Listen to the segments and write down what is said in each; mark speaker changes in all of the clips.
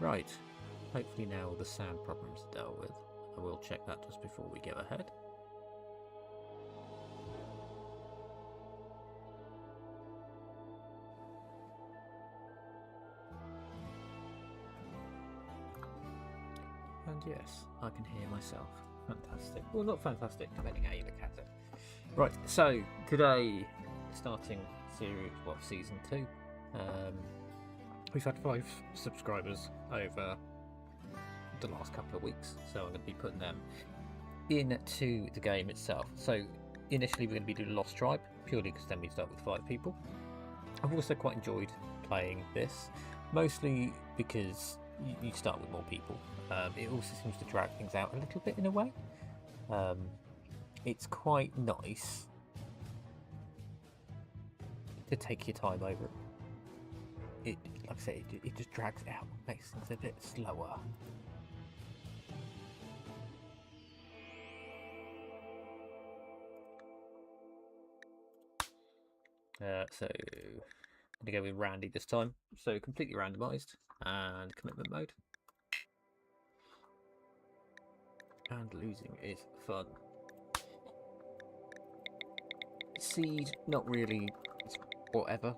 Speaker 1: Right, hopefully now the sound problems are dealt with. I will check that just before we go ahead. And yes, I can hear myself. Fantastic. Well, not fantastic, depending how you look at it. Right, so today, starting season 2. We've had 5 subscribers over the last couple of weeks, so I'm going to be putting them into the game itself. So initially we're going to be doing Lost Tribe, purely because then we start with 5 people. I've also quite enjoyed playing this, mostly because you start with more people. It also seems to drag things out a little bit in a way. It's quite nice to take your time over it. Like I say, it just drags it out, makes things a bit slower. So I'm going to go with Randy this time. So completely randomised and commitment mode. And losing is fun. Seed, not really. It's whatever. I'm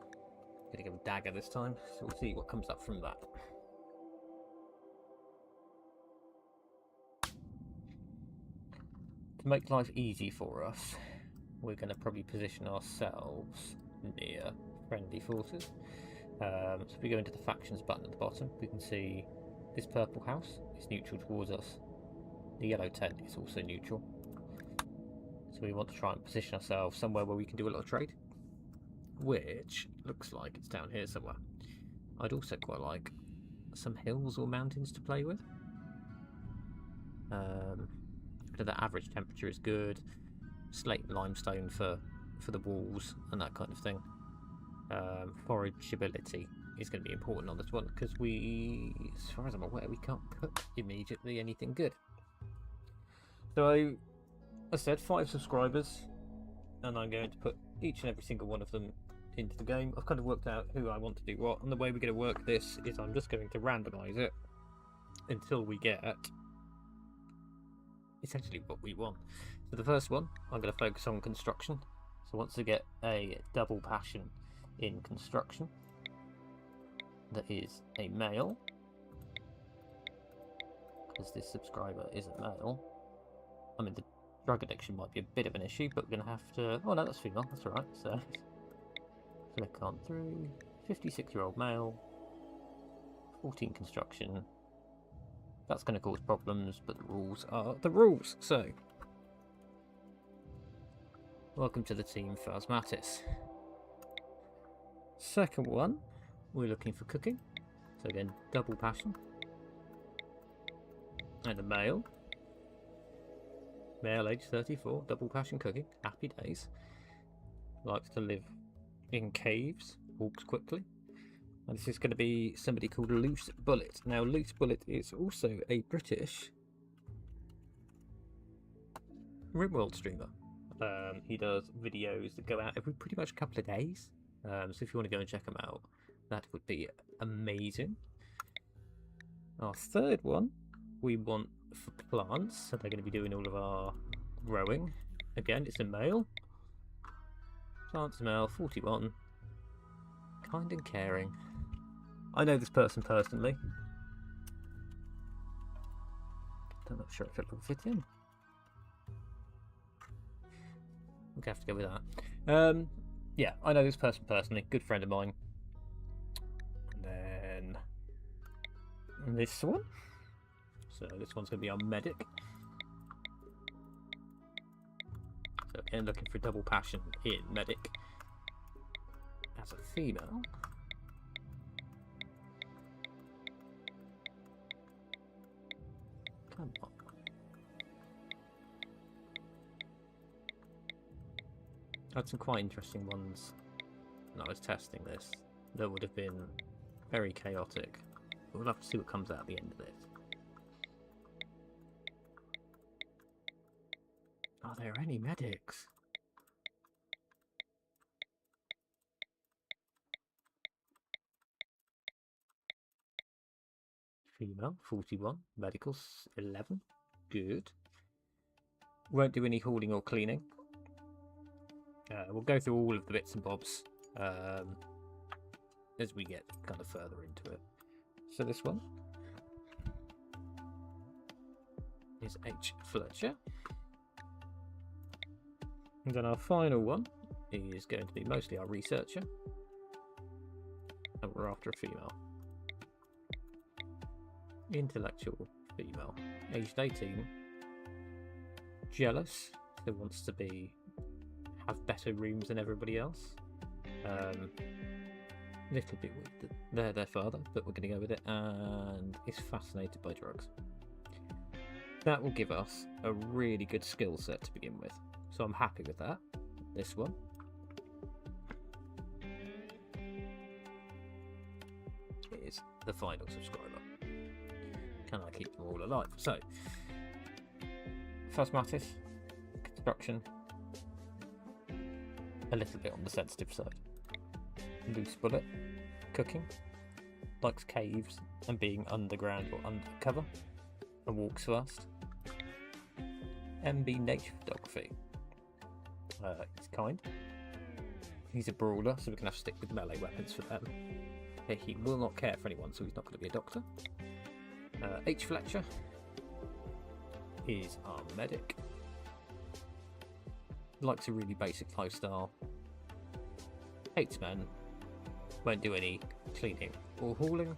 Speaker 1: going to go with Dagger this time, so we'll see what comes up from that. To make life easy for us, we're going to probably position ourselves near friendly forces. So if we go into the factions button at the bottom, we can see this purple house is neutral towards us. The yellow tent is also neutral. So we want to try and position ourselves somewhere where we can do a lot of trade, which looks like it's down here somewhere. I'd also quite like some hills or mountains to play with. The average temperature is good. Slate and limestone for the walls and that kind of thing. Forageability is going to be important on this one because we, as far as I'm aware, we can't cook immediately anything good. So I said 5 subscribers, and I'm going to put each and every single one of them into the game. I've kind of worked out who I want to do what, and the way we're going to work this is I'm just going to randomise it until we get essentially what we want. So the first one, I'm going to focus on construction. So once I get a double passion in construction, that is a male, because this subscriber isn't male. I mean, the drug addiction might be a bit of an issue, but we're going to have to... Oh no, that's female, that's alright. So click on through. 56-year-old male, 14 construction. That's going to cause problems, but the rules are the rules. So welcome to the team, Phasmatis. Second one, we're looking for cooking. So again, double passion. And a male. Male, age 34, double passion cooking. Happy days. Likes to live in caves, walks quickly. And this is going to be somebody called Loose Bullet. Now, Loose Bullet is also a British Rimworld streamer. He does videos that go out every pretty much a couple of days. So if you want to go and check him out, that would be amazing. Our third one, we want for plants. So they're going to be doing all of our growing. Again, it's a male. Plants male, 41. Kind and caring. I know this person personally. I'm not sure if it will fit in. We're going to have to go with that. Yeah, I know this person personally. Good friend of mine. And then this one. So this one's going to be our medic. So again, looking for double passion in medic. As a female. Come on. I had some quite interesting ones when I was testing this that would have been very chaotic. But we'll have to see what comes out at the end of this. Are there any medics? female, 41. Medical, 11. Good. Won't do any hauling or cleaning. We'll go through all of the bits and bobs as we get kind of further into it. So this one is H. Fletcher. And then our final one is going to be mostly our researcher. And we're after a female. Intellectual female. Aged 18. Jealous. So wants to have better rooms than everybody else. Little bit with their father, but we're going to go with it. And is fascinated by drugs. That will give us a really good skill set to begin with. So I'm happy with that. This one. Is the final subscriber. Can I keep them all alive? So, Phasmatis, construction, a little bit on the sensitive side. Loose bullet, cooking, likes caves and being underground or undercover, and walks fast. MB nature photography. He's kind. He's a brawler, so we're going to have to stick with melee weapons for them. He will not care for anyone, so he's not going to be a doctor. H. Fletcher is our medic. Likes a really basic lifestyle. Hates men. Won't do any cleaning or hauling.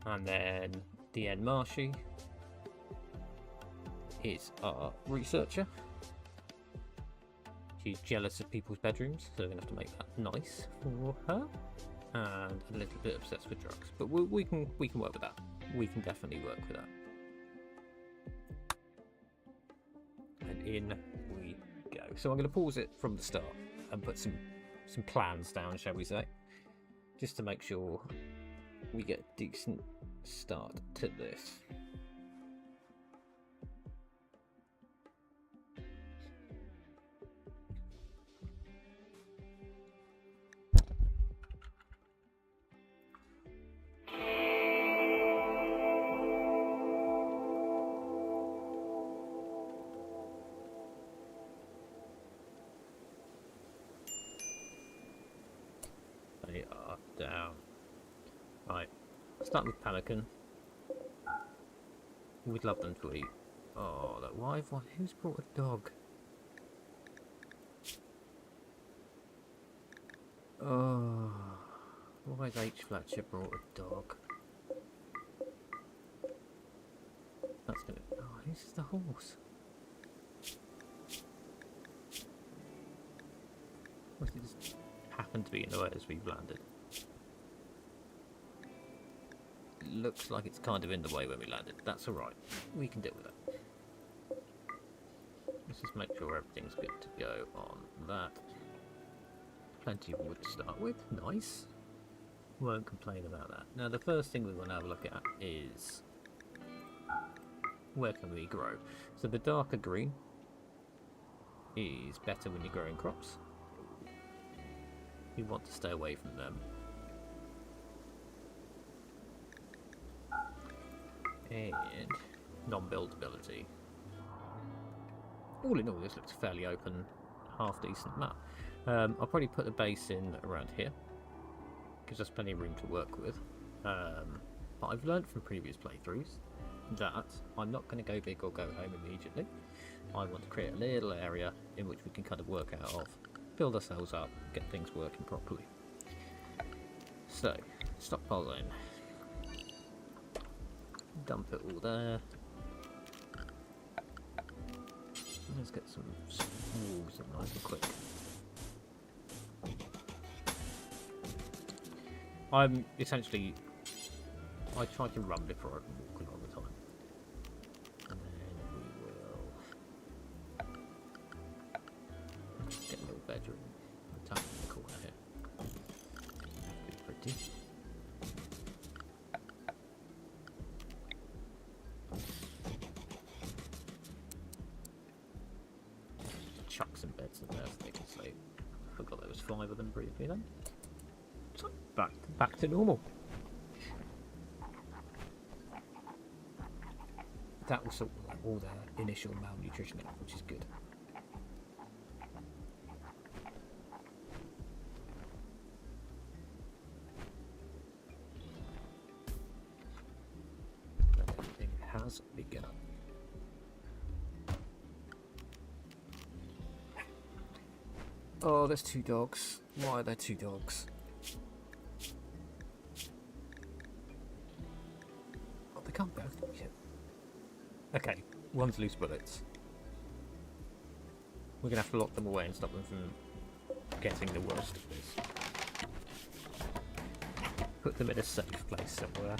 Speaker 1: And then DN Marshy is our researcher. She's jealous of people's bedrooms, so we're going to have to make that nice for her. And a little bit obsessed with drugs, but we can work with that. We can definitely work with that. And in we go. So I'm going to pause it from the start and put some plans down, shall we say, just to make sure we get a decent start to this. They are down. Right, start with pelican. We'd love them to eat. Oh, that wife one. Who's brought a dog? Oh, why's H. Fletcher brought a dog? That's gonna. Oh, this is the horse. Or did it just happen to be in the way as we've landed? Looks like it's kind of in the way when we landed. That's alright. We can deal with it. Let's just make sure everything's good to go on that. Plenty of wood to start with. Nice. Won't complain about that. Now the first thing we want to have a look at is where can we grow? So the darker green is better when you're growing crops. You want to stay away from them. And non-buildability. All in all, this looks fairly open, half decent map. I'll probably put the base in around here. Gives us plenty of room to work with. But I've learned from previous playthroughs that I'm not going to go big or go home immediately. I want to create a little area in which we can kind of work out of, build ourselves up, get things working properly. So, stockpile zone. Dump it all there. Let's get some walls in nice and quick. I'm essentially, I try to run before I can walk along the time. And then we will get a little bedroom. Tuck in the corner here. Be pretty. Chuck some beds in there so they can sleep. I forgot there was 5 of them briefly then. So back to normal. that will sort out all their initial malnutrition, which is good. Everything has begun. Oh, there's 2 dogs. Why are there 2 dogs? Oh, they can't both do it. Okay, one's loose bullets. We're gonna have to lock them away and stop them from getting the worst of this. Put them in a safe place somewhere.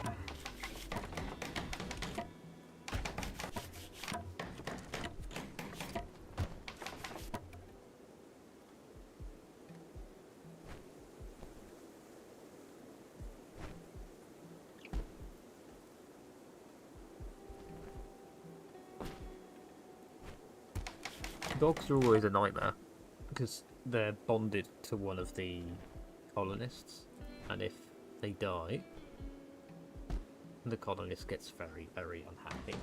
Speaker 1: Dogs are always a nightmare because they're bonded to one of the colonists, and if they die, the colonist gets very, very unhappy.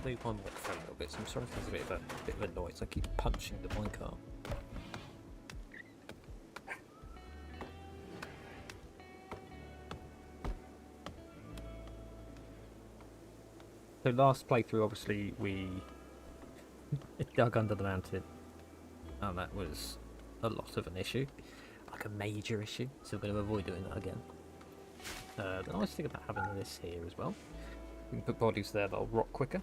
Speaker 1: Move on for a little bit, so I'm sorry if there's a bit of a noise. I keep punching the minecart. So last playthrough, obviously, we dug under the mountain, and that was a lot of an issue, like a major issue, so we're going to avoid doing that again. The nice thing about having this here as well, we can put bodies there that'll rot quicker.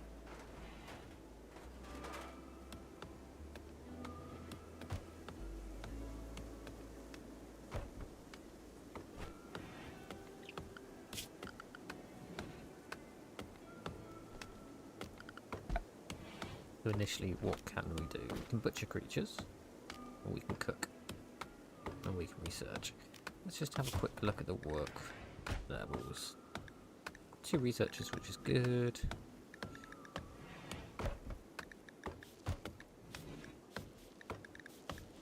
Speaker 1: So initially, what can we do? We can butcher creatures, or we can cook, and we can research. Let's just have a quick look at the work levels. 2 researchers, which is good.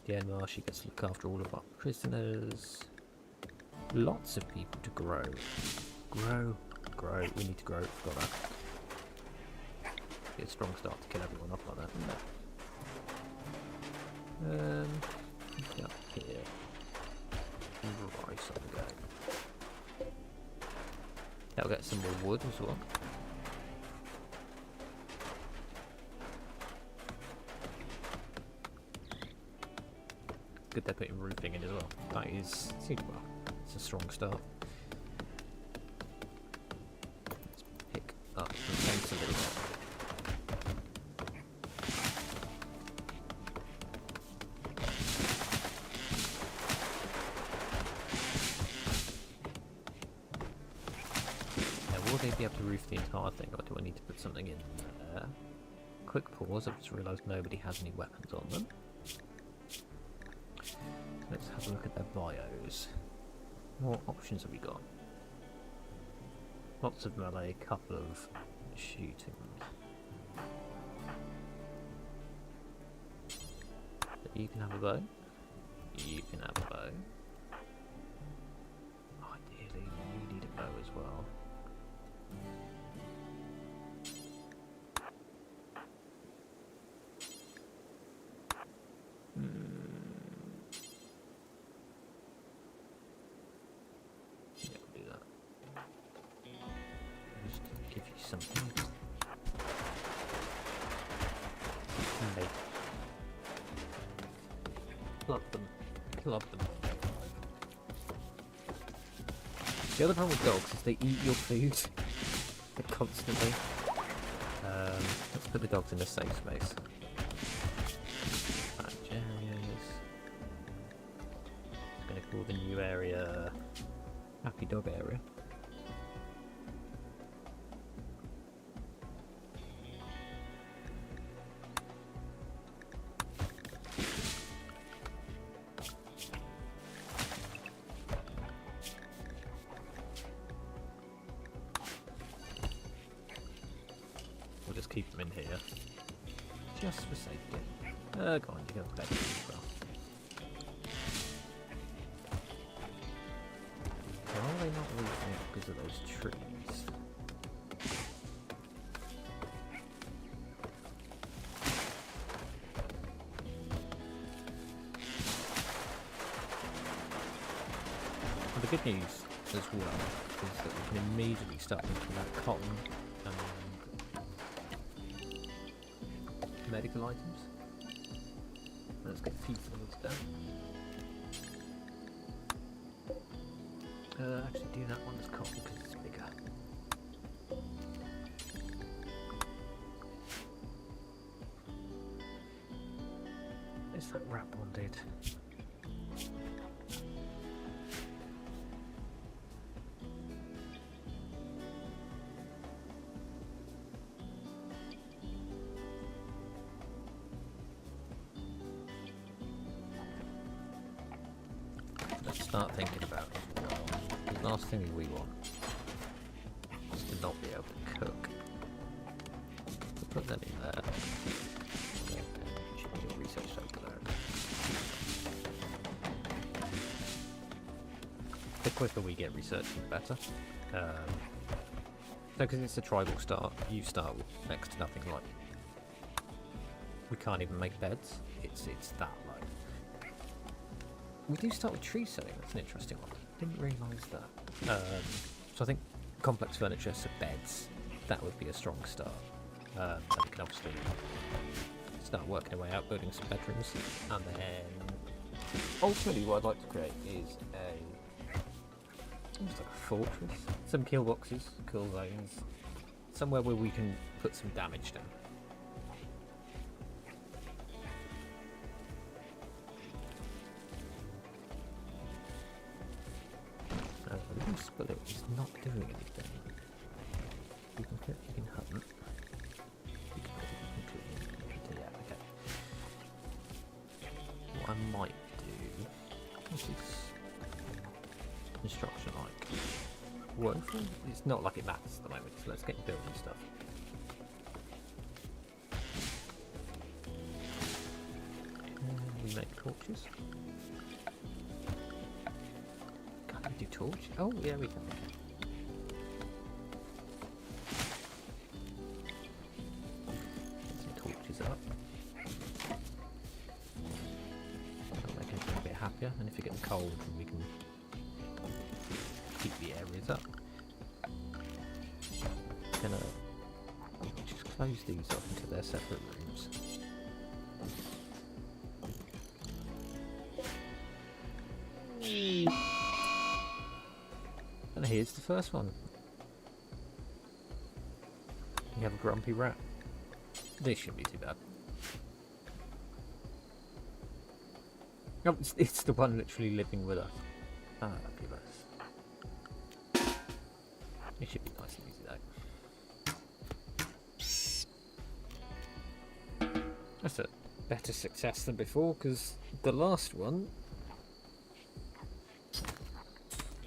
Speaker 1: Again, she gets to look after all of our prisoners. Lots of people to grow. Grow. We need to grow. Got that. Be a strong start to kill everyone off like that, isn't it? Up here. Rice on the go. That'll get some more wood as well. Good they're putting roofing in as well. That is, well, it's a strong start. Let's pick up the fence a little bit. Will they be able to roof the entire thing, or do I need to put something in there? Quick pause, I've just realised nobody has any weapons on them. Let's have a look at their bios. What options have we got? Lots of melee, a couple of shooting. You can have a bow. You can have a bow. Ideally, you need a bow as well. Yeah, we'll do that. Just to give you something. Hey. Club them. Club them. The other problem with dogs is they eat your food constantly. Let's put the dogs in a safe space. Areas. I'm going to call the new area Happy Dog Area. just for safety. Go on, you can have bed as well. Why are they not leaving it because of those trees? The good news as well is that we can immediately start thinking about cotton and medical items. Let's get a few things done. Actually do that one as cotton because it's bigger. Is that wrap bonded? Let's start thinking about it as well. The last thing we want is to not be able to cook. So put them in there. Should do research over there. The quicker we get researching, the better. So because it's a tribal start, you start with next to nothing like. We can't even make beds. It's that low. We do start with tree setting, that's an interesting one. Didn't realise that. So I think complex furniture, so beds, that would be a strong start. And we can obviously start working our way out, building some bedrooms, and then ultimately what I'd like to create is almost like a fortress. Some kill boxes, cool zones, somewhere where we can put some damage down. But it is not doing anything. You can hunt. You can yeah, okay. What I might do. What's this construction like? Woeful? It's not like it matters at the moment, so let's get building stuff. We make torches. Do torch? Oh yeah, we can. Get some torches up. That'll make everything a bit happier, and if it gets cold, then we can keep the areas up. Gonna just close these off into their separate rooms. And here's the first one. You have a grumpy rat. This shouldn't be too bad. Oh, it's the one literally living with us. Ah, fabulous. It should be nice and easy though. That's a better success than before, because the last one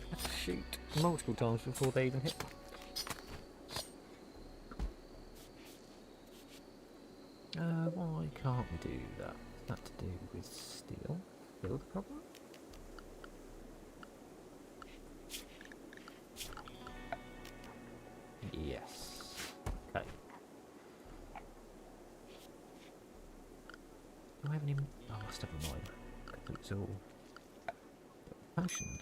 Speaker 1: had to shoot multiple times before they even hit me. Why can't we do that? Is that to do with steel? Steel the problem? Yes. Okay. Do I have any? Oh, I must have a mine. It's all fashioned.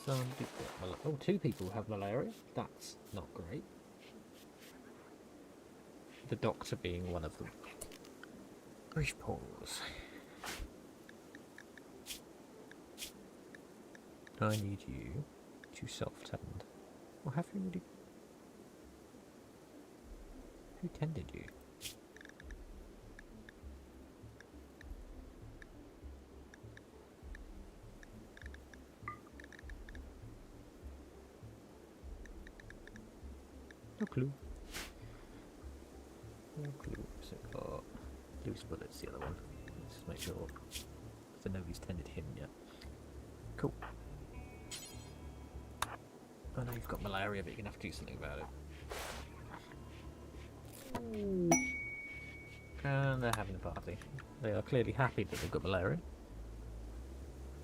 Speaker 1: Some people have oh, 2 people have malaria. That's not great. The doctor being one of them. Brief pause. I need you to self-tend. Or have you already? Who tended you? No clue. No clue. So got loose bullets, the other one. Let's make sure that nobody's tended him yet. Cool. I know you've got malaria, but you're gonna have to do something about it. And they're having a party. They are clearly happy that they've got malaria.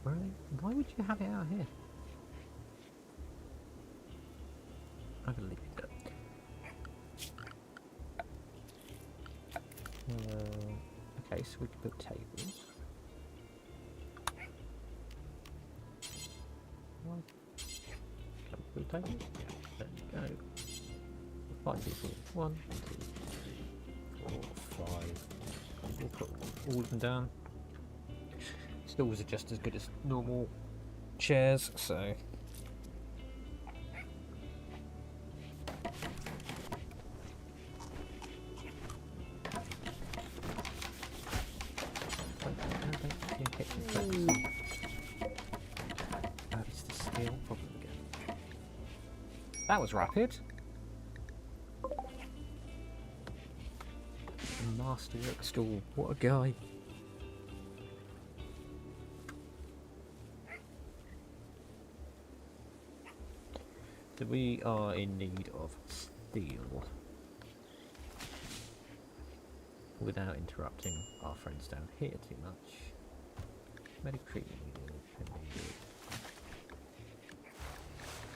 Speaker 1: Where are they? Why would you have it out here? I'm gonna leave it there. Okay, so we can put tables. Can we put tables? Yeah, there we go. 5 people. 1, 2, 3, 4, 5. We'll put all of them down. Stools are just as good as normal chairs, so. It's the scale problem again. That was rapid. Masterwork stool. What a guy. So we are in need of steel without interrupting our friends down here too much. Medical treatment needed.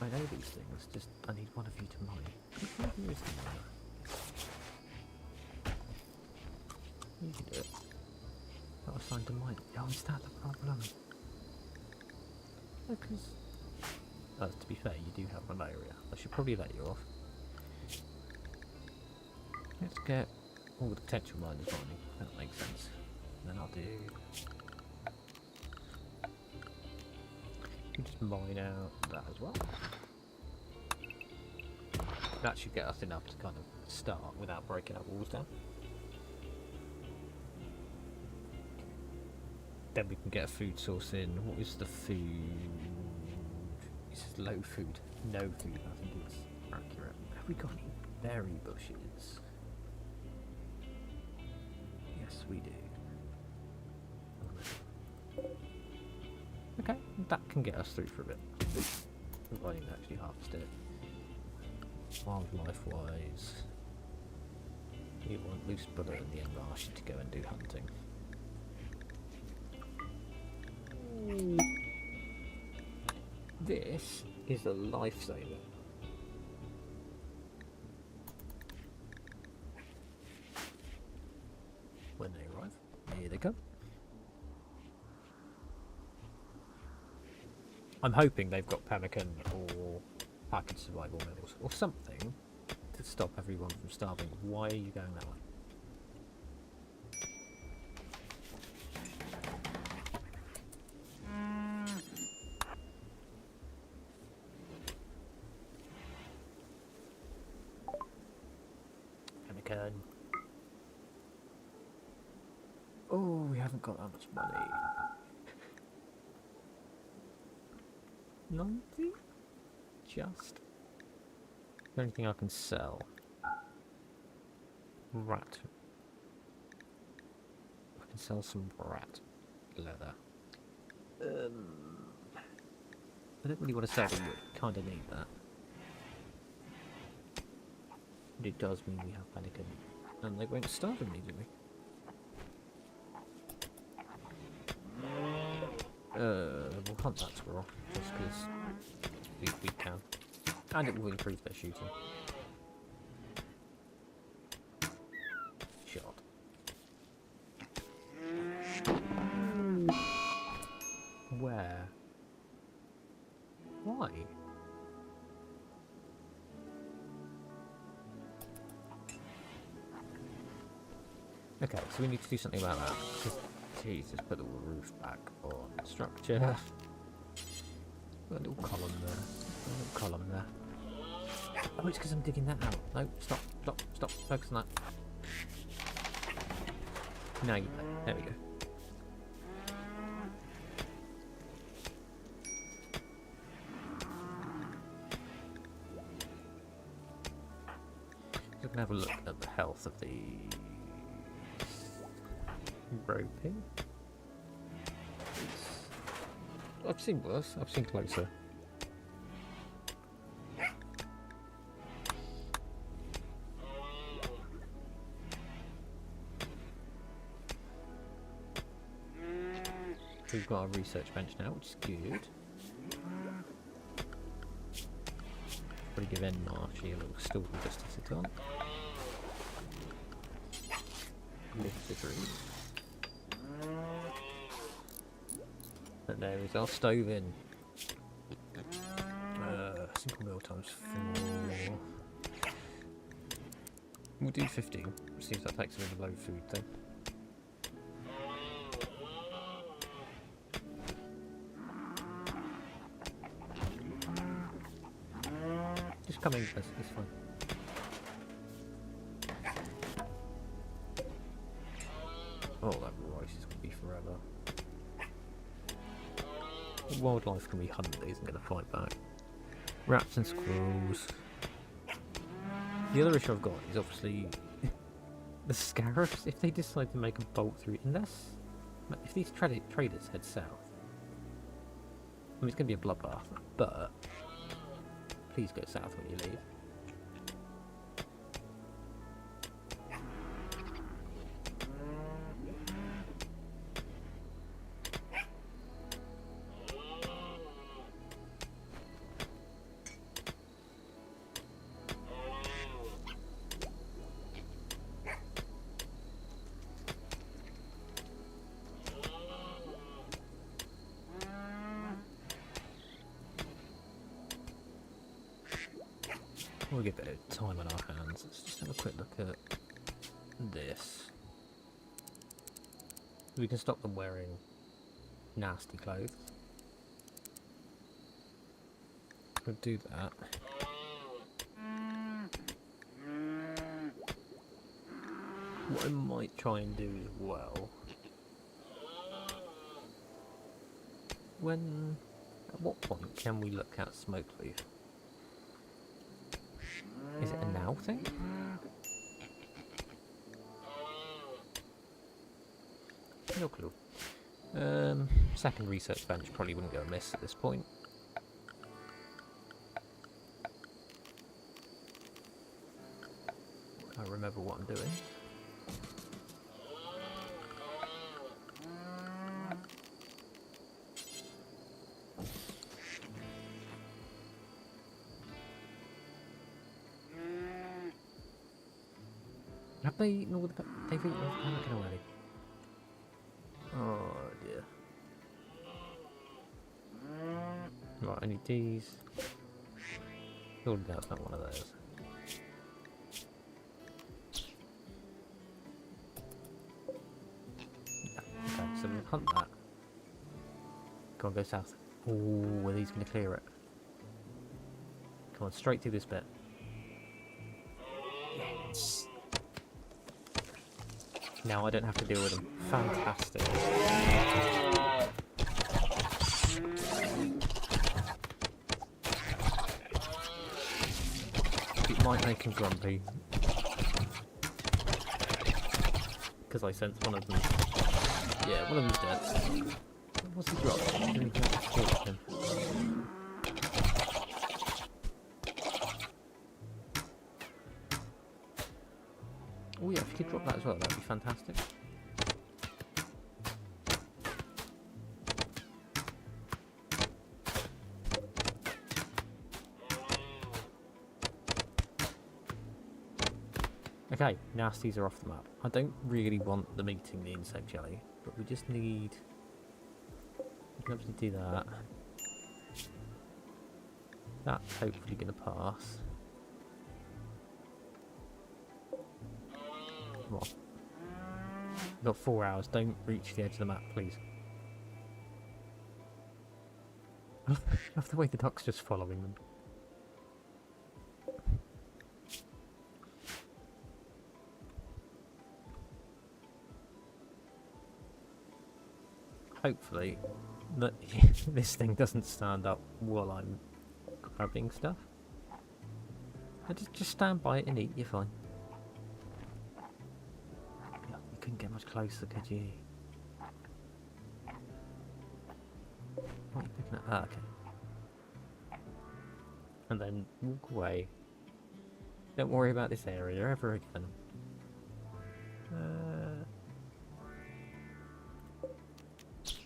Speaker 1: I know these things, just I need one of you to mine. Who is the miner? You can do it. Not assigned to mine. Oh, is that the problem? Because to be fair, you do have malaria. I should probably let you off. Let's get all the potential miners mining. That makes sense. And then I'll do. You just mine out that as well. That should get us enough to kind of start without breaking our walls down. Then we can get a food source in. What is the food? This is low food. No food, I think it's accurate. Have we got any berry bushes? Yes, we do. Okay, that can get us through for a bit. Providing we actually harvest it. Wildlife wise, we want loose bullet in the end marsh to go and do hunting. This is a lifesaver. When they arrive, here they come. I'm hoping they've got pemmican or packaged survival medals or something to stop everyone from starving. Why are you going that way? Pemmican. Oh, we haven't got that much money. 90? Just. Is there anything I can sell? Rat. I can sell some rat leather. I don't really want to sell them, but kind of need that. But it does mean we have pemmican, and they won't starve immediately. We'll hunt that squirrel, just because we can. And it will improve their shooting. Shot. Where? Why? Okay, so we need to do something about that. Jesus, put the roof back on structure. Got a little column there. A little column there. Oh, it's because I'm digging that out. No, stop, stop, stop. Focus on that. Now you play. There we go. We can have a look at the health of the. roping. I've seen worse. I've seen closer. We've got a research bench now, which is good. Probably give Marshy a little stool just to sit on. Lift the roof. And there is our stove in. Simple meal times 4. We'll do 15. Seems that takes a bit of low food though. Just come in, it's fine. Oh, that rice is going to be forever. Wildlife can be hunted, isn't going to fight back. Rats and squirrels. The other issue I've got is obviously the scarabs. If they decide to make a bolt through, if these traders head south, I mean it's going to be a bloodbath, but please go south when you leave. We'll get a bit of time on our hands. Let's just have a quick look at this. We can stop them wearing nasty clothes. We'll do that. What I might try and do as well. At what point can we look at smoke leaf? Is it a now thing? No clue. Second research bench probably wouldn't go amiss at this point. I remember what I'm doing. Have they eaten all the they've eaten all the pemmican already? Oh dear. Right, I need these. Surely that's not one of those. Yeah, okay, so we'll hunt that. Come on, go south. Oh, are these going to clear it? Come on, straight through this bit. Yes. Now I don't have to deal with them. Fantastic. It might make him grumpy. Because I sense one of them. Yeah, one of them's dead. What's he dropped? I didn't even have to kill him. Oh yeah, if you could drop that as well, that'd be fantastic. Okay, nasties are off the map. I don't really want them eating the insect jelly, but we just need... We can obviously do that. That's hopefully going to pass. Come on. We've got 4 hours. Don't reach the edge of the map, please. I love the way the duck's just following them. Hopefully, this thing doesn't stand up while I'm grabbing stuff. Just stand by it and eat, you're fine. couldn't get much closer, could you? What are you picking up? Ah, okay. And then walk away. Don't worry about this area ever again.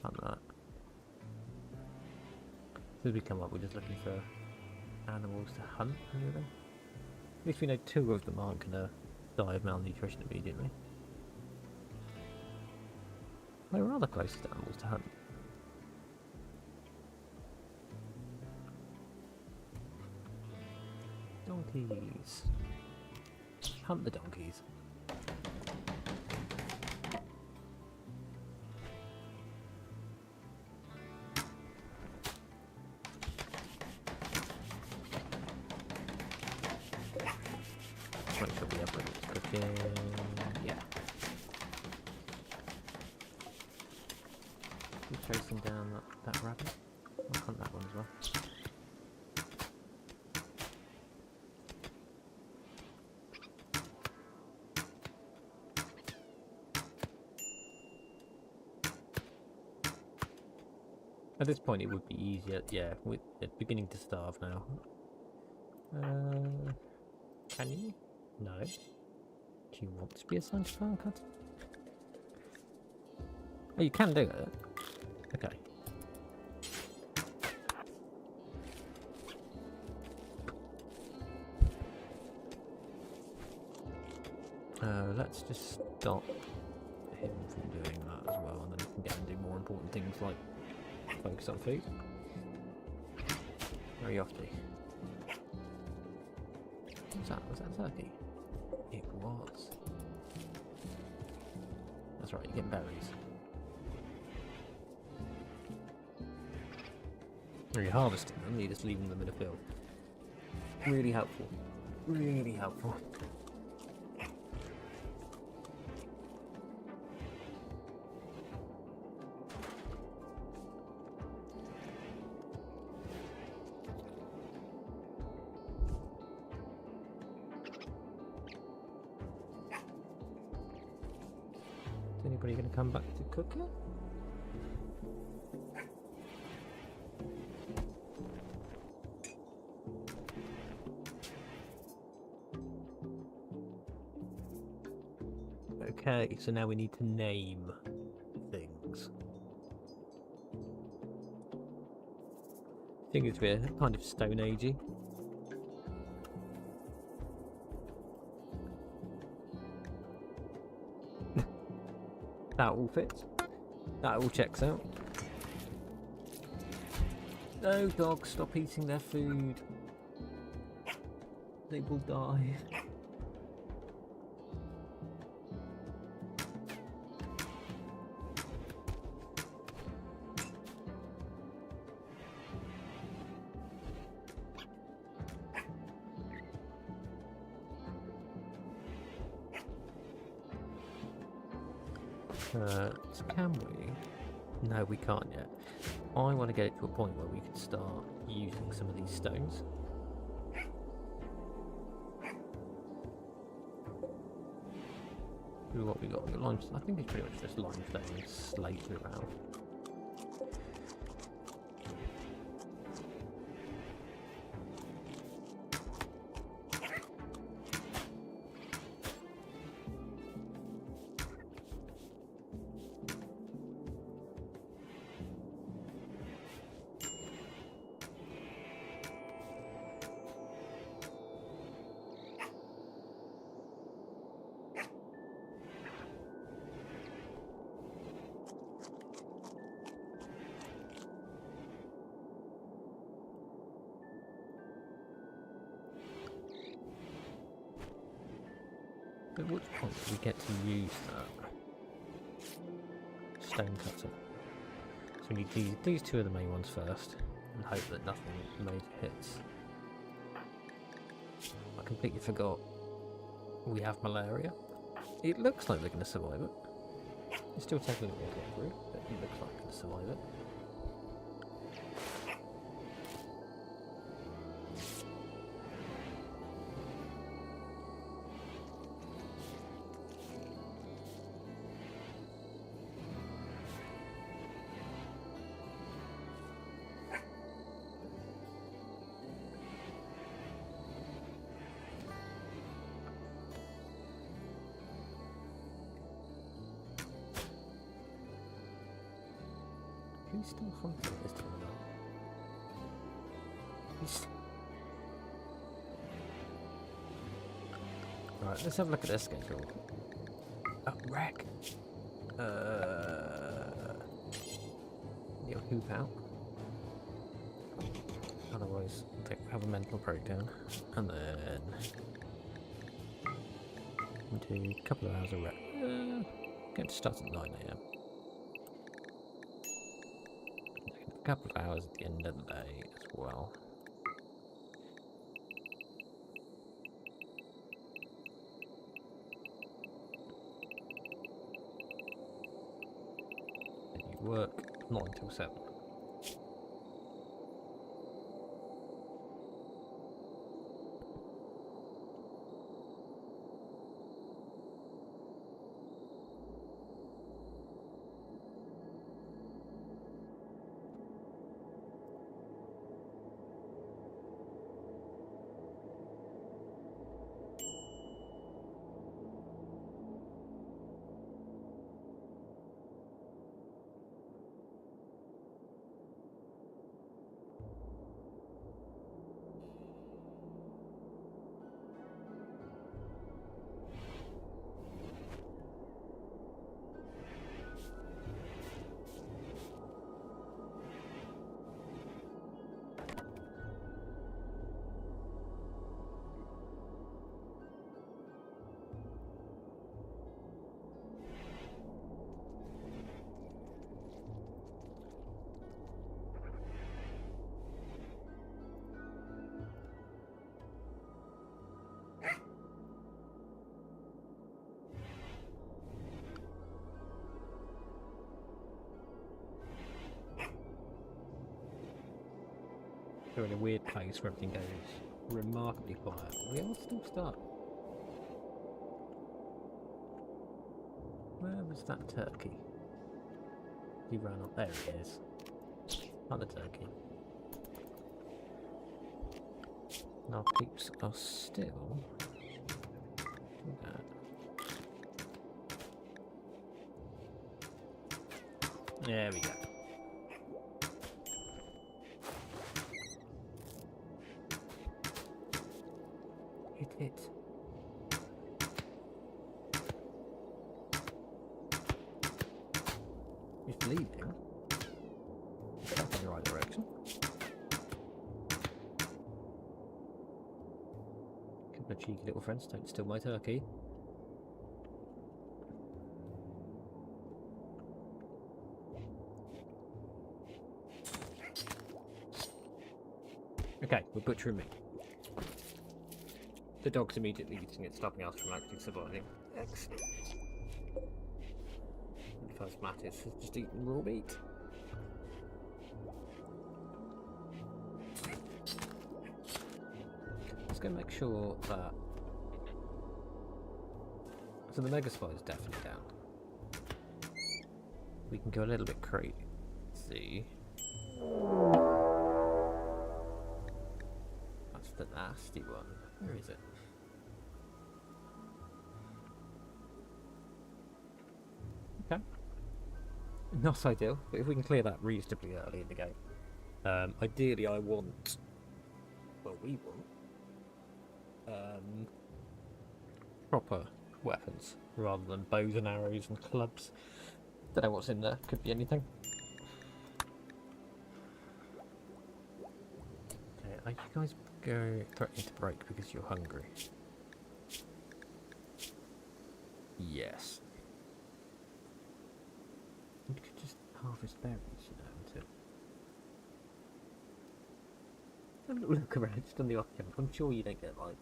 Speaker 1: Like that. As soon as we come up, we're just looking for animals to hunt, really. At least we know 2 of them aren't going to die of malnutrition immediately. Where are the closest animals to hunt? Donkeys. Hunt the donkeys. Make sure we have it cooking. Yeah. Keep chasing down that rabbit. I'll hunt that one as well. At this point it would be easier, yeah, we're beginning to starve now. Can you? No. Do you want to be assigned to farm cutter? Oh, you can do it. Okay. Let's just stop him from doing that as well, and then we can get and do more important things like focus on food. Where are you off to? What's that? Was that turkey? It was. That's right, you get berries. When you're harvesting them, you're just leaving them in a field. Really helpful. Really helpful. Is anybody going to come back to cook it? Okay, so now we need to name things. I think it's we're kind of Stone Agey. That all fits. That all checks out. No, dogs, stop eating their food. They will die. So can we? No, we can't yet. I want to get it to a point where we can start using some of these stones. What we got? We got limestone. I think it's pretty much just limestone and slate around. At which point do we get to use that stone cutter? So we need these 2 are the main ones first, and hope that nothing major hits. I completely forgot we have malaria. It looks like we're going to survive it. It's still taking a while to get through, but it looks like we're going to survive it. he still hunting at this time of night? Right, let's have a look at their schedule. Oh, wreck! You'll hoop out. Otherwise, I'll have a mental breakdown. And then do a couple of hours of rest. Going to start at 9 AM. A couple of hours at the end of the day as well. And you work not until 7. We're in a weird place where everything goes remarkably quiet. We all still start. Where was that turkey? He ran up. There he is. Not the turkey. And our peeps are still. Do that. There we go. Hit it. He's bleeding. That's in the right direction. Couple of cheeky little friends, don't steal my turkey. Okay, we're butchering meat. The dog's immediately eating it, stopping us from actually surviving. Excellent. And first Mattis has just eaten raw meat. Let's go make sure that... So the Mega Spy is definitely down. We can go a little bit crazy. Let's see. That's the nasty one. Where is it? Okay. Not ideal, but if we can clear that reasonably early in the game. Ideally I want... Well, we want... proper weapons, rather than bows and arrows and clubs. Don't know what's in there, could be anything. Okay, are you guys threatening to break because you're hungry? Yes. You could just harvest berries, you know, until... Have a little look around, just on the off chance. I'm sure you don't get, like,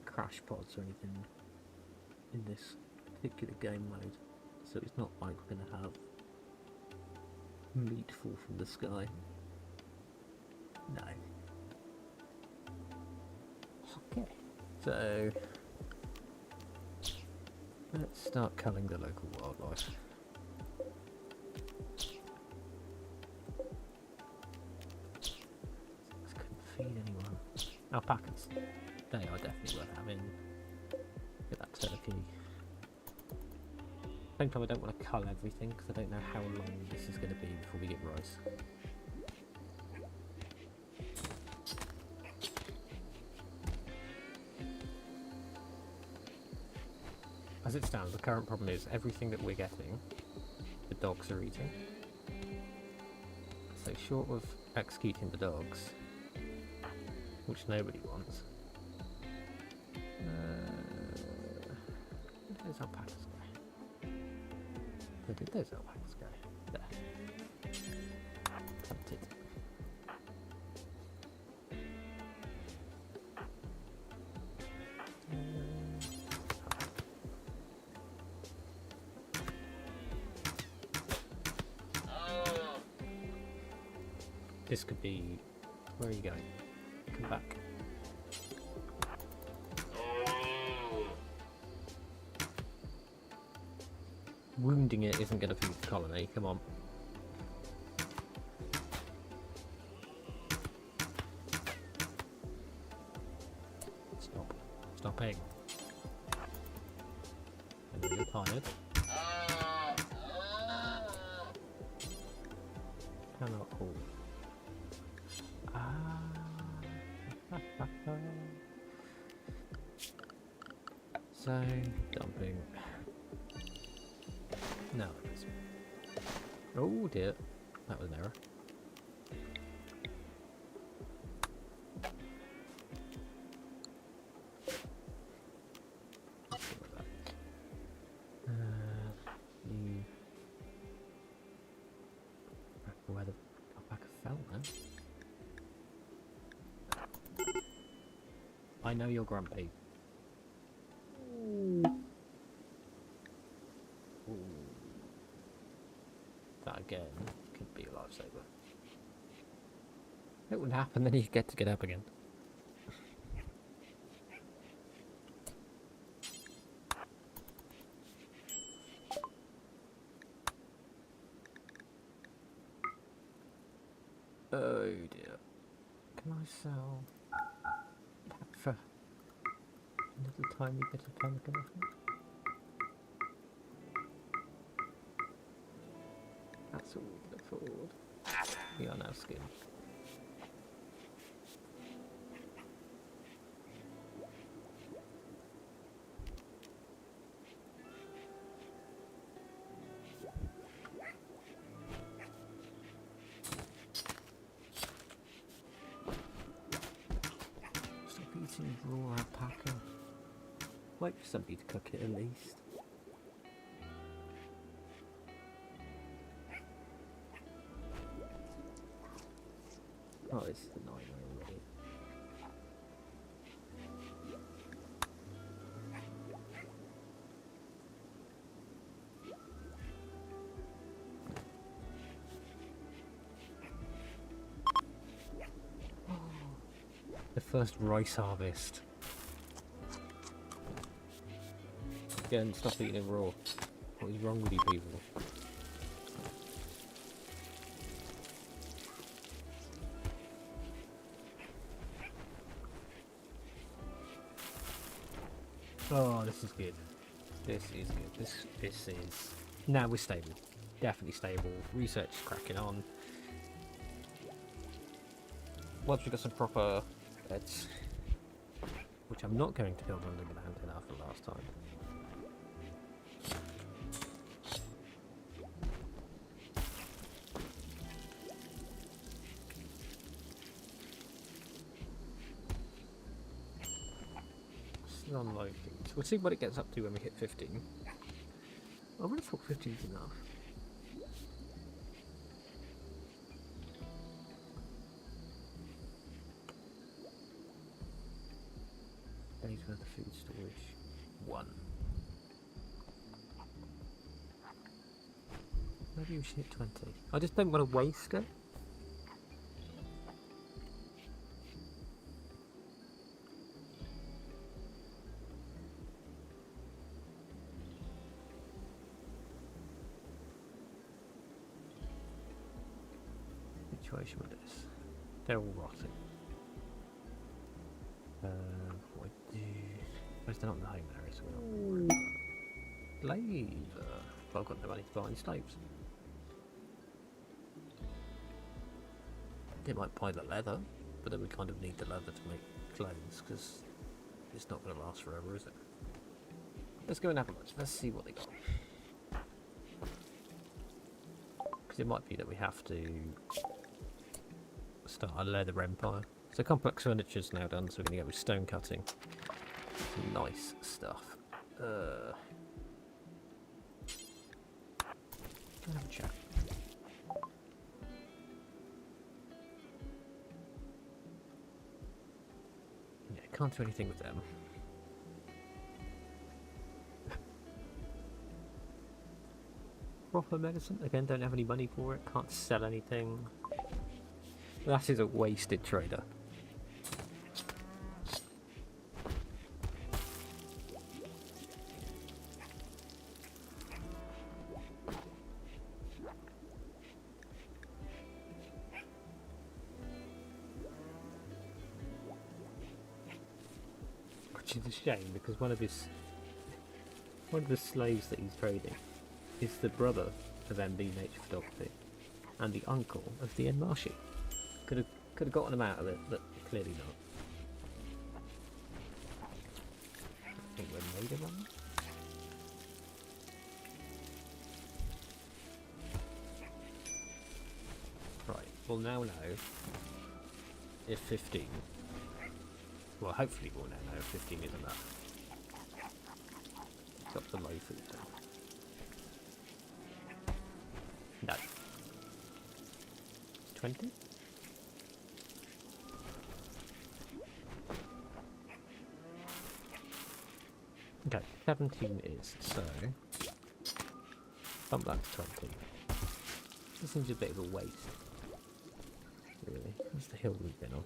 Speaker 1: crash pods or anything in this particular game mode. So it's not like we're going to have meat fall from the sky. No. Okay. So... let's start culling the local wildlife. This couldn't feed anyone. Alpacas. They are definitely worth having. Get that turkey. Same time, I don't want to cull everything because I don't know how long this is going to be before we get rice. As it stands, the current problem is everything that we're getting, the dogs are eating. So short of executing the dogs, which nobody wants, where did those alpacas go? Where did those alpacas go? There. Tempted. This could be... Where are you going? Come back. Wounding it isn't going to feed the colony, come on. Stop. Stopping. I know you're tired. Cannot hold. So, dumping. No, it is. Oh dear, that was an error. Where the alpaca fell then? I know you're grumpy. That again could be a lifesaver. It would happen, then you get up again. Oh dear. Can I sell that for a little tiny bit of pemmican? That's all we can afford. We are now skinned. Stop eating raw alpaca. Wait for somebody to cook it at least. Oh, this is a nightmare already. The first rice harvest. Again, stop eating it raw. What is wrong with you people? Oh, this is good. This is good. This is... Now we're stable. Definitely stable. Research is cracking on. Once we've got some proper beds, which I'm not going to build under the mountain after last time. Unloading. So we'll see what it gets up to when we hit 15. I would have thought 15 is enough. Days worth of food storage. 1. Maybe we should hit 20. I just don't want to waste it. Situation with this. They're all rotting. What do... Where's they're not in the home area, so we're not... Labour. but I've got no money to buy any slaves. They might buy the leather, but then we kind of need the leather to make clothes, because it's not going to last forever, is it? Let's go and have a look. Let's see what they got. Because it might be that we have to start a leather empire. So complex furniture's now done, so we're going to go with stone cutting. Some nice stuff. Have a chat. Yeah, can't do anything with them. Proper medicine, again, don't have any money for it, can't sell anything. That is a wasted trader. Which is a shame, because one of the slaves that he's trading is the brother of MB Nature Photography and the uncle of the N Marshy. Could have gotten him out of it, but clearly not. I think we're made of one. Right, we'll now know if 15. Well, hopefully we'll now know if 15 is enough. Got the low food down. No. 20? Okay, 17 is, so bump that to 20. This seems a bit of a waste, really. That's the hill we've been on.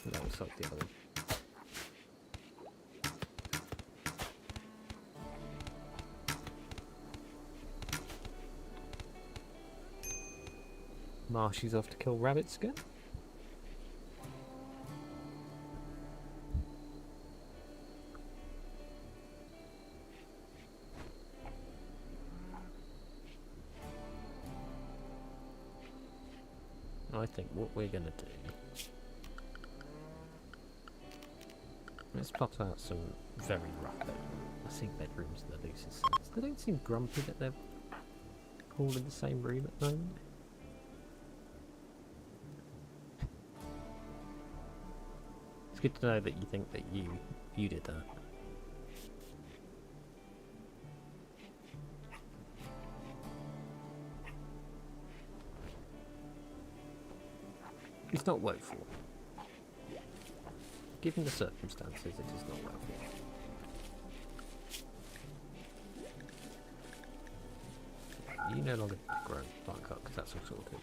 Speaker 1: And that looks like the other one. Marshy's off to kill rabbits again. I think what we're going to do... Let's plot out some very rough bedrooms. I think bedrooms are the loosest sense. They don't seem grumpy that they're all in the same room at the moment. It's good to know that you think that you did that. It's not worked for. Given the circumstances, it is not worked for. You no longer grow like that because that's all sorted.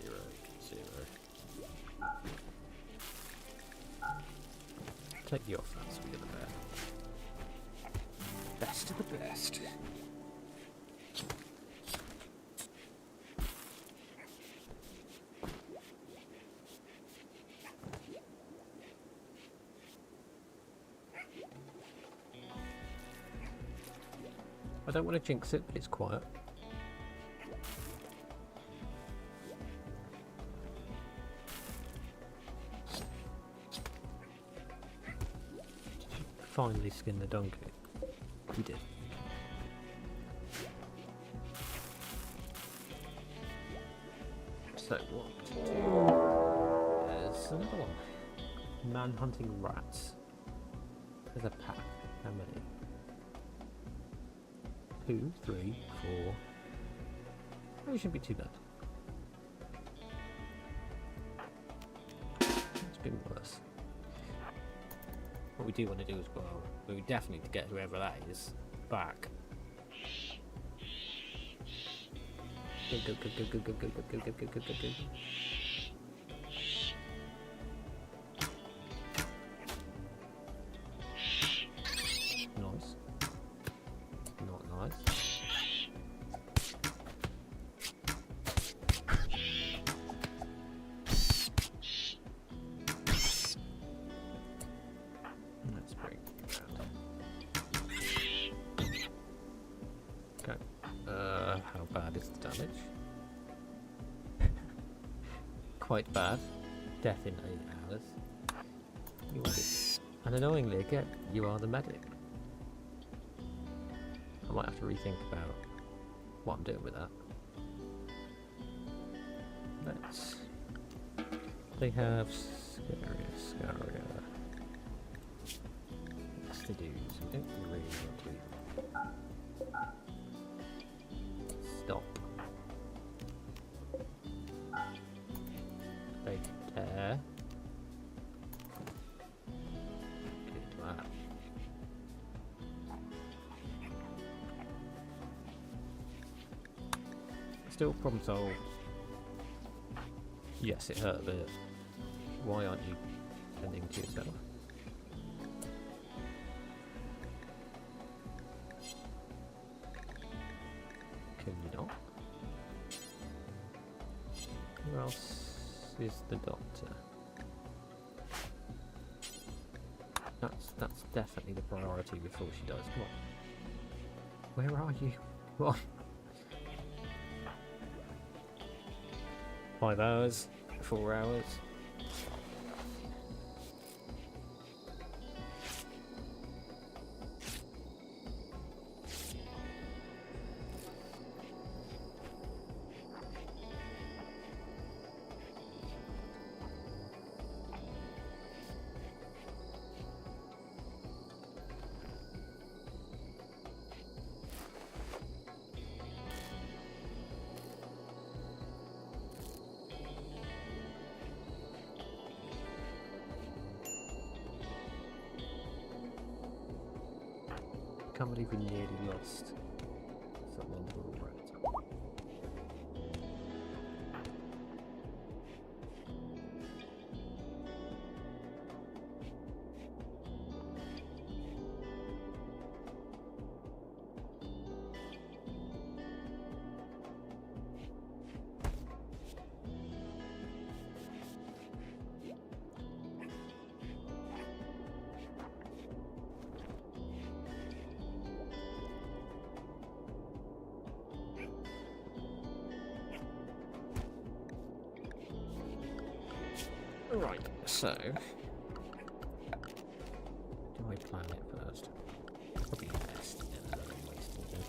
Speaker 1: 0, 0. Take you off that so we get the best of the best. I don't want to jinx it, but it's quiet. Finally skin the donkey. We did. So what to do? There's another one. Man hunting rats. There's a pack. How many? 2, 3, 4. Oh, it shouldn't be too bad. It's been worse. What we do want to do as well, we definitely need to get whoever that is back. Go, go, go, go, go, go, go, go, go, go, go, go, go. Nice. Not nice. Let's bring you around. quite bad. Death in 8 hours. You are the, and annoyingly again, you are the medic. I might have to rethink about what I'm doing with that. Let's... They have Scaria. Yes, they do. So we don't really want to stop. They dare. Good man. Still problem solved. Yes, it hurt a bit. Why aren't you tending to yourself? Can you not? Who else is the doctor? That's definitely the priority before she dies. Come on. Where are you? What? 5 hours? 4 hours? Can't believe we nearly lost someone to the right. Right, so do I plan it first? Probably best in a wasting it.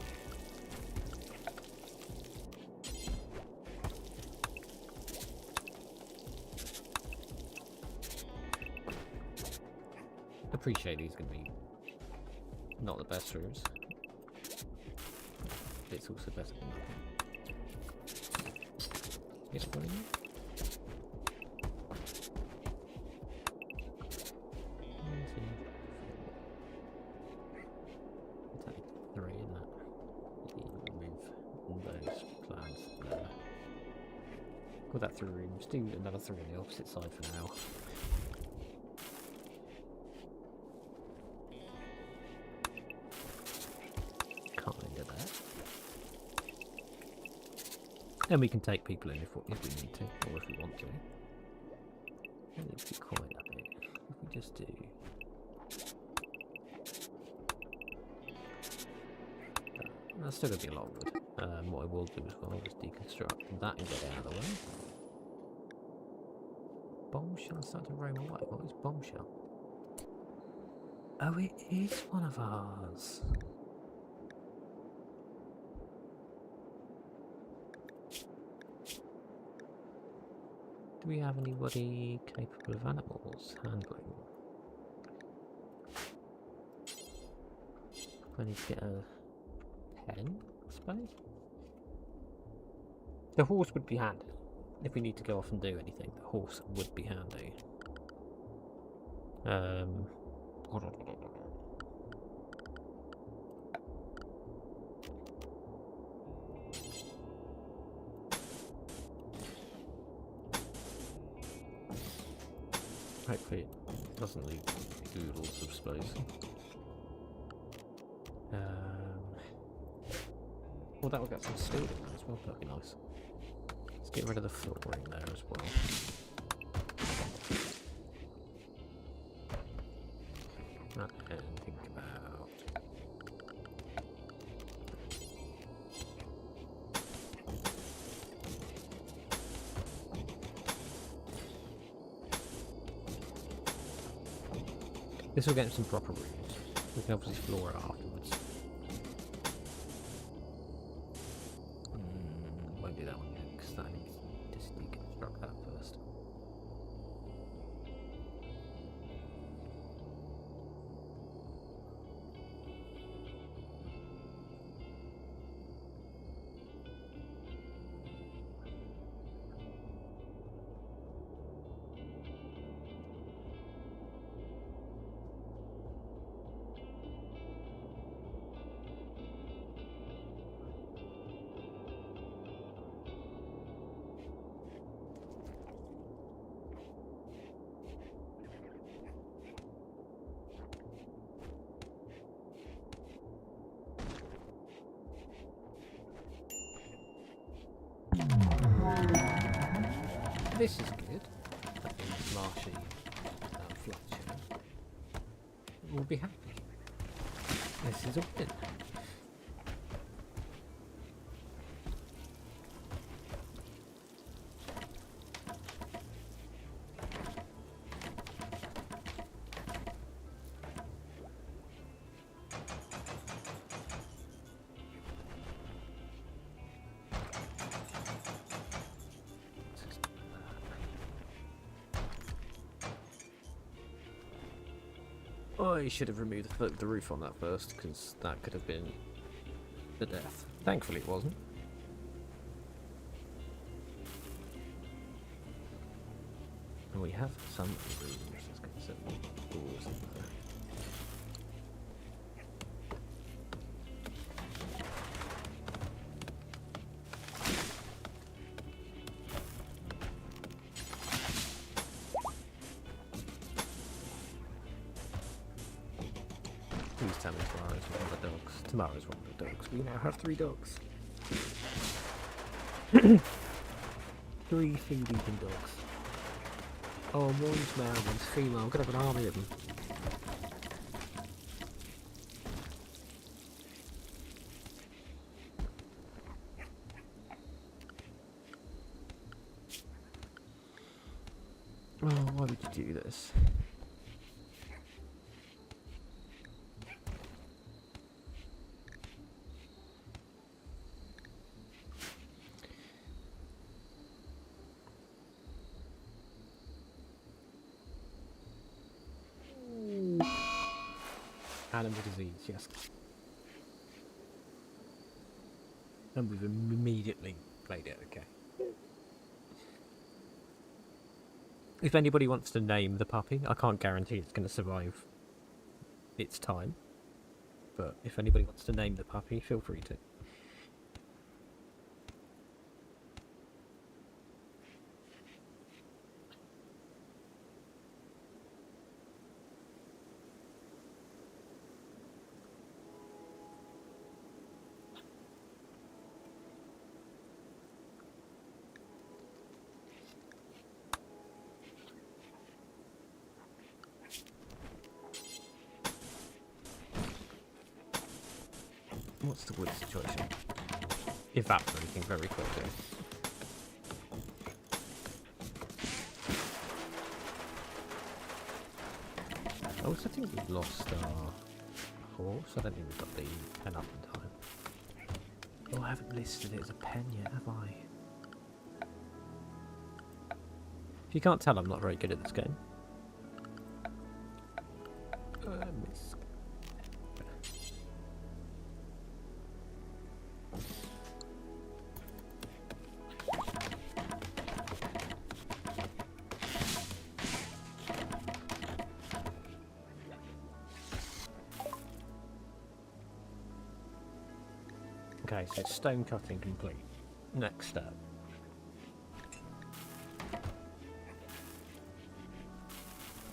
Speaker 1: Appreciate these gonna be not the best rooms. But it's also better than nothing. Get it running? Got that 3 rooms, do another 3 on the opposite side for now. Kinda there. And we can take people in if we need to, or if we want to. It needs to be quite a bit. If we just do... That's still going to be a lot of wood. What I will do as well is deconstruct that and get it out of the way. Bombshell starting to roam away. What is bombshell? Oh, it is one of ours. Do we have anybody capable of animals handling? I need to get a pen, I suppose. The horse would be handy. If we need to go off and do anything, the horse would be handy. Hopefully it doesn't leave doodles of space. Well, that would get some steel in there as well, that'd be nice. Let's get rid of the flooring there as well. And think about... This will get him some proper rooms. We can obviously floor it afterwards. Won't do that one yet, because that needs to just deconstruct that first. This is good. I think Marshy Fletcher will be happy. This is a win. I should have removed the roof on that first, because that could have been the death. Thankfully it wasn't. And we have some rooms. Let's get some doors in there. Please tell me tomorrow's one of the dogs. Tomorrow's one of the dogs. We now have 3 dogs. 3 food-eating dogs. Oh, one's male, one's female. I'm gonna have an army of them. Oh, why would you do this? Animal disease, yes. And we've immediately played it, okay. If anybody wants to name the puppy, I can't guarantee it's going to survive its time. But if anybody wants to name the puppy, feel free to. What's the wood situation? Evaporating very quickly. Oh, so I think we've lost our horse. I don't think we've got the pen up in time. Oh, I haven't listed it as a pen yet, have I? If you can't tell, I'm not very good at this game. Miss. Okay, so stone cutting complete. Next step.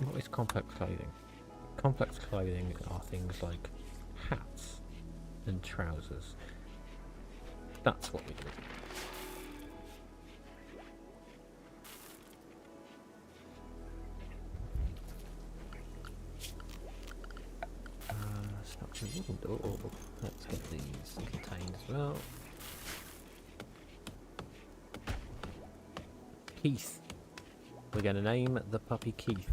Speaker 1: What is complex clothing? Complex clothing are things like hats and trousers. That's what we do. Structure wooden door. Let's get these contained as well. Keith. We're going to name the puppy Keith.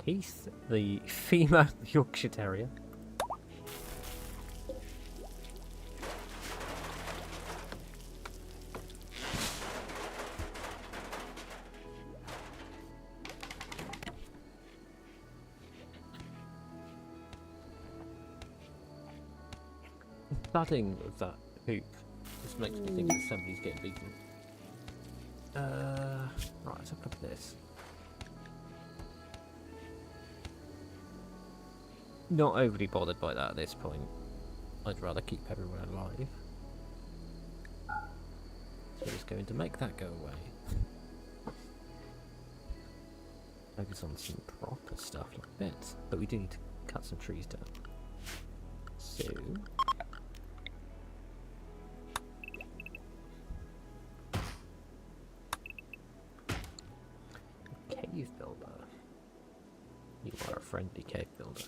Speaker 1: Keith, the female Yorkshire Terrier. The thudding of that hoop just makes me think that somebody's getting beaten. Right, let's have a look at this. Not overly bothered by that at this point. I'd rather keep everyone alive. So it's going to make that go away. Focus on some proper stuff like beds. But we do need to cut some trees down. So... cave builder. You are a friendly cave builder.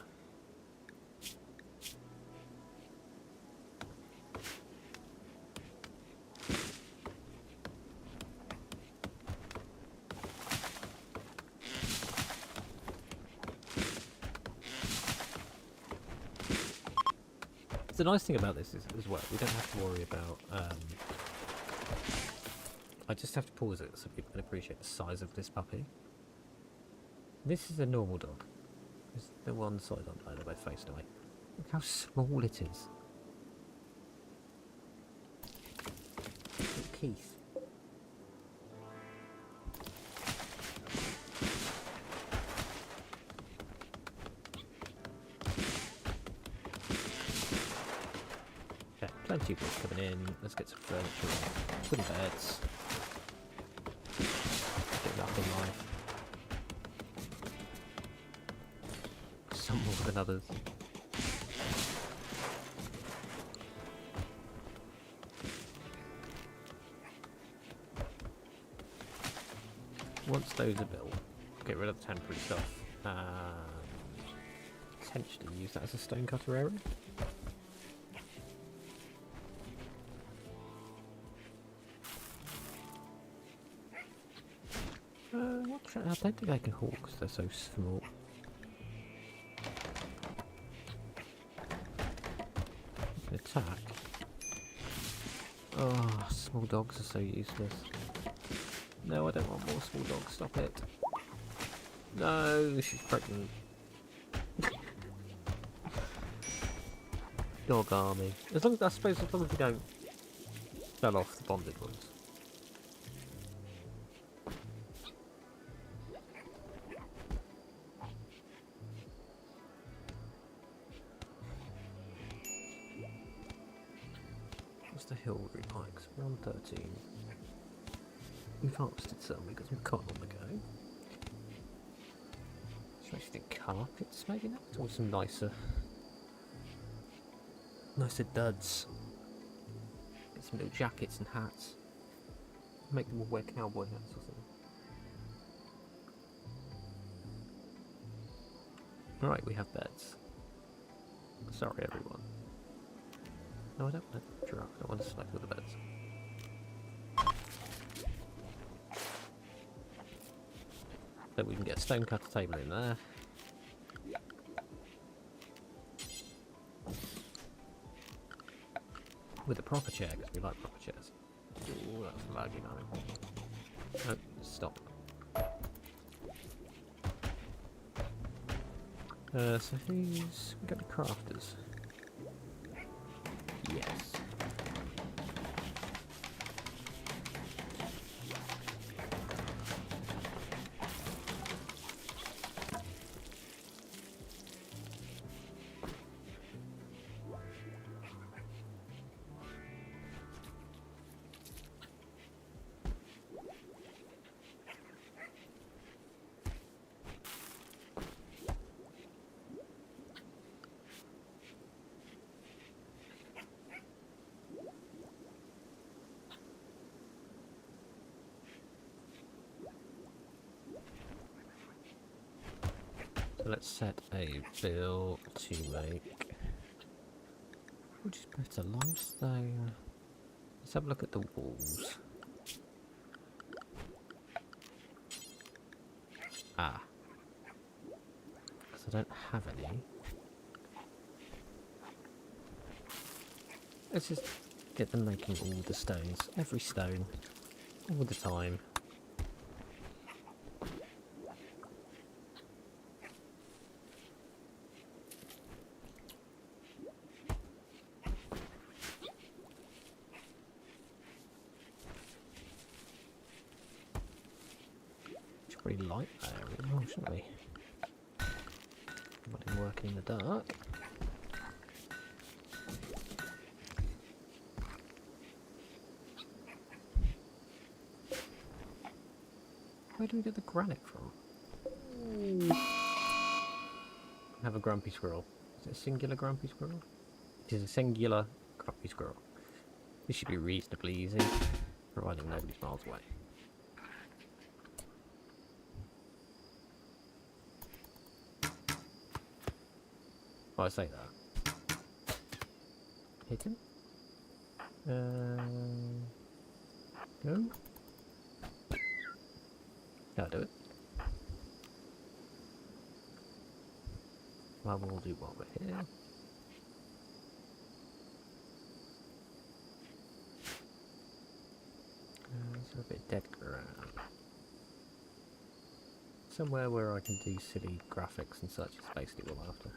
Speaker 1: The nice thing about this is, as well, we don't have to worry about... I just have to pause it so people can appreciate the size of this puppy. This is a normal dog. There's the one side on the way facing away. Look how small it is. Look, Keith. Okay, plenty of people coming in. Let's get some furniture. Wooden beds. Get up in life. Some more than others. Once those are built, get rid of the temporary stuff and potentially use that as a stonecutter area. I don't think I can haul because they're so small. Attack. Oh, small dogs are so useless. No, I don't want more small dogs. Stop it. No, she's pregnant. Dog army. As long as I suppose, as long as we don't sell off the bonded ones. The hill route hikes 113. We've harvested some, we've got some cotton on the go. Should I think carpets maybe next? Or some nicer duds. Get some little jackets and hats. Make them all wear cowboy hats or something. Alright, we have beds. Sorry everyone. No, I don't want a giraffe. I don't want to select all the beds. So we can get a stonecutter table in there. With a proper chair, because we like proper chairs. Ooh, that's laggy, man. No, stop. So who's... we got the crafters. Yes. So let's set a bill to make... which is better, limestone? Let's have a look at the walls. Ah. have any. Let's just get them making all the stones. Every stone. All the time. Should probably light that area more, shouldn't we? Not even working in the dark. Where do we get the granite from? Have a grumpy squirrel. Is it a singular grumpy squirrel? It is a singular grumpy squirrel. This should be reasonably easy, providing nobody's miles away. Well, I say that. Hit him. Go. That'll do it. Well, we'll do what we're here. So a bit dead ground. Somewhere where I can do silly graphics and such is basically what I'm after.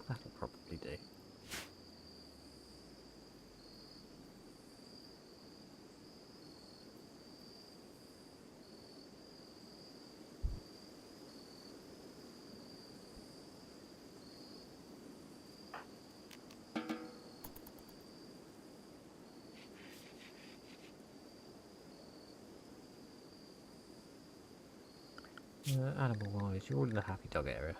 Speaker 1: That'll probably do. Animal wise, you're all in the happy dog area.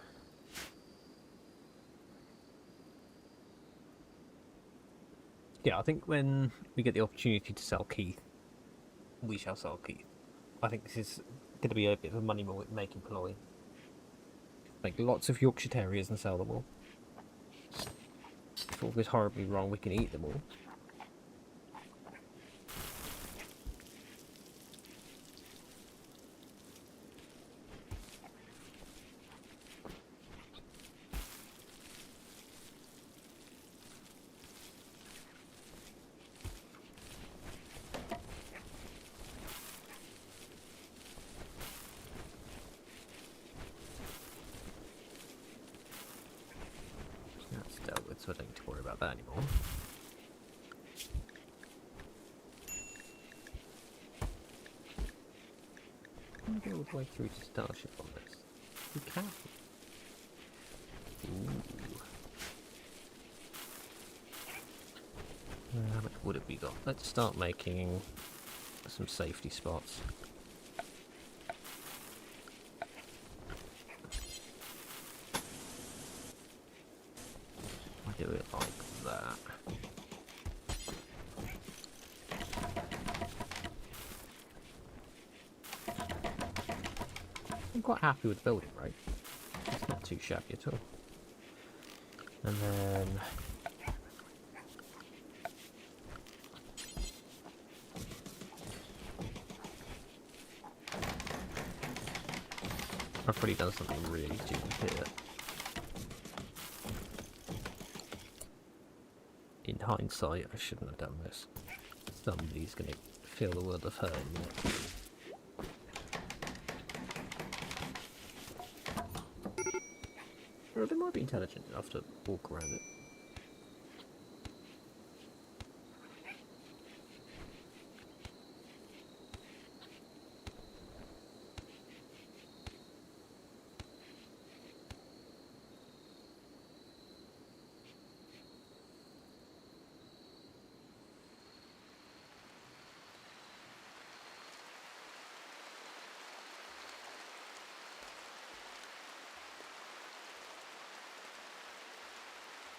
Speaker 1: Yeah, I think when we get the opportunity to sell Keith, we shall sell Keith. I think this is going to be a bit of a money making ploy. Make lots of Yorkshire Terriers and sell them all. If all goes horribly wrong, we can eat them all. So I don't need to worry about that anymore. I'm going to go all the way through to Starship on this. Be careful. Ooh. How much wood have we got? Let's start making some safety spots. Do it like that. I'm quite happy with the building, right? It's not too shabby at all. And then I've probably done something really stupid here. In hindsight, I shouldn't have done this. Somebody's going to feel the world of hurt in a minute. Or they might be intelligent enough to walk around it.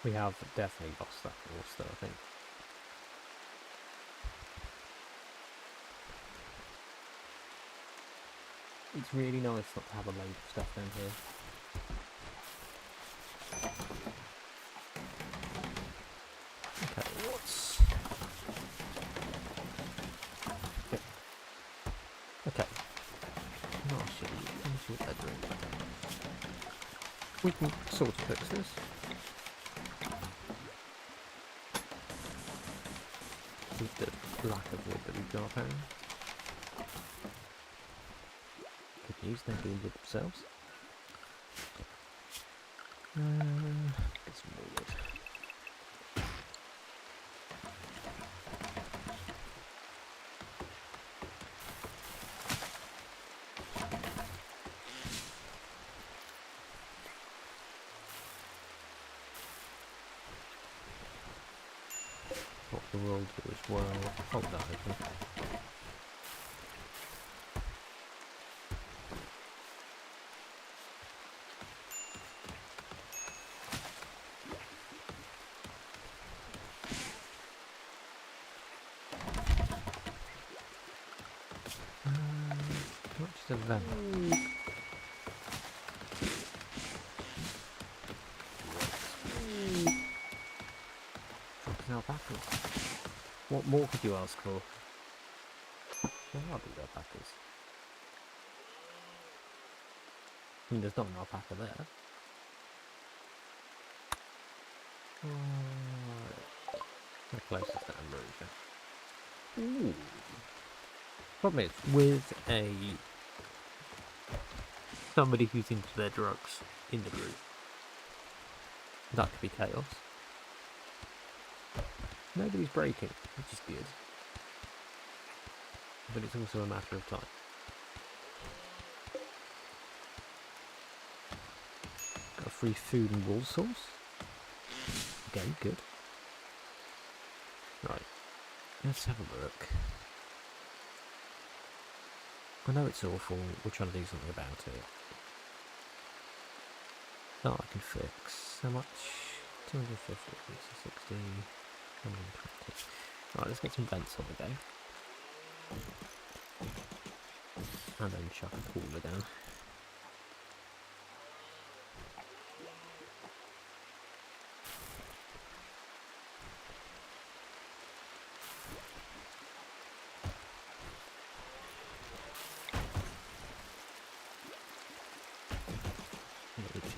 Speaker 1: We have definitely lost that horse though, I think. It's really nice not to have a load of stuff down here. Okay, what's... Okay. Not shitty. Let me see what they're doing. We can sort of fix this. With the lack of wood that we've got apparently. Good news, they're doing wood themselves. Get some more wood. What the world do as well. Hold that open. What's the vent? Fucking alpacas. What more could you ask for? There are big alpacas. I mean, there's not an alpaca there. How close is that erosion? Ooh. Problem is, with somebody who's into their drugs in the group, that could be chaos. Nobody's breaking, which is good. But it's also a matter of time. Got a free food and wool source. Okay, good. Right, let's have a look. I know it's awful, we're trying to do something about it. That I can fix. How much? 250, 60, 120. Right, let's get some vents on the go. And then chuck a cooler down.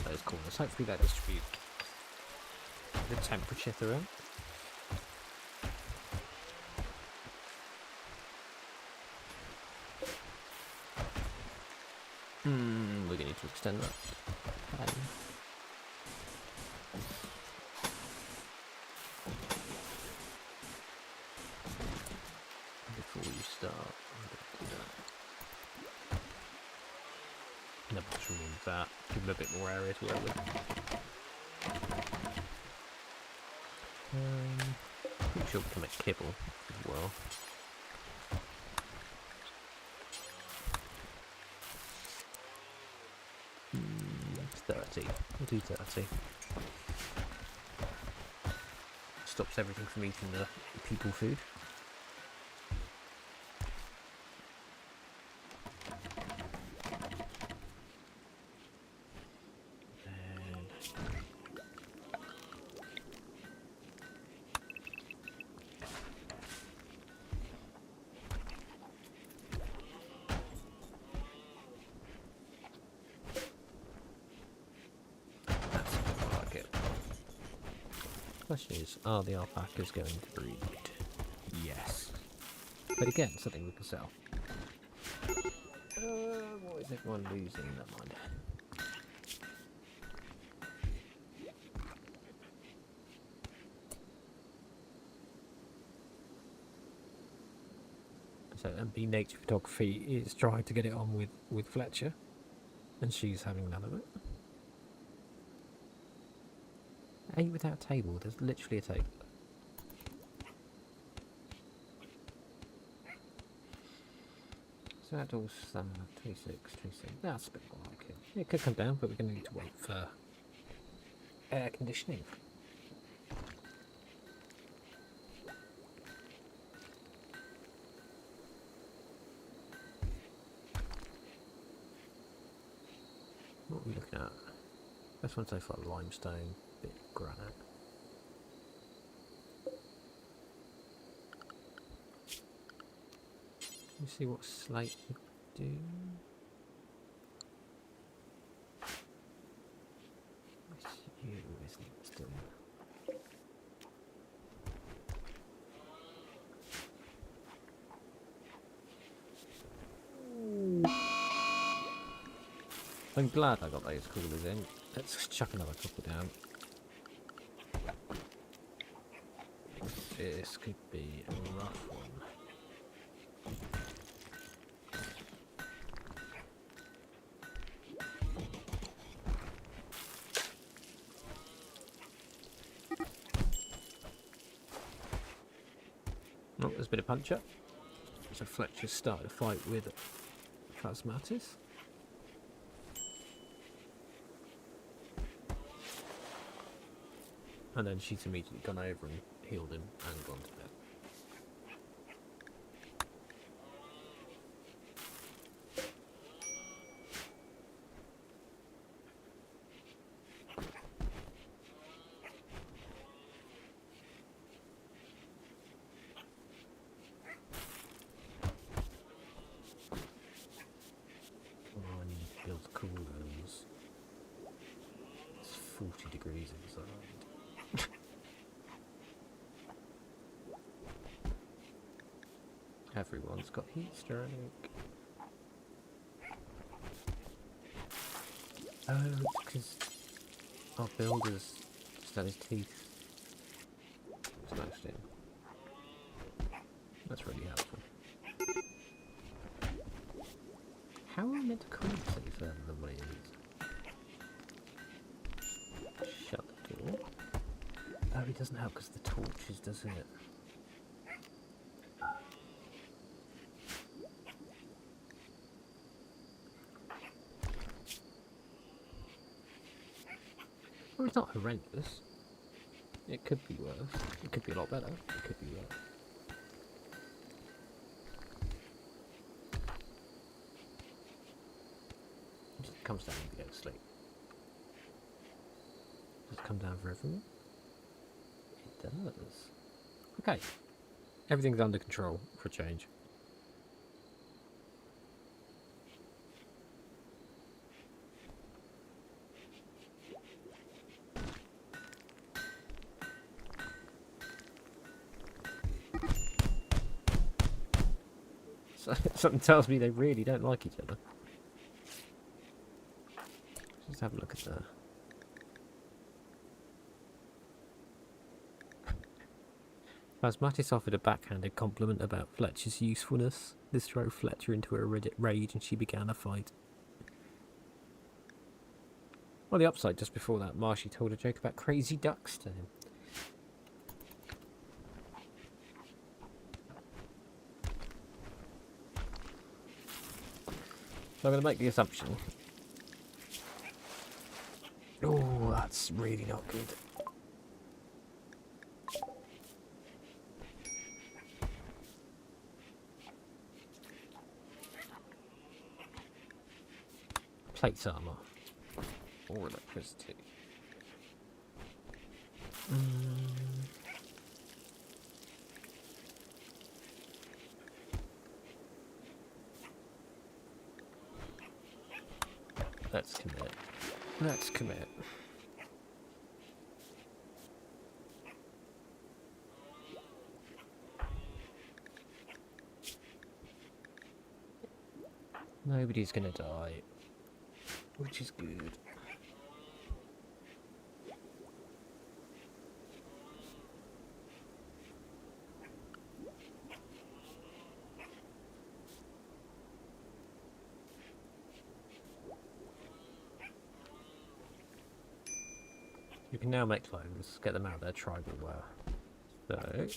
Speaker 1: Those corners. Hopefully that distribute the temperature throughout. We're going to need to extend that. Before you start, I'm going to do that. And then just remove that, give them a bit more area to work with. Pretty sure we can make kibble as well. It's 30. We'll do 30. Stops everything from eating the people food. Question is, are the alpacas going to breed? Yes. But again, something we can sell. What is everyone losing? Never mind. So MB Nature Photography is trying to get it on with Fletcher, and she's having none of it. 8 without a table, there's literally a table. So that all 26, 26, that's a bit more like it. It could come down, but we're going to need to wait for air conditioning. What are we looking at? Best one so far, limestone, bit of granite. Let's see what slate would do. I'm glad I got those coolers in. Let's chuck another couple down. This could be a rough one. Oh, there's been a punch-up. So Fletcher's started a fight with Phasmatis. And then she's immediately gone over and healed him and gone to bed. Oh, I need to build coolers. It's 40 degrees inside. Everyone's got heat stroke. Oh, it's because our builder's just had his teeth smashed in. That's really helpful. How are we meant to call it any further than what it is? Shut the door. Oh, it doesn't help because the torches, does it? Well, it's not horrendous. It could be worse. It could be a lot better. It could be worse. It just comes down when you go to sleep. Does it come down for everyone? It does. Okay. Everything's under control for a change. So, something tells me they really don't like each other. Let's have a look at that. Phasmatis offered a backhanded compliment about Fletcher's usefulness. This drove Fletcher into a rage and she began a fight. On the upside, just before that, Marshy told a joke about crazy ducks to him. So I'm going to make the assumption. Oh, that's really not good. Plates armor. Or electricity. Let's commit. Let's commit. Nobody's gonna die, which is good. You can now make clones, get them out of their tribal wear. So...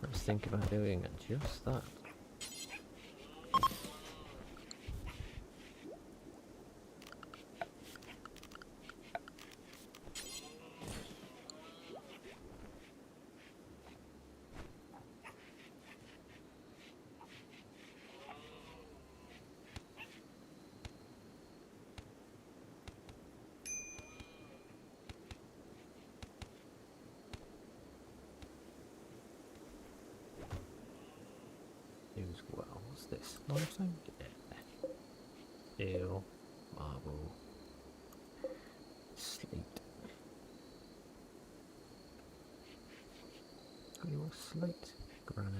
Speaker 1: let's think about doing just that. As well. What's this? Limestone? Yeah. Steel, marble, slate. Any more slate? Granite.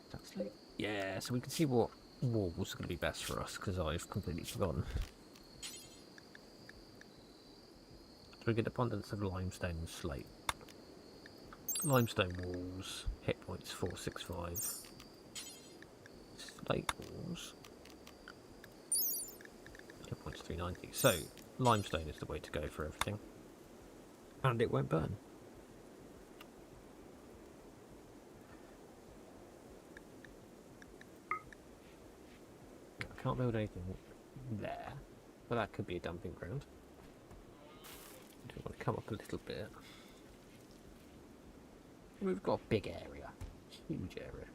Speaker 1: Is that slate? Yeah, so we can see what walls are going to be best for us, because I've completely forgotten. So we get abundance of limestone and slate. Limestone walls, hit points 465. Slate walls, hit points 390. So, limestone is the way to go for everything. And it won't burn. I can't build anything there, but that could be a dumping ground. Do we want to come up a little bit? We've got a big area, huge area.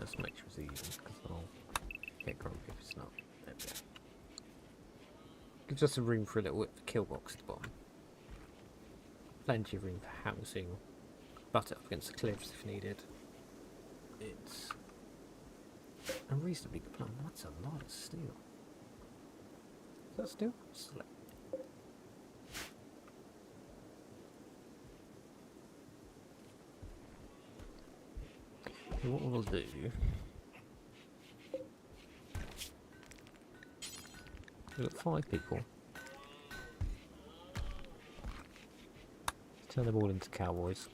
Speaker 1: Just make sure it's even, because I'll get grumpy if it's not. There we go. Gives us some room for a little kill box at the bottom. Plenty of room for housing. Butt it up against the cliffs if needed. It's a reasonably good plan. That's a lot of steel. Is that steel? Slate. So what we'll do, we've got 5 people. Turn them all into cowboys.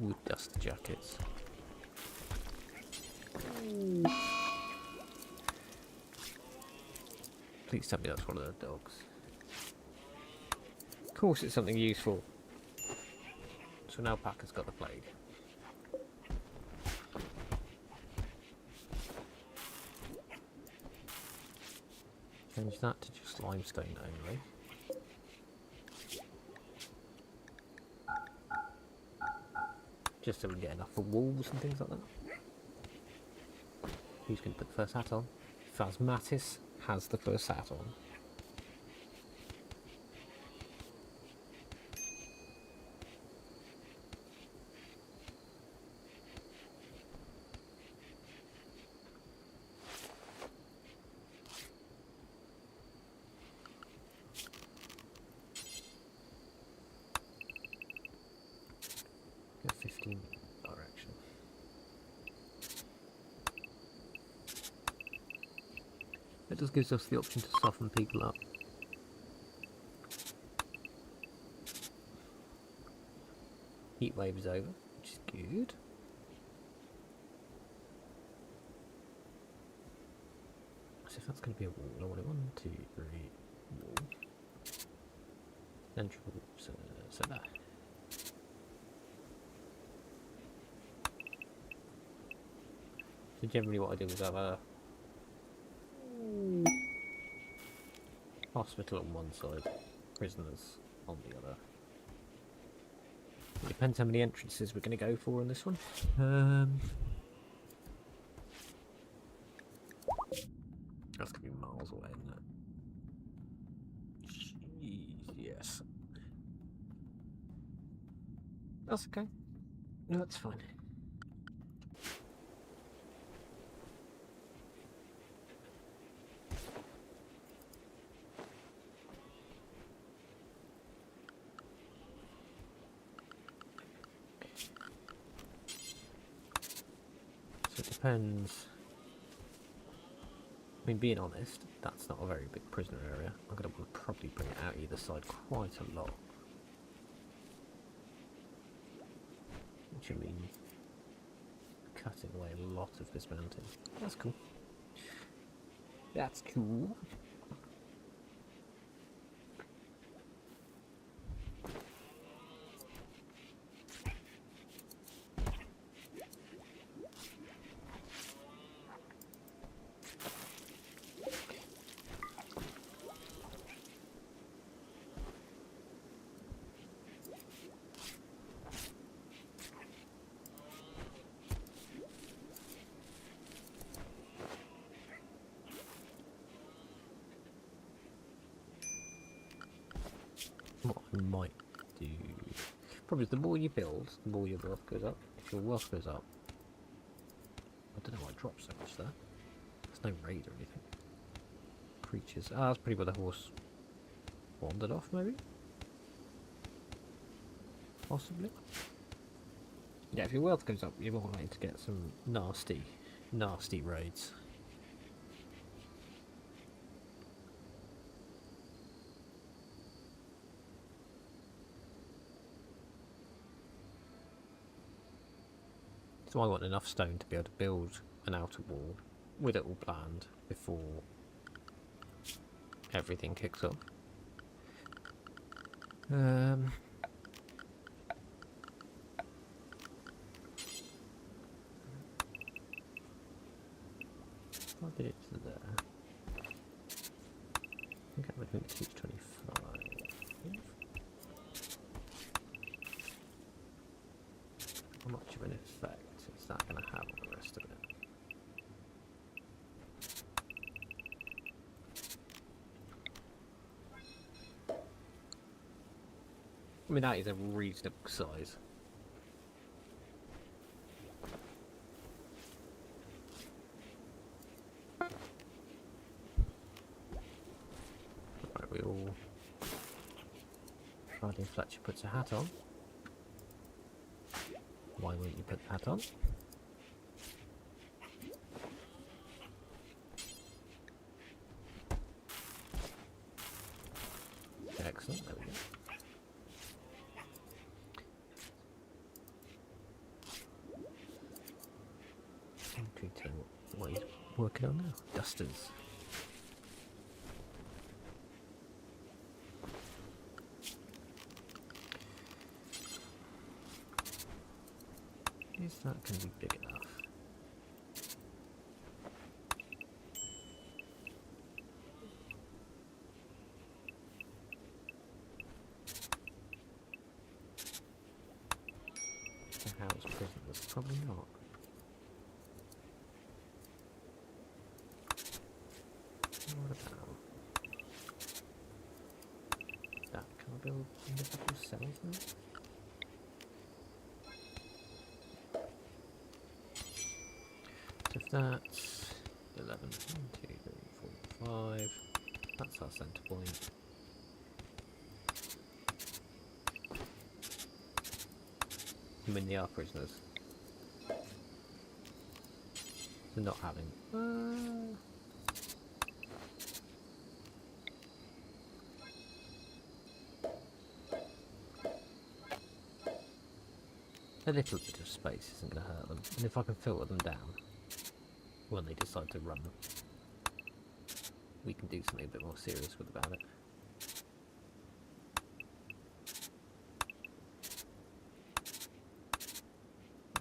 Speaker 1: Wood dust jackets. Please tell me that's one of the dogs. Of course it's something useful. So an alpaca's got the plague. Change that to just limestone only. Just so we can get enough for walls and things like that. Who's going to put the first hat on? Phasmatis has the first hat on. Go 15 direction. It just gives us the option to soften people up. Heat wave is over, which is good. So if that's going to be a wall, I want it 1, 2, 3, wall. Central, so that. So generally what I do is have a hospital on one side, prisoners on the other. It depends how many entrances we're going to go for in this one. That's going to be miles away, isn't it? Jeez, yes. That's okay. No, that's fine. So it depends. I mean, being honest, that's not a very big prisoner area. I'm going to probably bring it out either side quite a lot. Which I mean, cutting away a lot of this mountain. That's cool. That's cool. might do... Probably the more you build, the more your wealth goes up. If your wealth goes up... I don't know why it dropped so much there. There's no raid or anything. Creatures. Ah, that's pretty where the horse wandered off, maybe? Possibly. Yeah, if your wealth goes up, you're more likely to get some nasty, nasty raids. So I want enough stone to be able to build an outer wall with it all planned before everything kicks off. I did it to there. I think I would move to 25. How much of an effect is that going to have on the rest of it? I mean, that is a reasonable size. Right, we all... Friday Fletcher puts a hat on. Why won't you put the hat on? Excellent, there we go. To what he's working on now. Dusters. Is that going to be big enough? To house prisoners? Probably not. What about that? Can I build individual cells now? So if that's 11, 1, 2, 3, 4, 5, that's our centre point. I mean, they are prisoners. They're not having... A little bit of space isn't going to hurt them, and if I can filter them down when they decide to run, we can do something a bit more serious about it.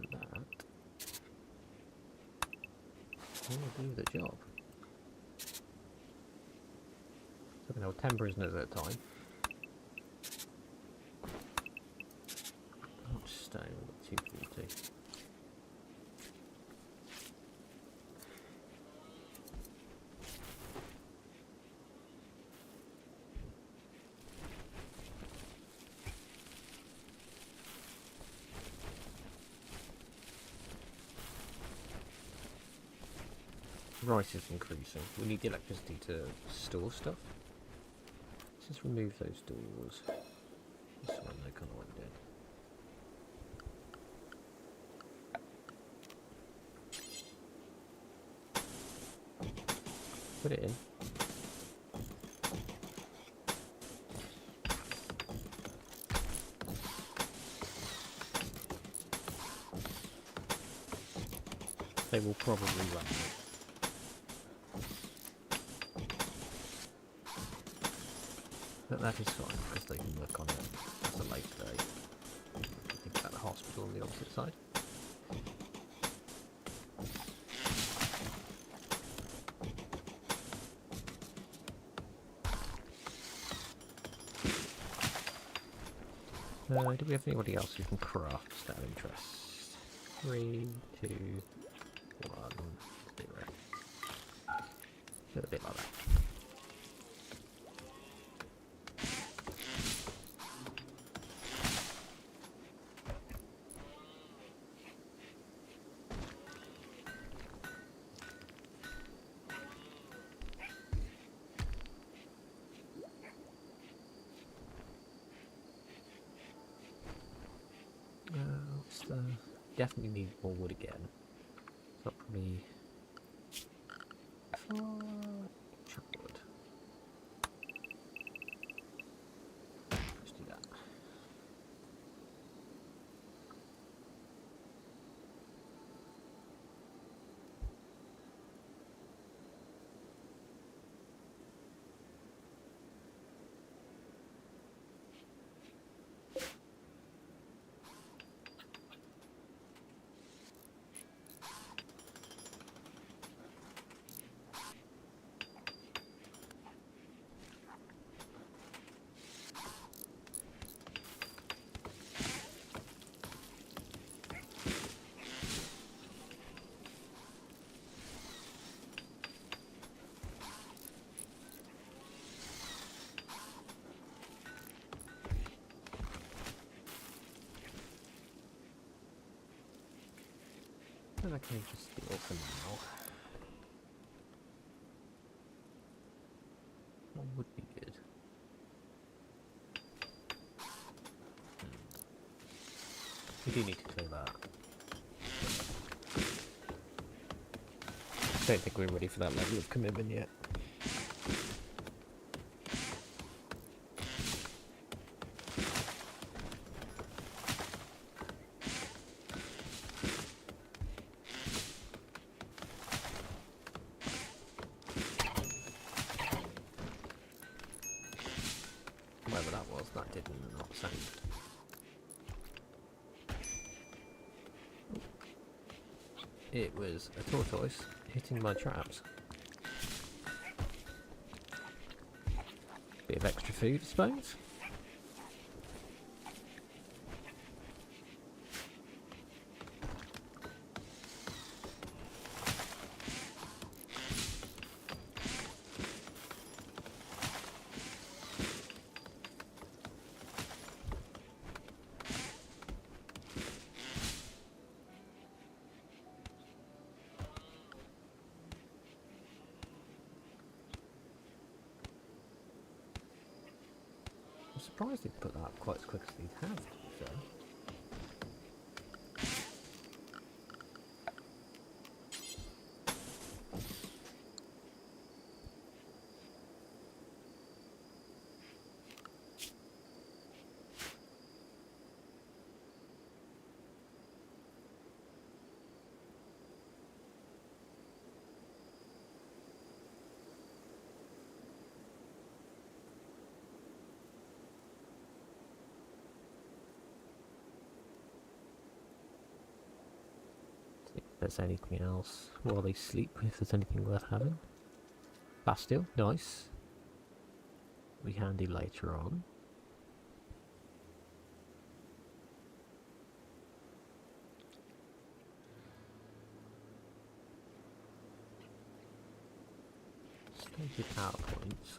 Speaker 1: And that will do the job. So we can hold 10 prisoners at a time. Stone, 240. Rice is increasing. We need the electricity to store stuff. Let's just remove those doors. This one they kind of went dead. Put it in. They will probably run it. But that is fine, because they can work on it as a later day. Think about the hospital on the opposite side. Do we have anybody else who can craft just out of interest? 3, 2, 1, 0. A bit like that. definitely need more wood again. So I'll probably chop wood. Let's do that. And I can just steal for now. What would be good? We do need to clear that. Don't think we're ready for that level of commitment yet. Whatever that was, that did not sound. It was a tortoise hitting my traps. Bit of extra food, I suppose. I'm surprised they put that up quite as quick as they have, to be fair. If there's anything else while they sleep, if there's anything worth having. Bastille, nice. Be handy later on. Stated power points.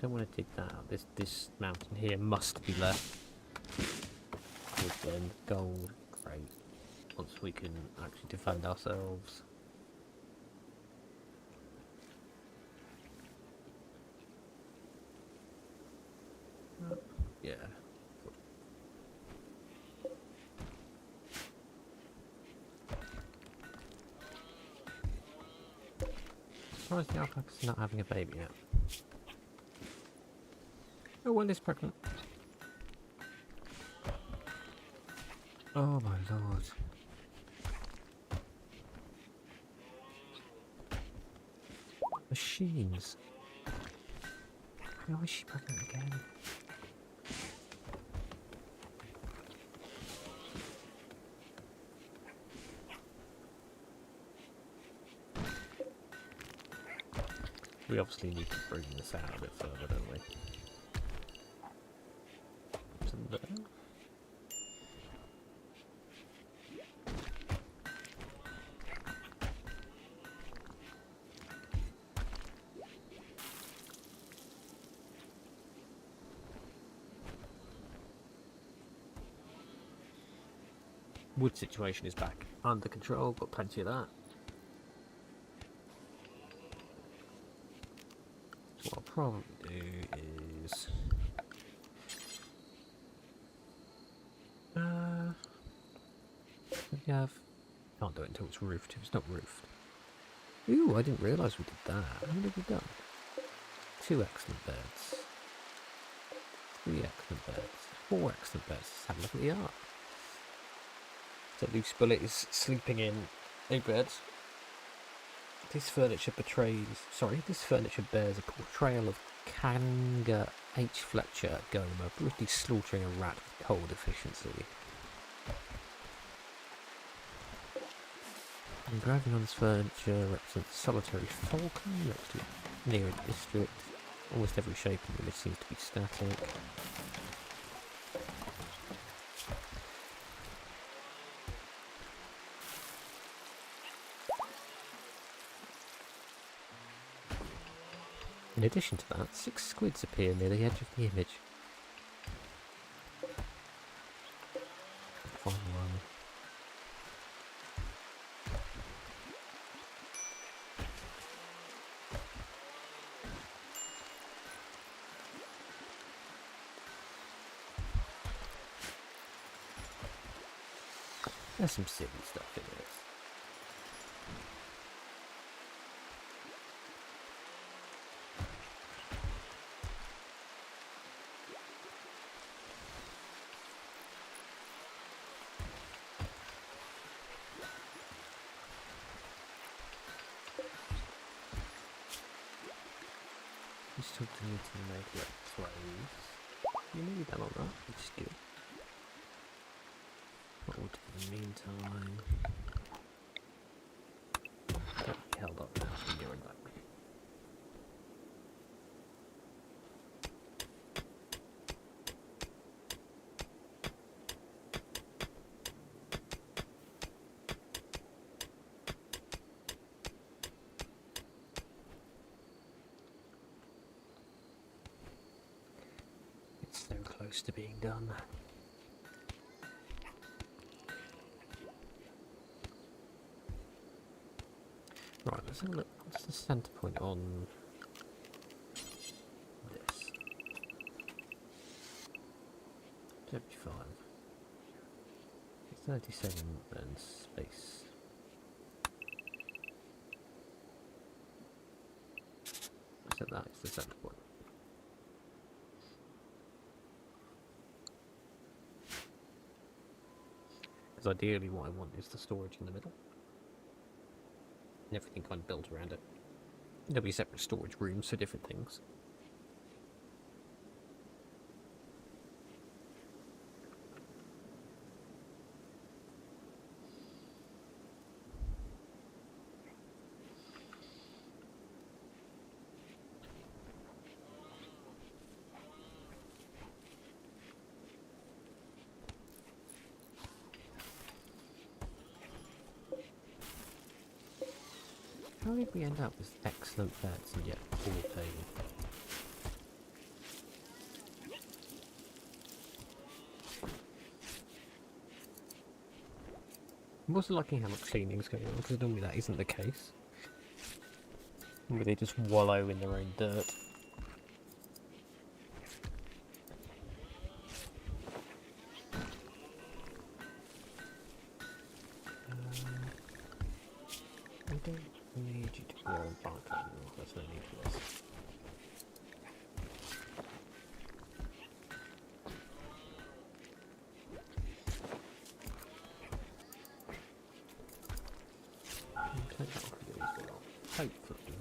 Speaker 1: Don't want to dig that out. This mountain here must be left with gold. Great. Once we can actually defend ourselves. Yeah. Surprised the alpaca's not having a baby yet. Oh, one is pregnant. Oh my lord. Machines. How is she pregnant again? We obviously need to bring this out a bit further, don't we? To there. Wood situation is back under control, got plenty of that. probably do is we have can't do it until it's roofed. If it's not roofed. Ooh, I didn't realise we did that. How many have we done? 2 excellent beds. 3 excellent beds. 4 excellent beds. Let's have a look at the art. So Loose Bullet is sleeping in a bed. This furniture bears a portrayal of Kanga H. Fletcher Goma, brutally slaughtering a rat with cold efficiency. Engraving on this furniture represents a solitary falcon next to near a district. Almost every shape in the image seems to be static. In addition to that, 6 squids appear near the edge of the image. Final one. There's some silly stuff in this. You still need to make it close. You need that on that, which is good. What we'll do in the meantime. Don't be held up now from doing that. It's so close to being done. Right, let's have a look. What's the centre point on this? 75. 37 and space. So that is the centre point. Because ideally what I want is the storage in the middle. And everything kind of built around it. There'll be separate storage rooms for different things. How did we end up with excellent beds and yet poor table? I'm also liking how much cleaning's going on, because normally that isn't the case. Normally they just wallow in their own dirt. I don't need you to grow and bark anymore, there's no need for this. Take that off of these as well. Hopefully.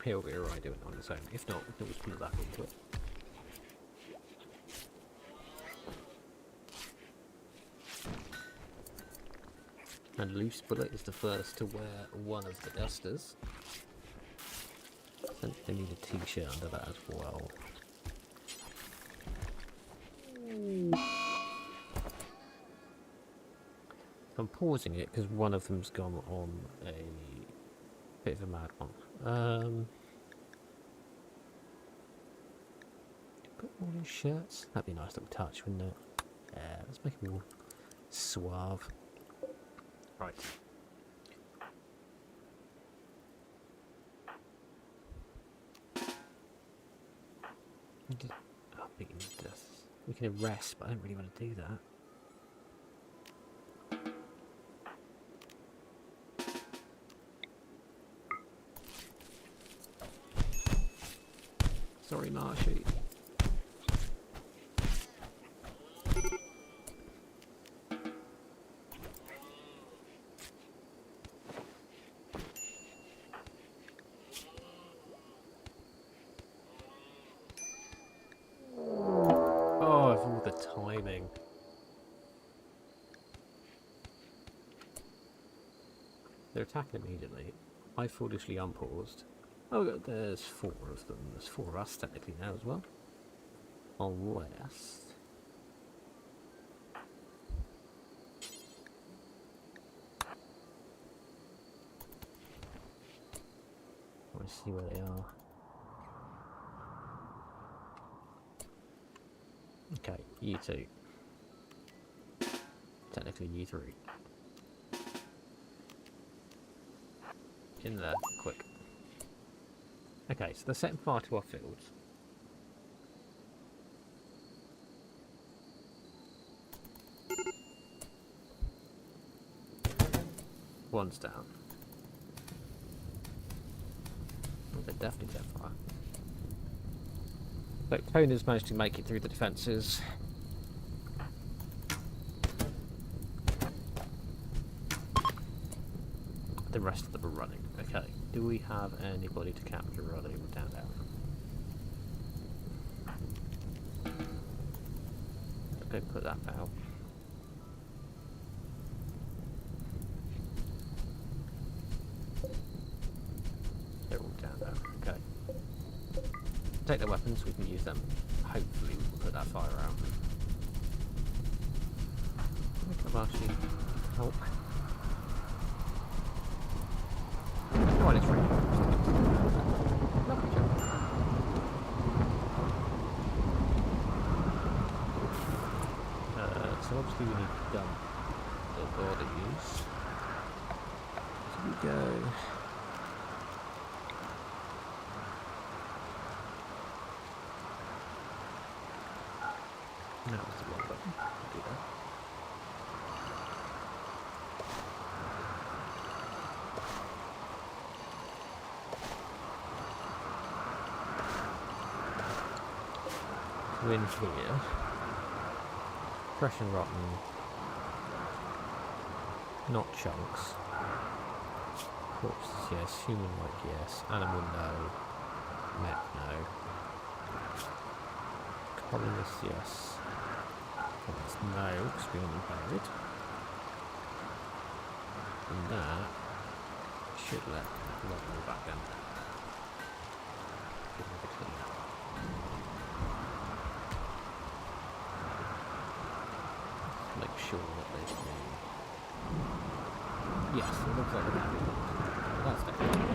Speaker 1: He'll be alright doing it on his own. If not, we can always put it back into it. And Loose Bullet is the first to wear one of the dusters. I think they need a t-shirt under that as well. I'm pausing it because one of them's gone on a bit of a mad one. Put all in shirts. That'd be a nice little touch, wouldn't it? Yeah, let's make them all suave. Right. to... Oh, beaten to death. We can arrest, but I don't really want to do that. Sorry, Marshy. Oh, of all the timing. They're attacking immediately. I foolishly unpaused. Oh, there's 4 of them. There's 4 of us technically now as well. Unless... I want to see where they are. Okay, you 2. Technically you 3. In there, quick. Okay, so they're setting fire to our fields. One's down. Oh, they're definitely set fire. So Kona's managed to make it through the defences. The rest of them are running. Okay, do we have anybody to capture running down there? Go put that out. They're all down there. Okay. Take their weapons, we can use them. Hopefully we can put that fire out. Come on, actually help. Come on, it's ready. Lovely job. So obviously we need to dump the bodies. So we go. No, that's the wrong button. Do that. So in here, fresh and rotten, not chunks. Corpses, yes. Human-like, yes. Animal, no. Mech, no. Colonists, yes. Colonists, no, because we only buried. And that should let a lot more back then. Give me the clean up. Make sure that they can. Yes, it looks like they're happy. That's definitely.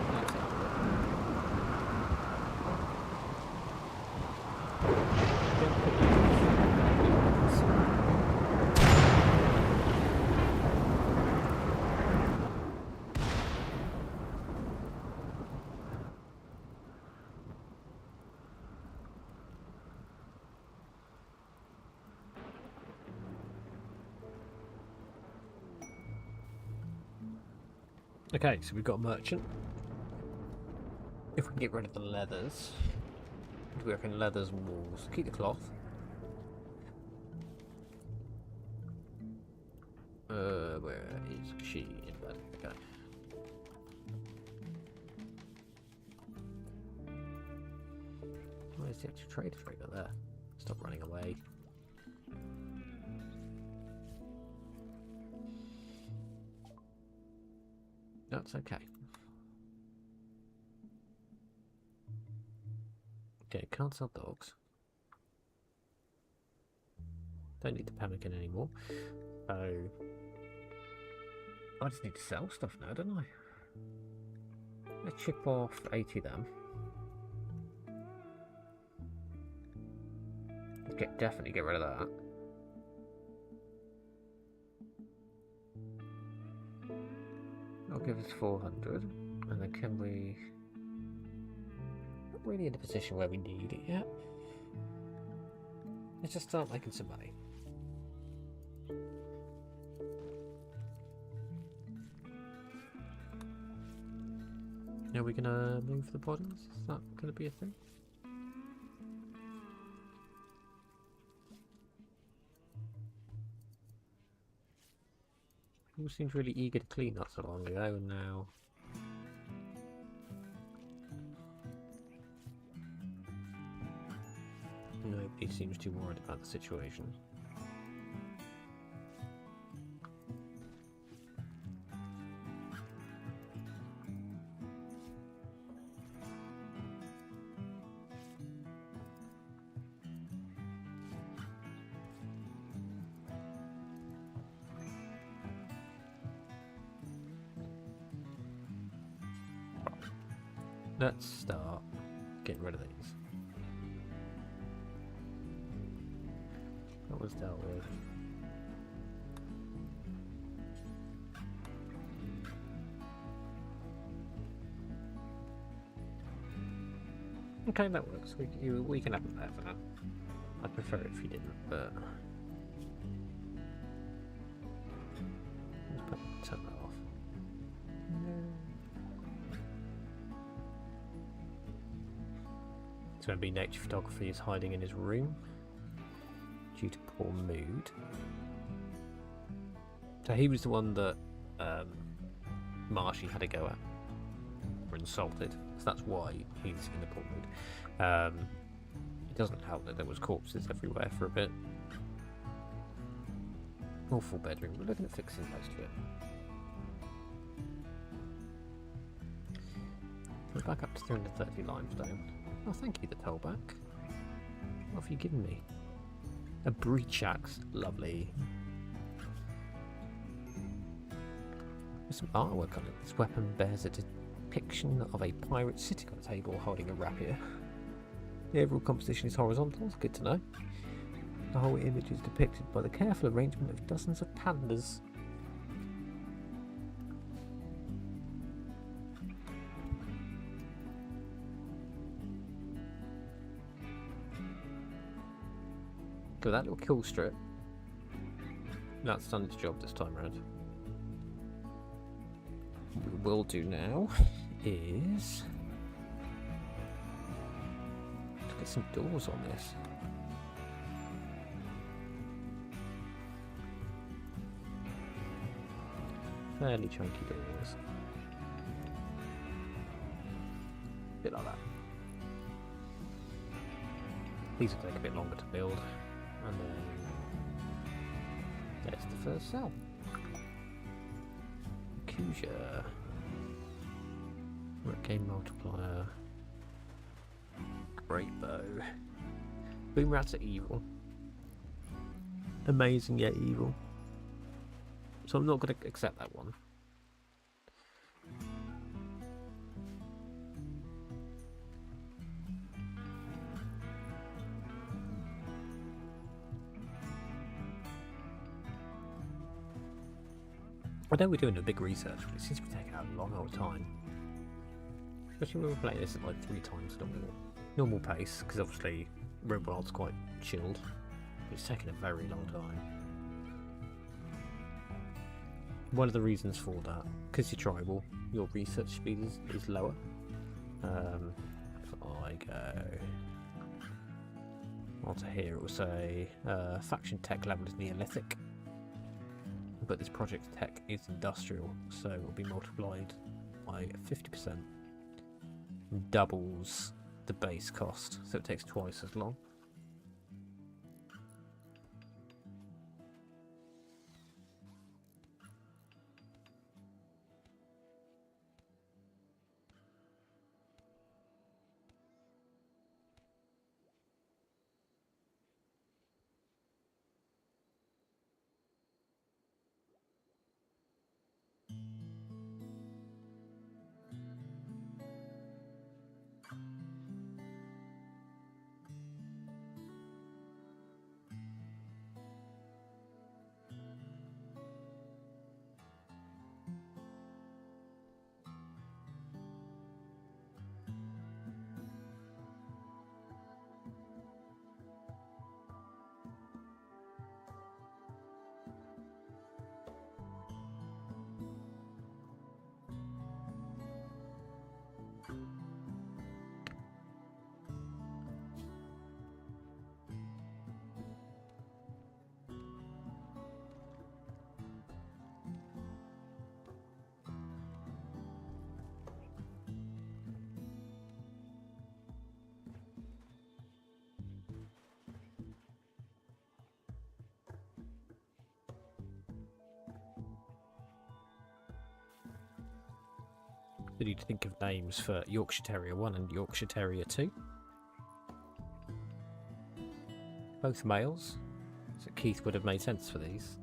Speaker 1: Okay, so we've got a merchant. If we can get rid of the leathers, do we reckon leathers and walls? Keep the cloth. Where is she in bed? Okay. Where's the actual trader there? Stop running away. That's okay. Okay, can't sell dogs. Don't need the pemmican anymore. So I just need to sell stuff now, don't I? Let's chip off 80 of them. Definitely get rid of that. That'll give us 400. And then can we... Not really in a position where we need it yet. Let's just start making some money. Are we gonna move the bodies? Is that gonna be a thing? People seemed really eager to clean that so long ago, and now nobody seems too worried about the situation. Let's start getting rid of these. That was dealt with. Okay, that works. We can have it there for now. I'd prefer it if you didn't, but let's turn that off. So maybe nature photography is hiding in his room due to poor mood. So he was the one that Marshy had a go at or insulted. So that's why he's in the poor mood. It doesn't help that there was corpses everywhere for a bit. Awful bedroom. We're looking at fixing most of it. We're back up to 330 limestone. Oh, thank you, the tollback. What have you given me? A breach axe. Lovely. There's some artwork on it. This weapon bears a depiction of a pirate sitting on a table holding a rapier. The overall composition is horizontal. It's good to know. The whole image is depicted by the careful arrangement of dozens of pandas. With that little kill strip, that's done its job this time around. What we will do now is to get some doors on this. Fairly chunky doors. Bit like that. These will take a bit longer to build. And then there's the first cell. Accusia. Game multiplier. Great bow. Boom rats are evil. Amazing yet evil. So I'm not going to accept that one. I know we're doing a big research, but it seems to be taking a long old time. Especially when we're playing this at like 3 times normal pace, because obviously Rimworld's quite chilled. But it's taking a very long time. One of the reasons for that, because you're tribal, your research speed is lower. If I go onto here, it will say faction tech level is Neolithic. But this project's tech is industrial, so it will be multiplied by 50%. Doubles the base cost, so it takes twice as long. I need to think of names for Yorkshire Terrier 1 and Yorkshire Terrier 2. Both males, so Keith would have made sense for these.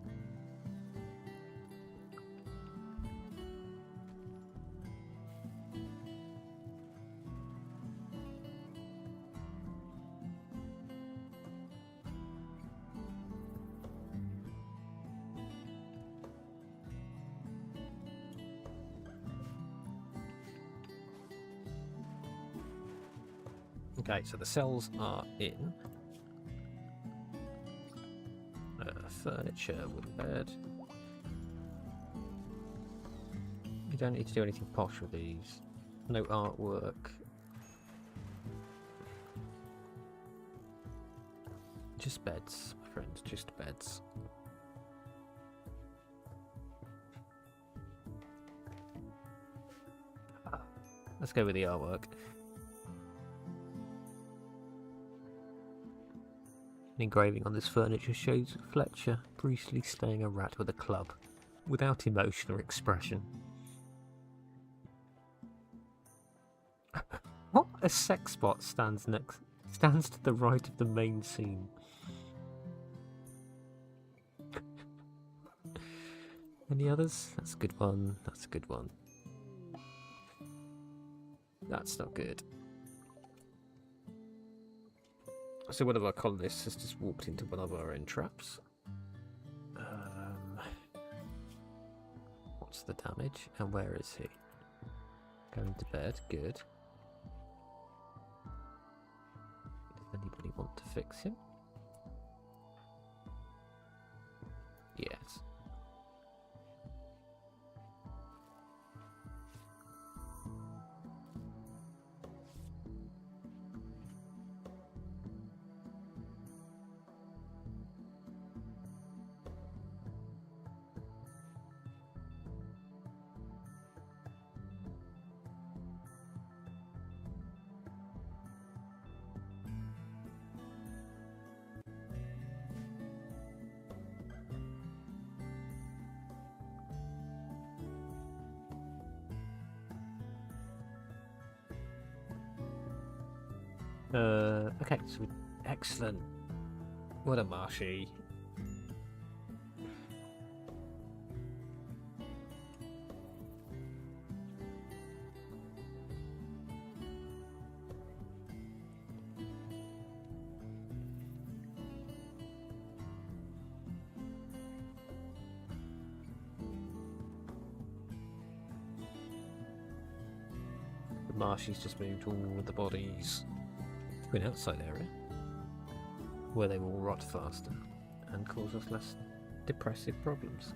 Speaker 1: Okay, so the cells are in. Furniture, wooden bed. You don't need to do anything posh with these. No artwork. Just beds, my friends, just beds. Let's go with the artwork. An engraving on this furniture shows Fletcher briefly slaying a rat with a club, without emotion or expression. What? A sex spot stands to the right of the main scene. Any others? That's a good one. That's a good one. That's not good. So one of our colonists has just walked into one of our own traps. What's the damage? And where is he? Going to bed. Good. Does anybody want to fix him? Yes. Okay, so excellent. What a marshy. The marshy's just moved all of the bodies to an outside area where they will rot faster and cause us less depressive problems.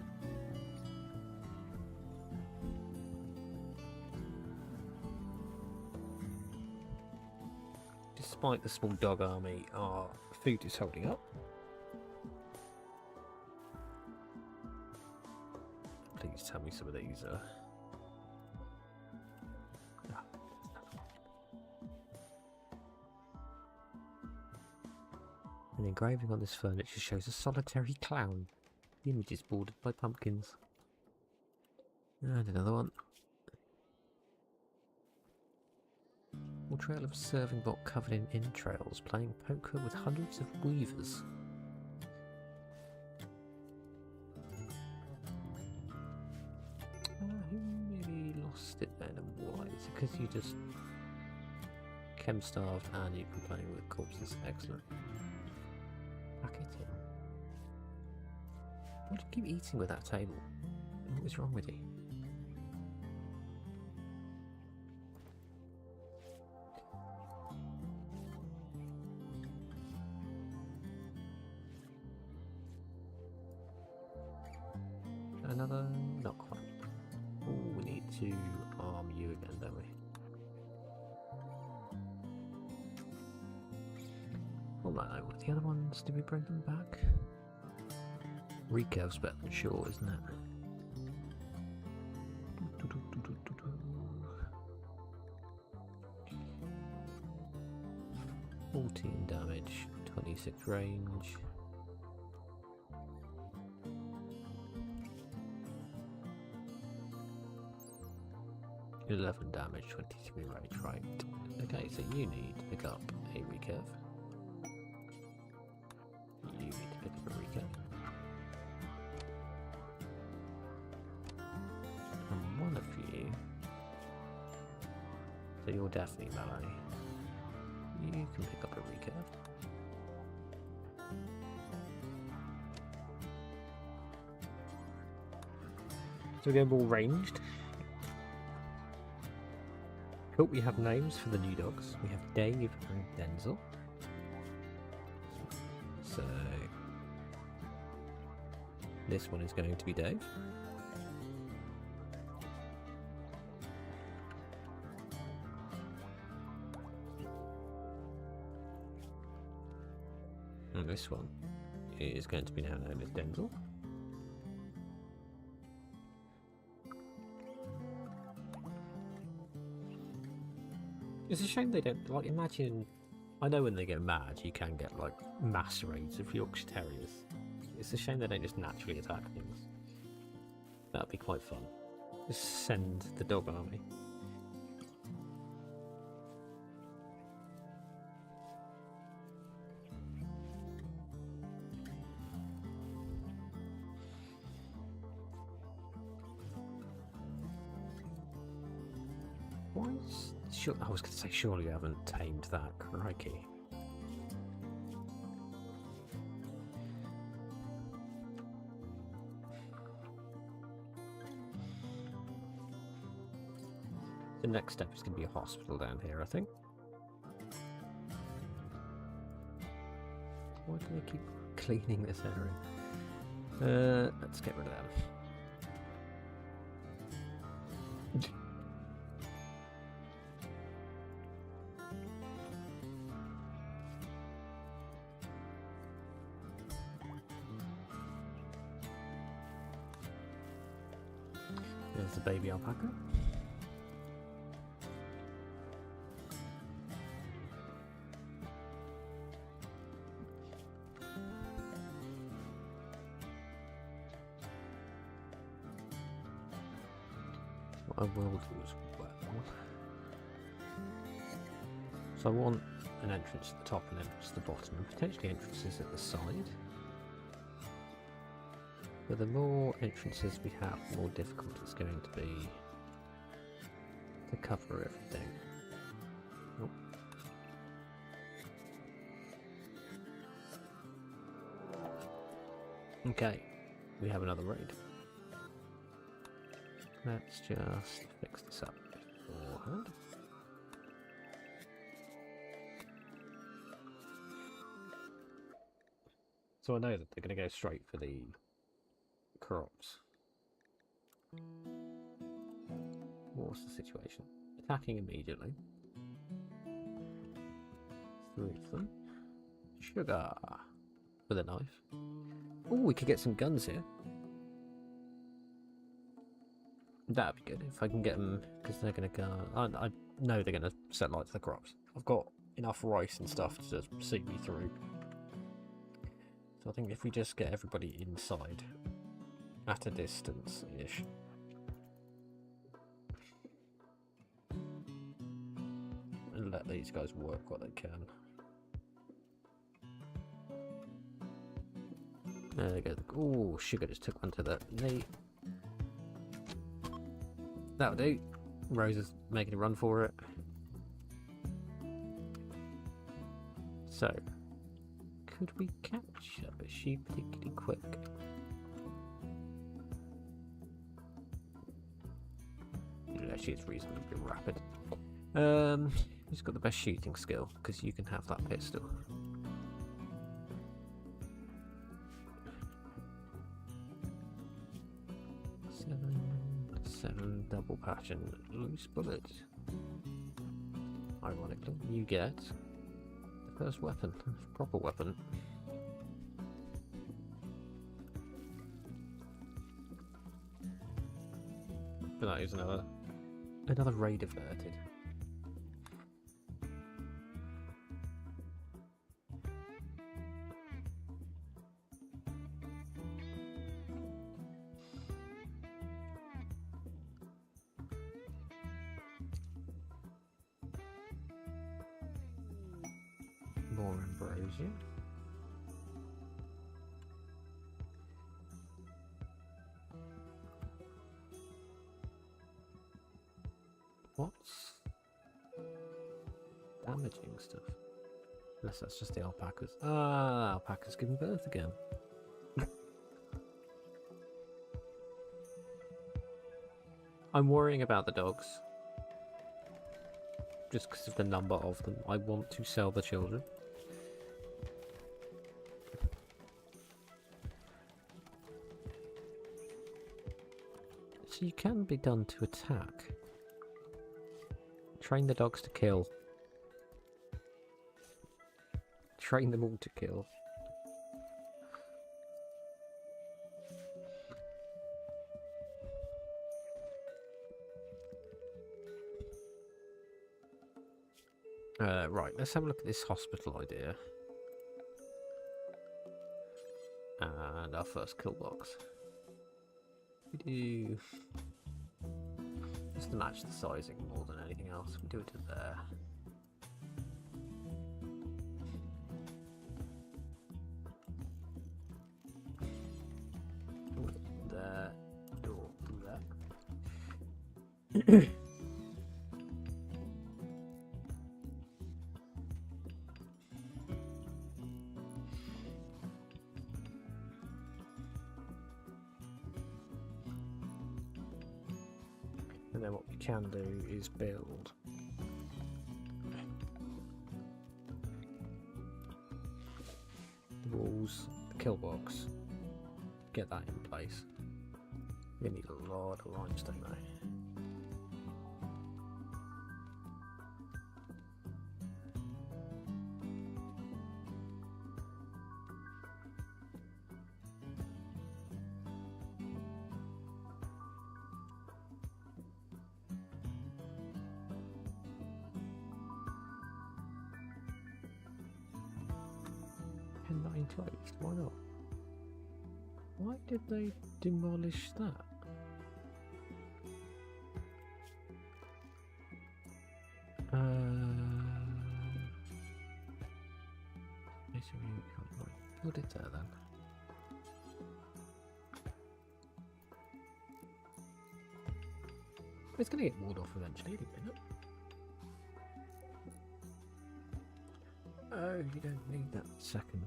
Speaker 1: Despite the small dog army, our food is holding up. Please tell me some of these are... An engraving on this furniture shows a solitary clown. The image is bordered by pumpkins. And another one. A trail of a serving bot covered in entrails, playing poker with hundreds of weavers. Who maybe lost it then, and why? Is it because you just chem-starved and you've been playing with corpses? Excellent. Pack it in. Why do you keep eating with that table? What was wrong with you? Another? Not quite. Oh, we need to arm you again, don't we? Well, no, the other ones, did we bring them back? Recurve's better than sure, isn't it? 14 damage, 26 range. 11 damage, 23 rage, right. Okay, so you need to pick up a recurve. You need to pick up a recurve. And one of you... So you're definitely melee. You can pick up a recurve. So we're all ranged. Cool, we have names for the new dogs. We have Dave and Denzel. So this one is going to be Dave. And this one is going to be now known as Denzel. It's a shame they don't, like, imagine, I know when they get mad you can get, like, mass raids of Yorkshire Terriers. It's a shame they don't just naturally attack things. That'd be quite fun. Just send the dog army. Why is... Sure, I was going to say, surely you haven't tamed that, crikey. The next step is going to be a hospital down here, I think. Why do they keep cleaning this area? Let's get rid of them. There's the baby alpaca. What I will do as well. So I want an entrance at the top and entrance at the bottom, and potentially entrances at the side. But the more entrances we have, the more difficult it's going to be to cover everything. Oh. Okay, we have another raid. Let's just fix this up beforehand. So I know that they're going to go straight for the crops. What's the situation? Attacking immediately. 3 of them. Sugar with a knife. Oh, we could get some guns here. That'd be good if I can get them, because they're going to go. I know they're going to set light to the crops. I've got enough rice and stuff to see me through. So I think if we just get everybody inside at a distance-ish. And let these guys work what they can. There they go. Oh, Sugar just took one to the knee. That'll do. Rose is making a run for it. So, could we catch her? Is she particularly quick? Yeah, she is reasonably rapid. Who's got the best shooting skill? Because you can have that pistol. Seven double passion, loose bullet. Ironically, you get the first weapon, proper weapon. But that is another raid averted. More ambrosia. What's damaging stuff? Unless that's just the alpacas. Ah, alpacas giving birth again. I'm worrying about the dogs. Just because of the number of them. I want to sell the children. So you can be done to attack. Train the dogs to kill. Train them all to kill. Right, let's have a look at this hospital idea. And our first kill box. We do... just to match the sizing more than anything else. We do it to there. There. Do that. And then what we can do is build the walls, the kill box, get that in place. We need a lot of limestone though. Enclosed, why not? Why did they demolish that? Build it there then. It's going to get walled off eventually, isn't it? Oh, you don't need that second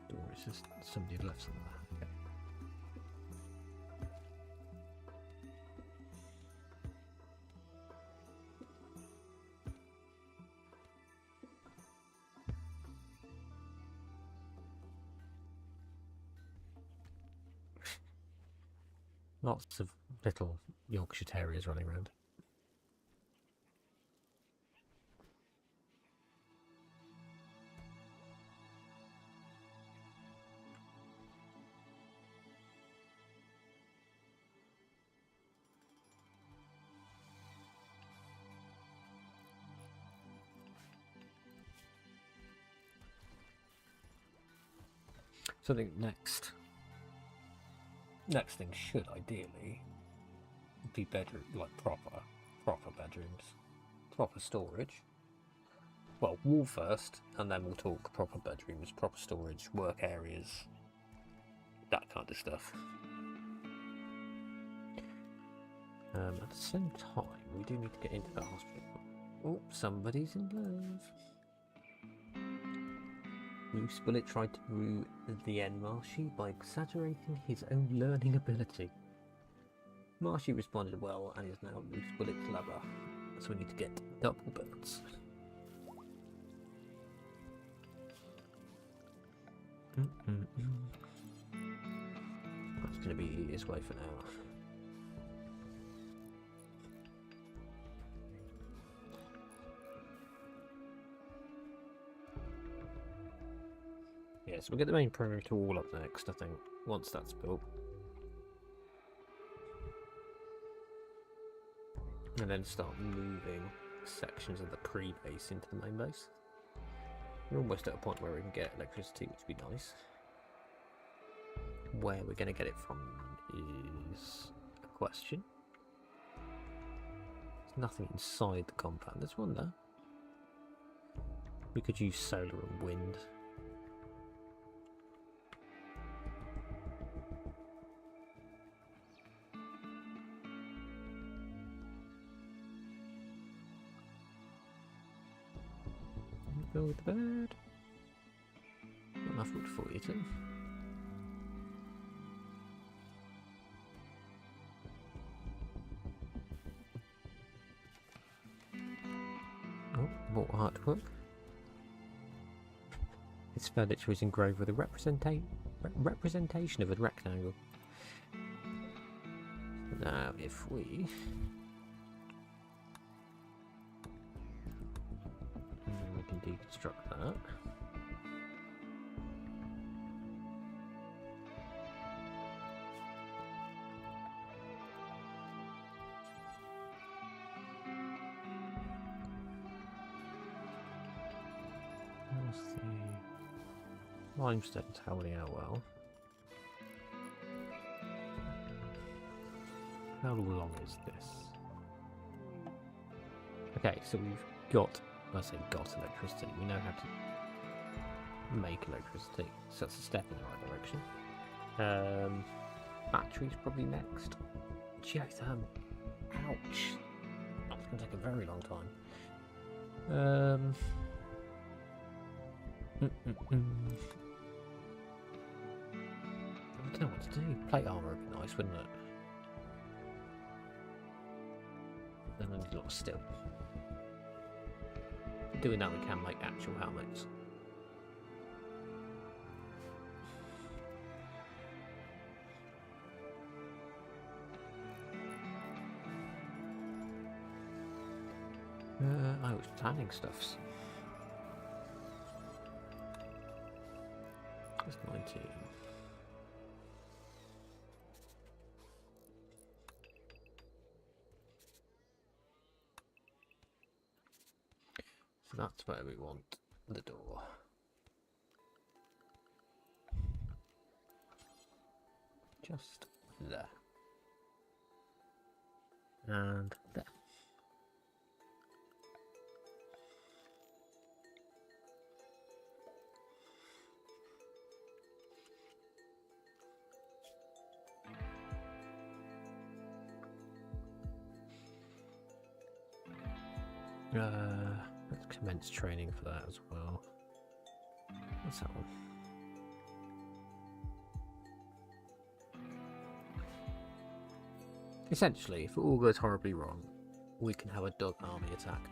Speaker 1: door. It's just somebody had left something there. Okay. Lots of little Yorkshire Terriers running around. So I think next thing should ideally be bedroom, like proper bedrooms, proper storage. Well, wall first, and then we'll talk proper bedrooms, proper storage, work areas, that kind of stuff. At the same time, we do need to get into the hospital. Oh, somebody's in love. Bruce Bullet tried to woo the end Marshy by exaggerating his own learning ability. Marshy responded well and is now Bruce Bullet's lover, so we need to get double birds. That's going to be the easiest way for now. Yeah, so we'll get the main perimeter wall up next, I think, once that's built. And then start moving sections of the pre-base into the main base. We're almost at a point where we can get electricity, which would be nice. Where we're going to get it from is a question. There's nothing inside the compound, there's one there. We could use solar and wind. Build the bird. Got enough wood for you too. Oh, more artwork. Its furniture is engraved with a representation of a rectangle. Now, if we can deconstruct that. Where's the limestone's holding out well. How long is this? Okay, so we've got, I say got electricity. We know how to make electricity, so that's a step in the right direction. Batteries probably next. Geothermal. Ouch. That's going to take a very long time. I don't know what to do. Plate armor would be nice, wouldn't it? And then a lot of steel. Doing that, we can make actual helmets. I was planning stuffs. That's 19. So that's where we want the door. Just there. And there. Let's commence training for that as well. What's that one? Essentially, if it all goes horribly wrong, we can have a dog army attack.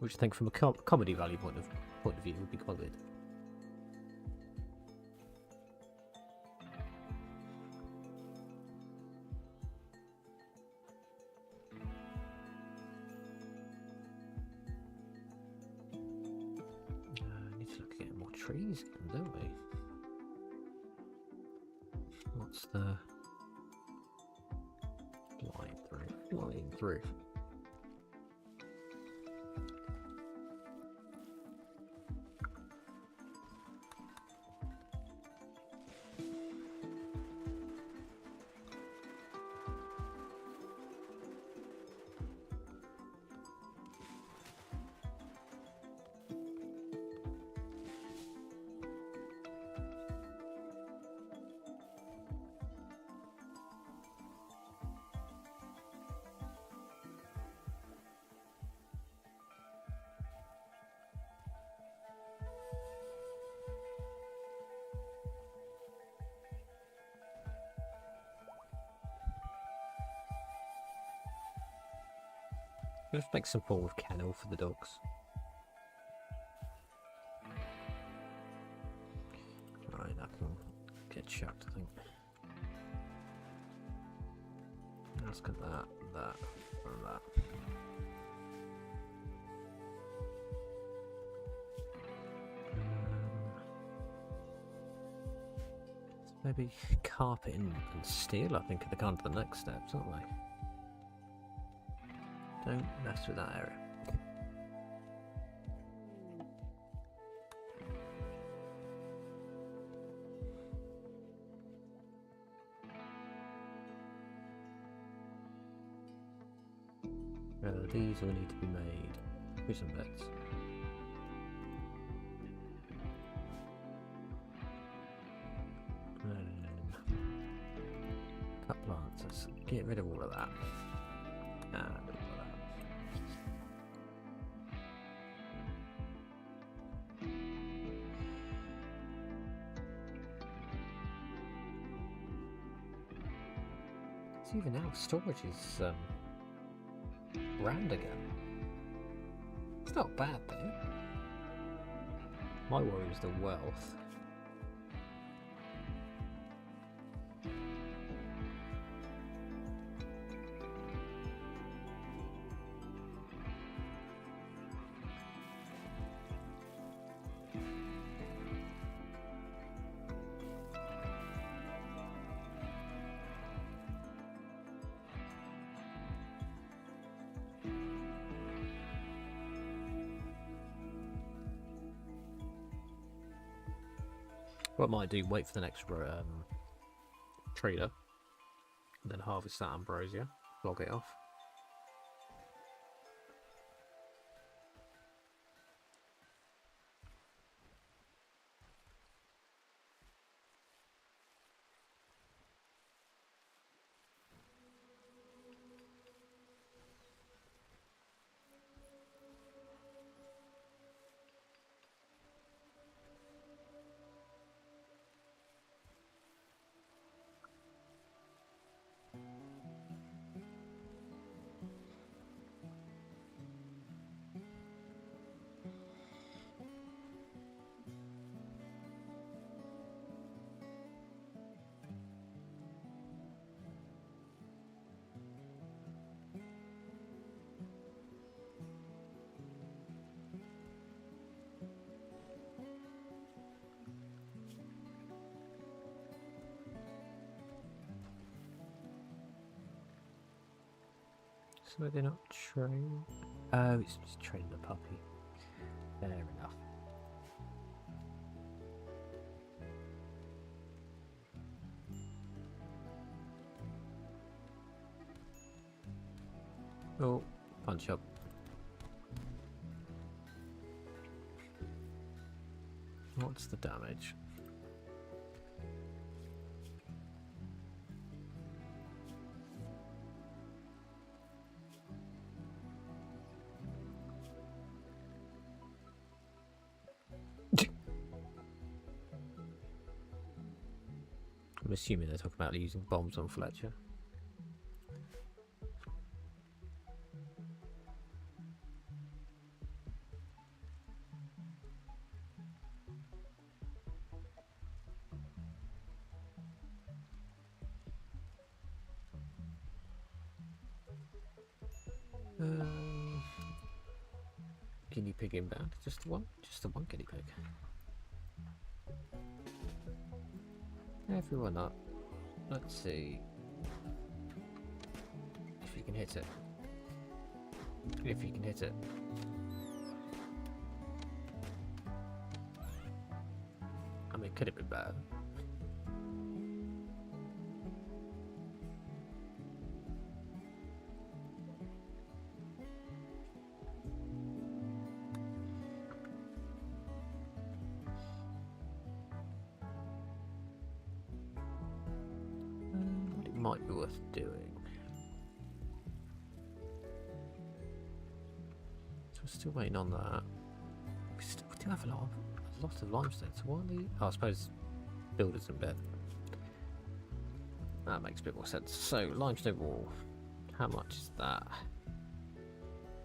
Speaker 1: Which I think from a comedy value point of view would be quite good. Need to look at getting more trees, don't we? What's the line through? Line through. Let's make some form of kennel for the dogs. Right, that can get chucked, I think. Let's get that, that, and that. Maybe carpet and steel, I think, are the kind of the next steps, aren't they? Don't mess with that area. These all need to be made. prison beds. Cut plants. Let's get rid of all of that. And all of that. So even now, storage is round again. It's not bad though. My worry is the wealth. What I might do, wait for the next trader, and then harvest that ambrosia, log it off. So they're not trained. Oh, it's just training the puppy. Fair enough. Oh, punch up. What's the damage? I'm assuming they're talking about using bombs on Fletcher. Guinea pig inbound. Just the one? Just the one guinea pig. Everyone up. Let's see if you can hit it. If you can hit it. I mean, could have been better. Might be worth doing. So we're still waiting on that. We do have a lot of limestone. So why are they? Oh, I suppose builders in bed. That makes a bit more sense. So limestone wall. How much is that?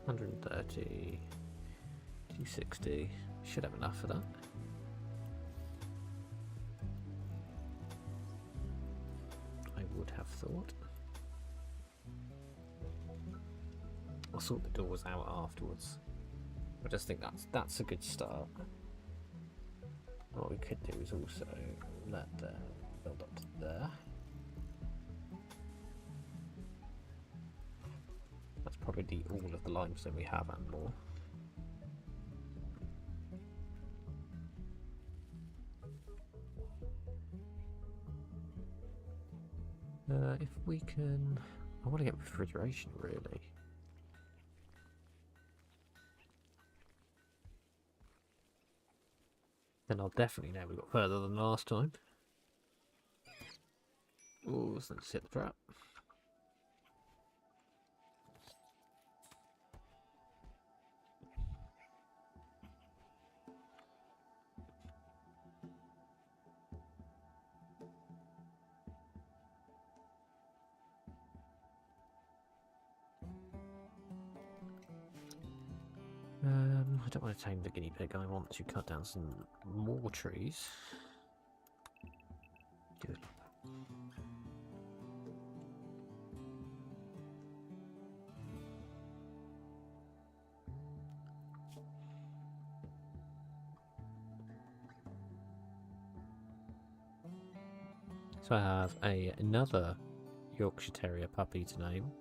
Speaker 1: 130, 260. Should have enough for that. Would have thought. I'll sort the doors out afterwards. I just think that's a good start. What we could do is also let them build up to there. That's probably all of the limestone we have and more. If we can... I want to get refrigeration, really. then I'll definitely know we got further than last time. Oh, let's hit the trap. I don't want to tame the guinea pig. I want to cut down some more trees. Do it. So I have another Yorkshire Terrier puppy to name,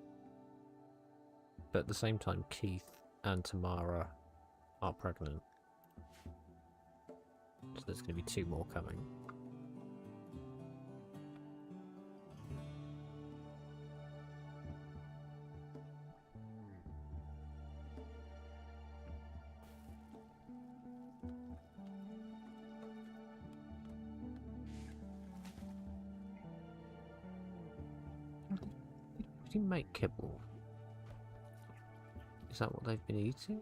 Speaker 1: but at the same time Keith and Tamara are pregnant. So there's going to be 2 more coming. Did you make kibble? Is that what they've been eating?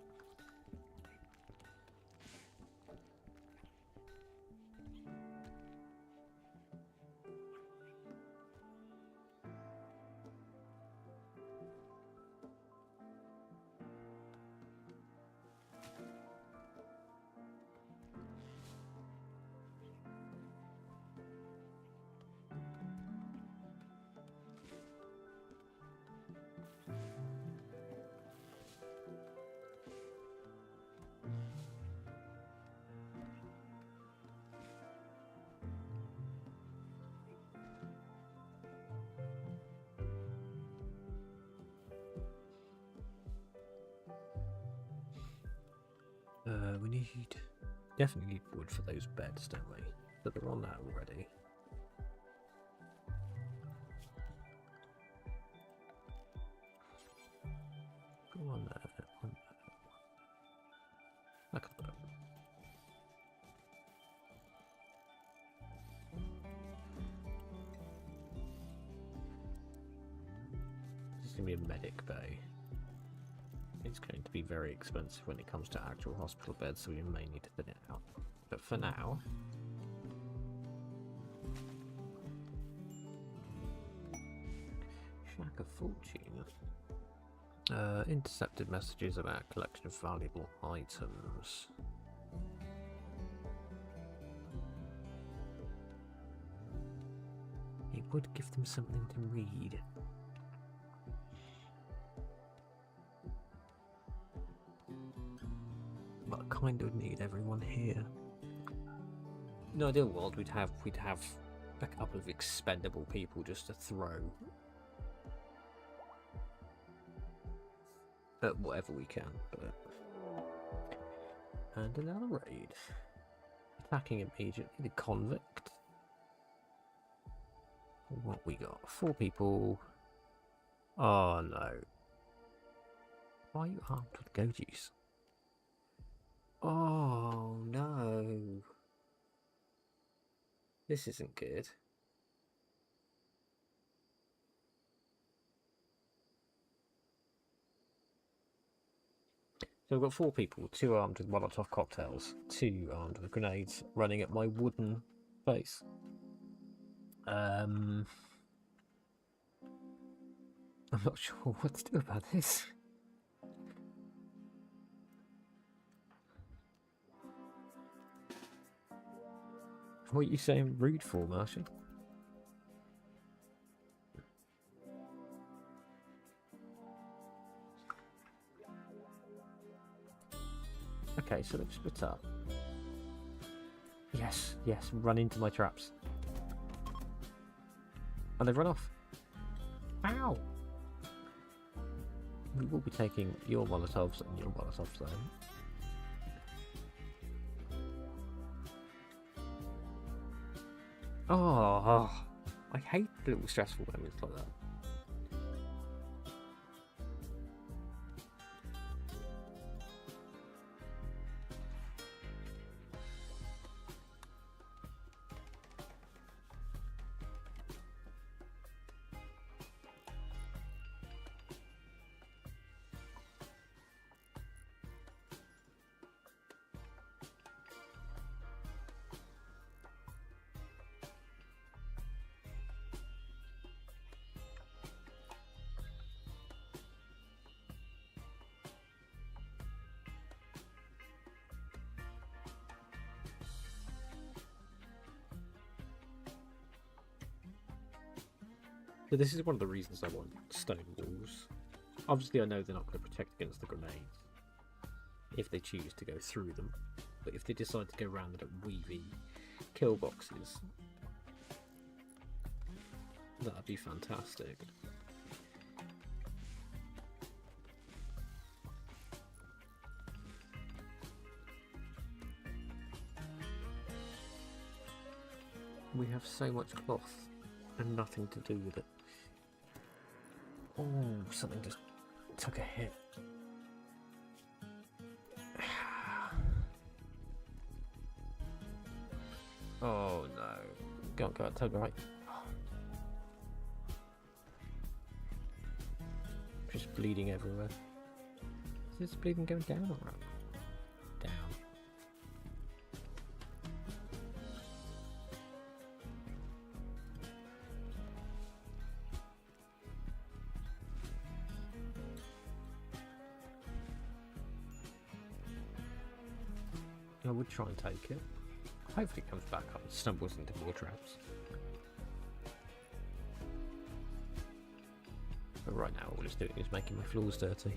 Speaker 1: We definitely need wood for those beds, don't we? But they're on that already. Go on there, on there. I can put up. This is going to be a medic bay. It's going to be very expensive when it comes to actual hospital beds, so we may need to thin it out. But for now, Shack of Fortune. Intercepted messages about a collection of valuable items. It would give them something to read. But I kind of need everyone here. In an ideal world, we'd have a couple of expendable people just to throw at whatever we can. But and another raid, attacking immediately the convict. What we got? 4 people. Oh no! Why are you armed with gojies? Oh no! This isn't good. So we've got 4 people, 2 armed with Molotov cocktails, 2 armed with grenades, running at my wooden base. I'm not sure what to do about this. What are you saying rude for, Marshall? Okay, so they've split up. Yes, yes, run into my traps. And they've run off. Ow! We will be taking your Molotovs and your Molotovs though. Oh, I hate little stressful moments like that. So this is one of the reasons I want stone walls. Obviously I know they're not going to protect against the grenades if they choose to go through them, but if they decide to go around the weavy kill boxes, that'd be fantastic. We have so much cloth and nothing to do with it. Oh, something just took a hit. Oh no. Go on, turn right. Just bleeding everywhere. Is this bleeding going down or up? Down. I would try and take it. Hopefully it comes back up and stumbles into more traps. But right now all it's doing is making my floors dirty.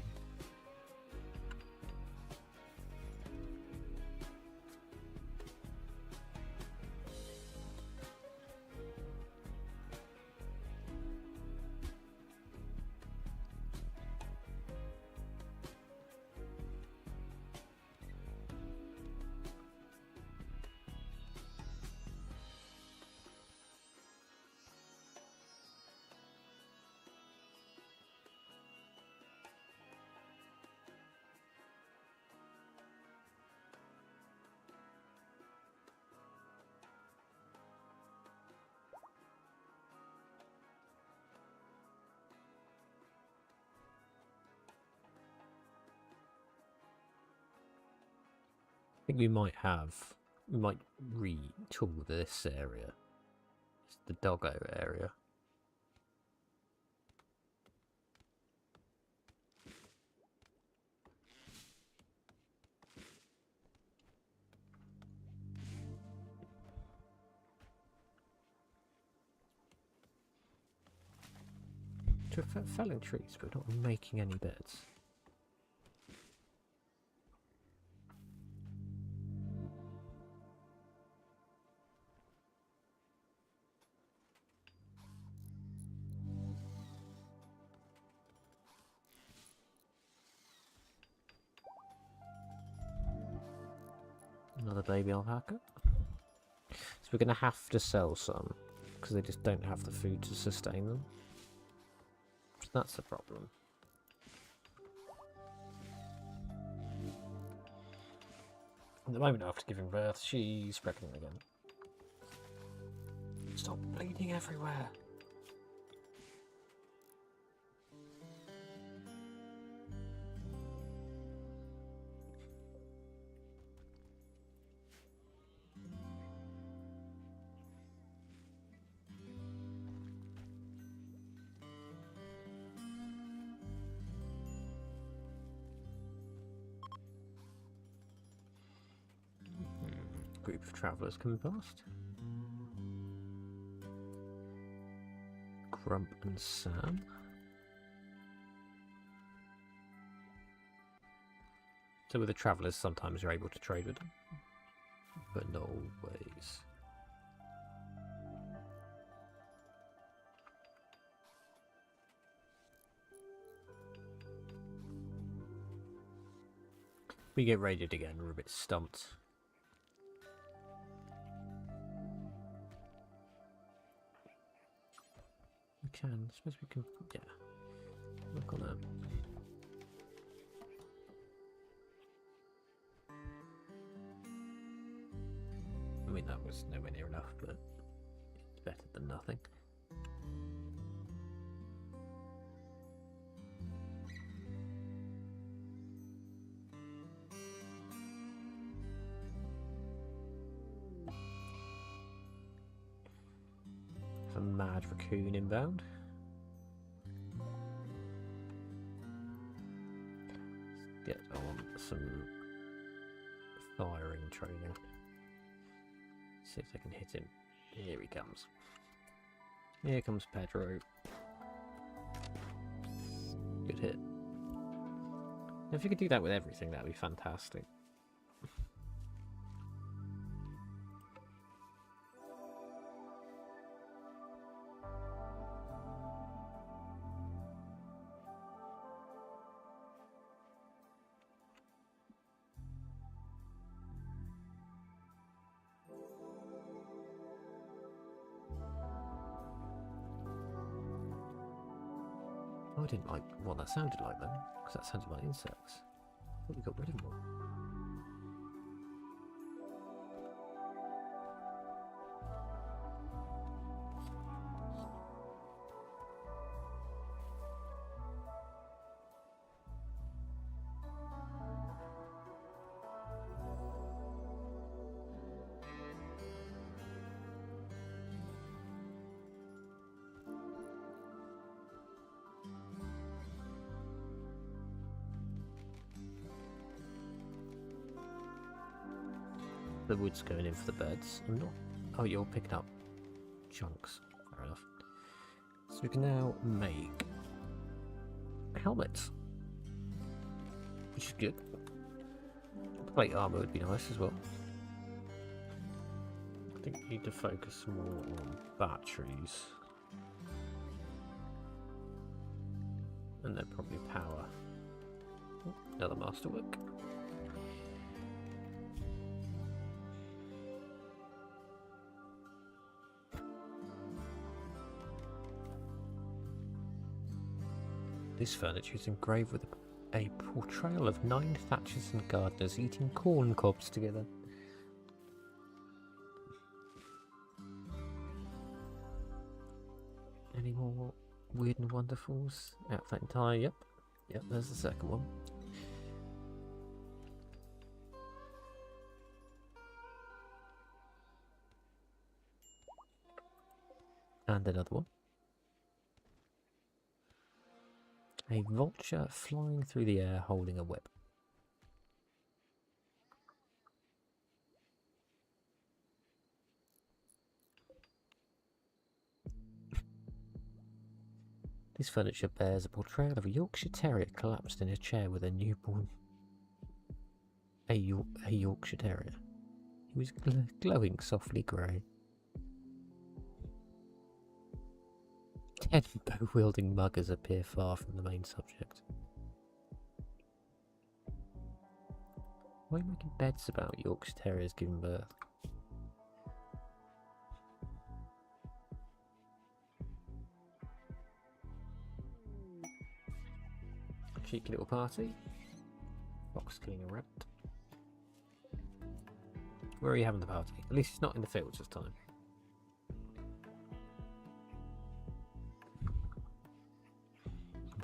Speaker 1: I think we might retool this area. It's the doggo area. To felling trees, but not making any beds. Another baby alpaca. So we're going to have to sell some, because they just don't have the food to sustain them. So that's the problem. At the moment after giving birth, she's pregnant again. Stop bleeding everywhere. Group of travellers coming past. Grump and Sam. So with the travellers, sometimes you're able to trade with them, but not always. We get raided again, we're a bit stumped. We can, I suppose we can, yeah, look on that. I mean, that was nowhere near enough, but it's better than nothing. A mad raccoon inbound. Let's get on some firing training. See if I can hit him. Here he comes. Here comes Pedro. good hit. If you could do that with everything, that'd be fantastic. I didn't like what that sounded like then, because that sounded like insects. I thought we got rid of them all. The wood's going in for the beds. I'm not. Oh, you're picking up chunks. Fair enough. So we can now make helmets, which is good. Plate armor would be nice as well. I think we need to focus more on batteries, and then probably power. Oh, another masterwork. This furniture is engraved with a portrayal of 9 thatchers and gardeners eating corn cobs together. Any more weird and wonderfuls? Outfit and tie, yep. Yep, there's the second one. And another one. A vulture flying through the air holding a whip. This furniture bears a portrayal of a Yorkshire Terrier collapsed in a chair with a newborn. A Yorkshire Terrier. He was glowing softly grey. 10 bow-wielding muggers appear far from the main subject. Why are you making beds about Yorkshire Terriers giving birth? A cheeky little party. Fox killing a rabbit. Where are you having the party? At least it's not in the fields this time.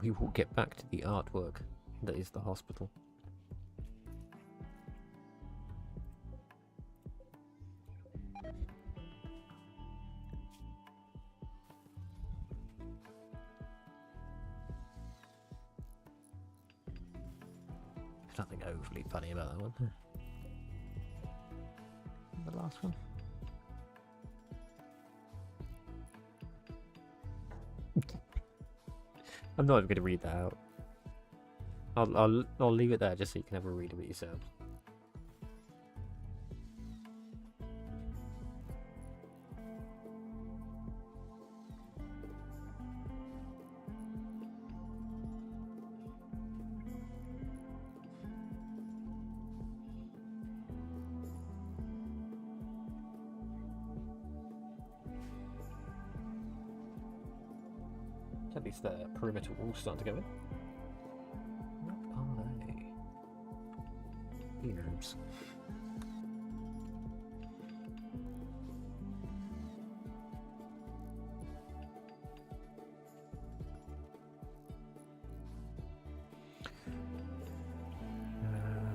Speaker 1: We will get back to the artwork that is the hospital. There's nothing overly funny about that one. The last one. I'm not even going to read that out. I'll leave it there just so you can have a read of it yourself. At least the perimeter walls starting to go in. What are they? Ears.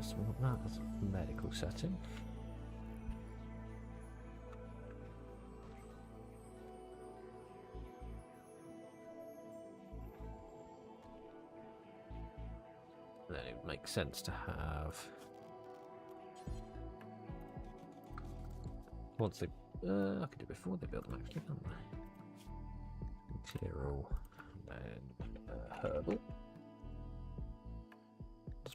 Speaker 1: So that's a medical setting. Then it would make sense to have once they I could do it before they build them actually, can't I? Clear all, and then herbal.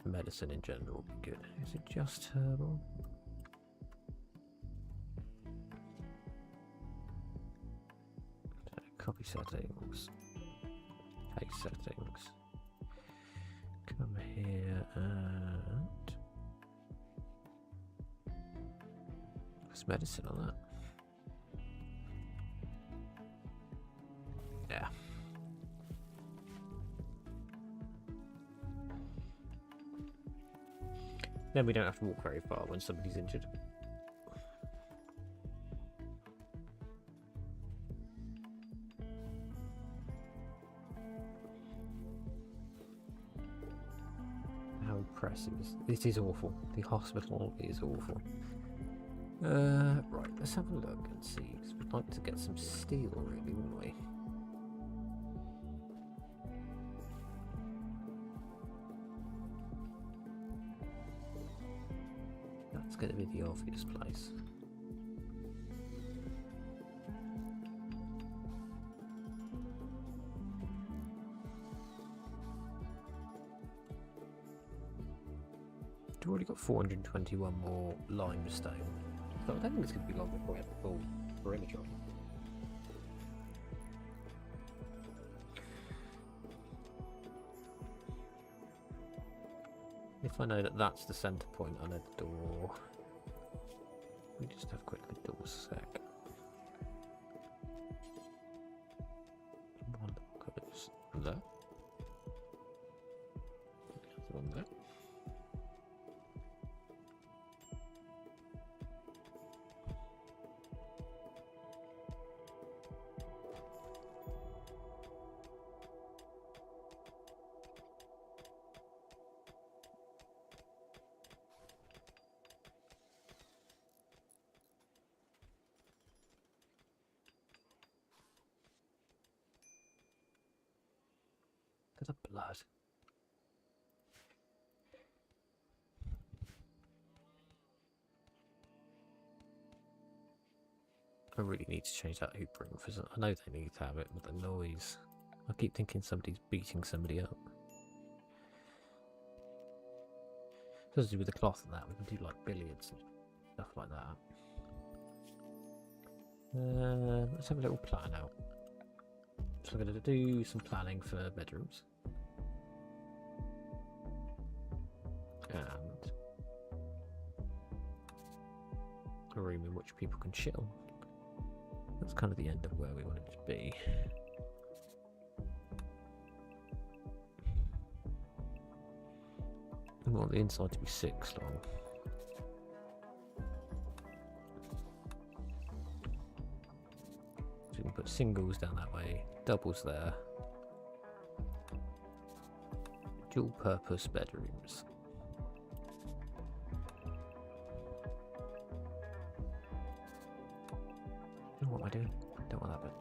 Speaker 1: just medicine in general would be good. Is it just herbal? Copy settings. Paste settings. Come here and there's medicine on that. Yeah. Then we don't have to walk very far when somebody's injured. How impressive. This is awful. The hospital is awful. Right, let's have a look and see. Because we'd like to get some steel, really, wouldn't we? That's going to be the obvious place. We've already got 421 more limestone. So I don't think it's going to be long before we have a full perimeter on. If I know that that's the centre point on a door, we just have a quick look door sec. One goes there. The other one there. The blood. I really need to change that hoop ring for some. I know they need to have it, but the noise. I keep thinking somebody's beating somebody up. Especially with the cloth and that, we can do like billiards and stuff like that. Let's have a little plan out. So I'm going to do some planning for bedrooms. And a room in which people can chill. That's kind of the end of where we want it to be. We want the inside to be 6 long. So we can put singles down that way, doubles there. Dual purpose bedrooms. What am I doing? Don't want that bit.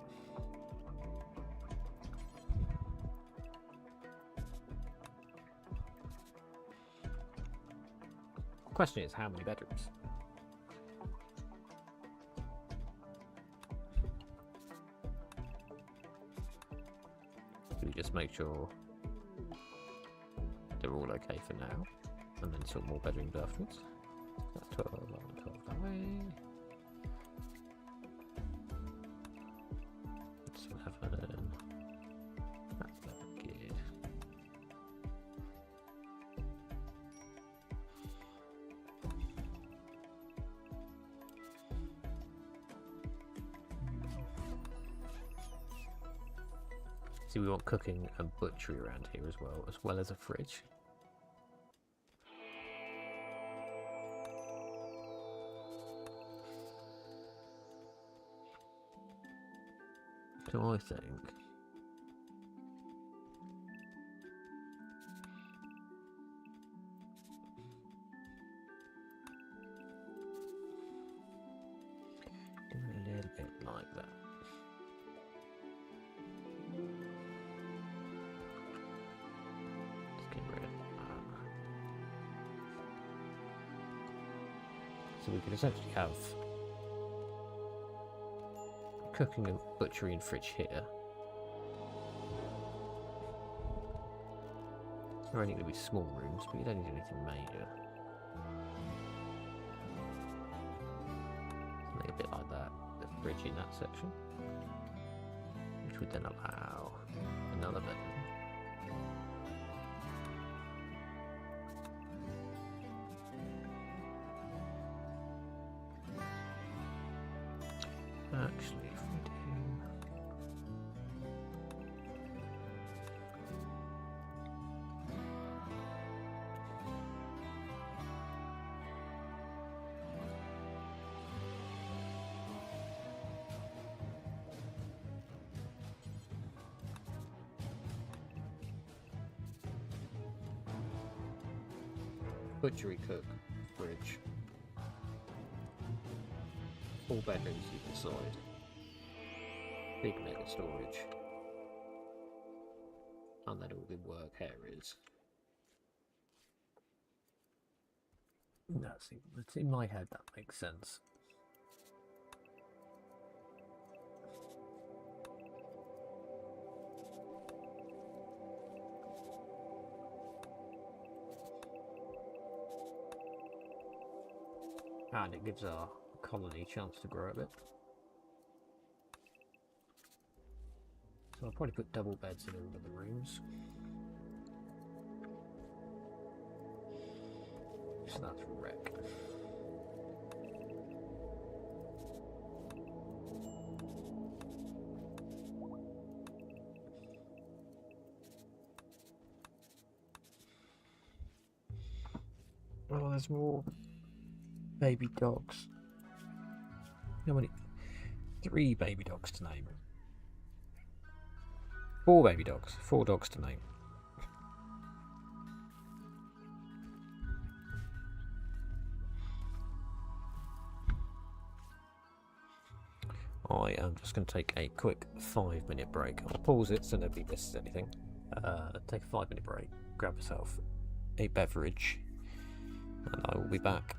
Speaker 1: The question is, how many bedrooms? Do we just make sure they're all okay for now, and then sort more bedrooms afterwards? That's 12, 11, 12 that way. See, we want cooking and butchery around here as well as a fridge. So I think do a little bit like that. So we could essentially have cooking and butchery and fridge here. They're only going to be small rooms, but you don't need anything major. Something a bit like that. The bridge in that section, which would then allow another bedroom. Actually, if we do... Butchery, cook, fridge. 4 bedrooms either side. Big mega storage. And then all the work areas. That's in my head, that makes sense. And it gives our colony a chance to grow a bit. So I'll probably put double beds in all of the rooms. So that's wreck. Oh, there's more baby dogs. How many? 3 baby dogs to name. 4 baby dogs. 4 dogs to name. I am just going to take a quick 5-minute break. I'll pause it so nobody misses anything. Take a 5-minute break, grab yourself a beverage, and I will be back.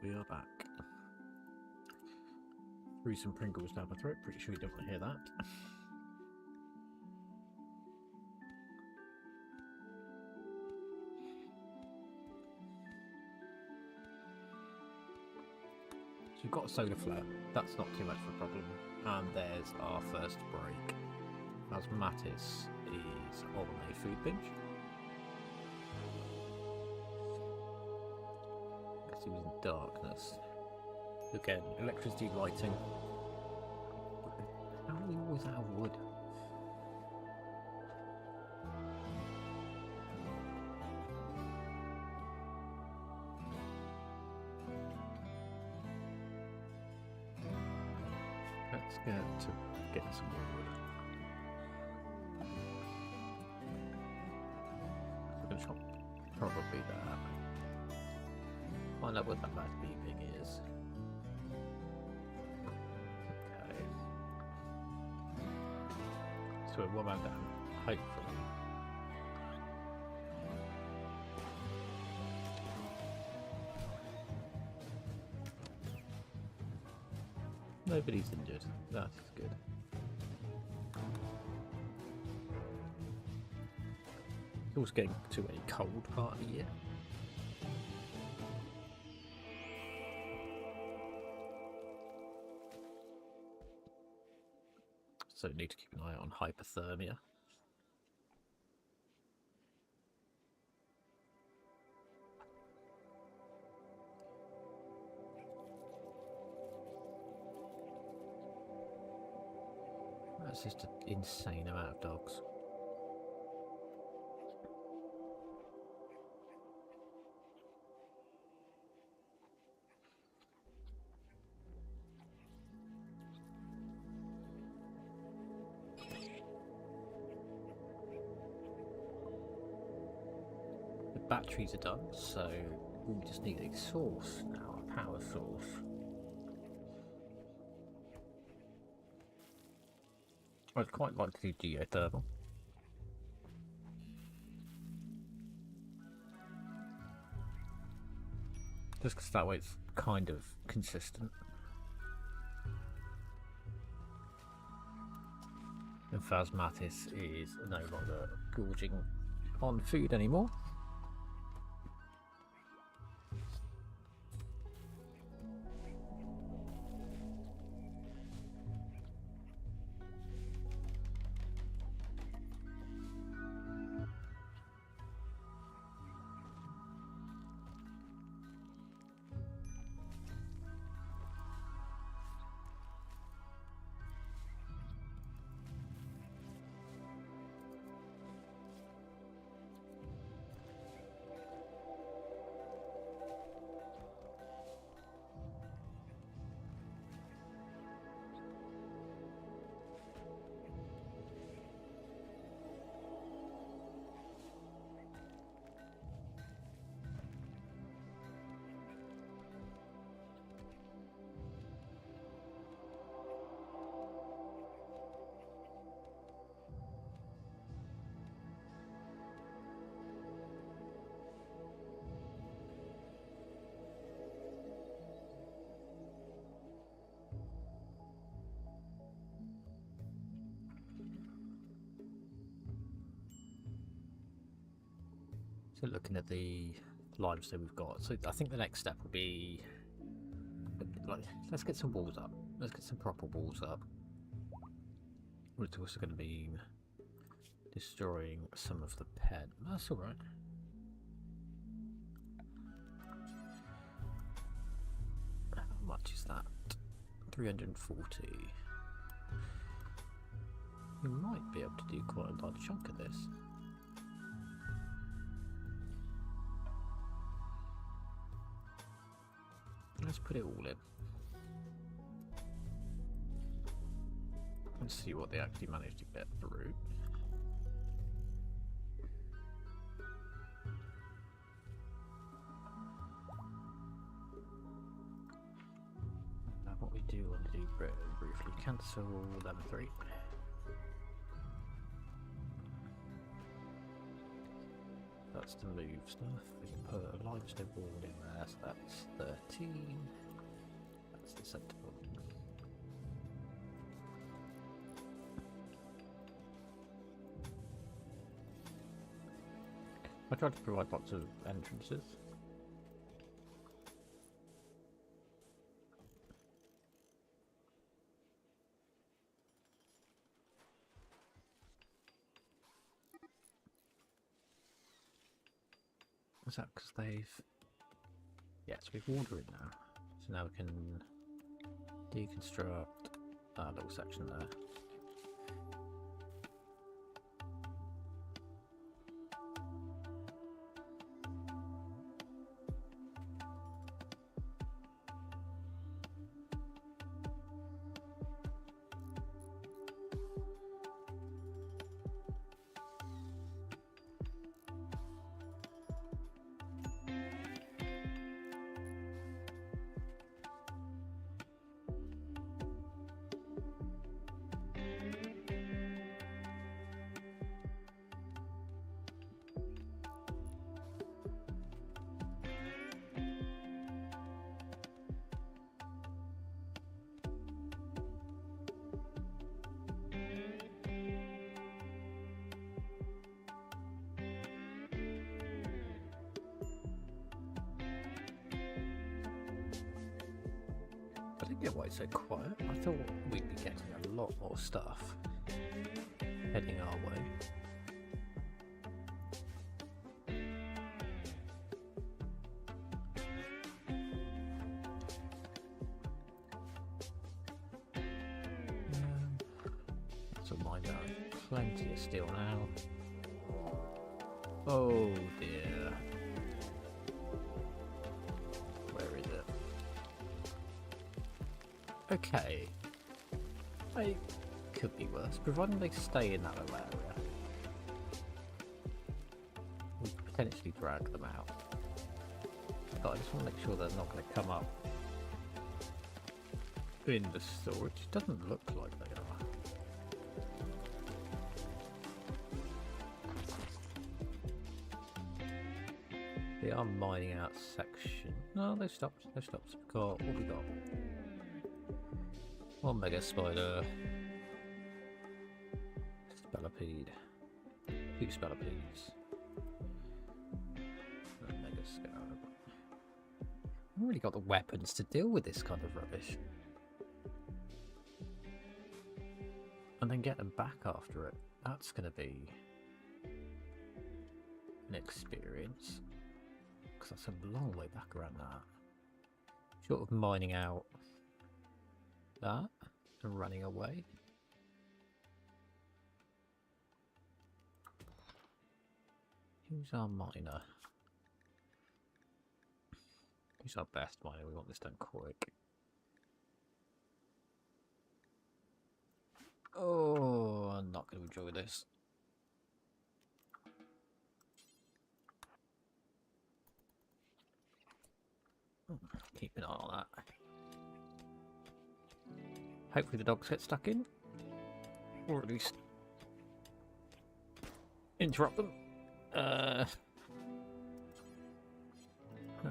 Speaker 1: we are back. Threw some Pringles down my throat, pretty sure you don't want to hear that. So we've got a solar flare, that's not too much of a problem. And there's our first break. As Mattis is on a food binge. Guess he was in darkness. Again, electricity lighting. How are we always out of wood? Let's get to getting some more wood. We're going to shop probably there. Find out what that last beeping is. Okay. So we're one man down, hopefully. Nobody's injured. That's good. It's also getting to a cold part of the year. So need to keep an eye on hypothermia. That's just an insane amount of dogs. The batteries are done, so we just need a source now, a power source. I'd quite like to do geothermal. Just because that way it's kind of consistent. And Phasmatis is no longer gorging on food anymore. So looking at the limestone we've got, so I think the next step will be, like, let's get some walls up. Let's get some proper walls up. It's also going to be destroying some of the pen. That's all right. How much is that? 340. We might be able to do quite a large chunk of this. Let's put it all in. Let's see what they actually managed to get through. What we do want to do briefly, cancel them 3. But That's to move stuff. We can put a limestone wall in there, so that's 13. That's the center point. I tried to provide lots of entrances. Is that because they've... Yes, we've water in now. So now we can deconstruct that little section there. I didn't get why it's so quiet. I thought we'd be getting a lot more stuff heading our way. So mind out. Plenty of steel now. Oh dear. Where is it? Okay. They could be worse, providing they stay in that little area. We could potentially drag them out. But I just want to make sure they're not going to come up in the storage. It doesn't look like they are. They are mining out section. No, they stopped. They stopped. Got what we got. One mega spider. Spellipede. 2 spellipedes. A mega scarab. I haven't really got the weapons to deal with this kind of rubbish. And then get them back after it. That's going to be an experience. Because that's a long way back around that. Short of mining out that and running away. Who's our miner? Who's our best miner? We want this done quick. Oh, I'm not going to enjoy this. Keep an eye on that. Hopefully the dogs get stuck in. Or at least interrupt them. No,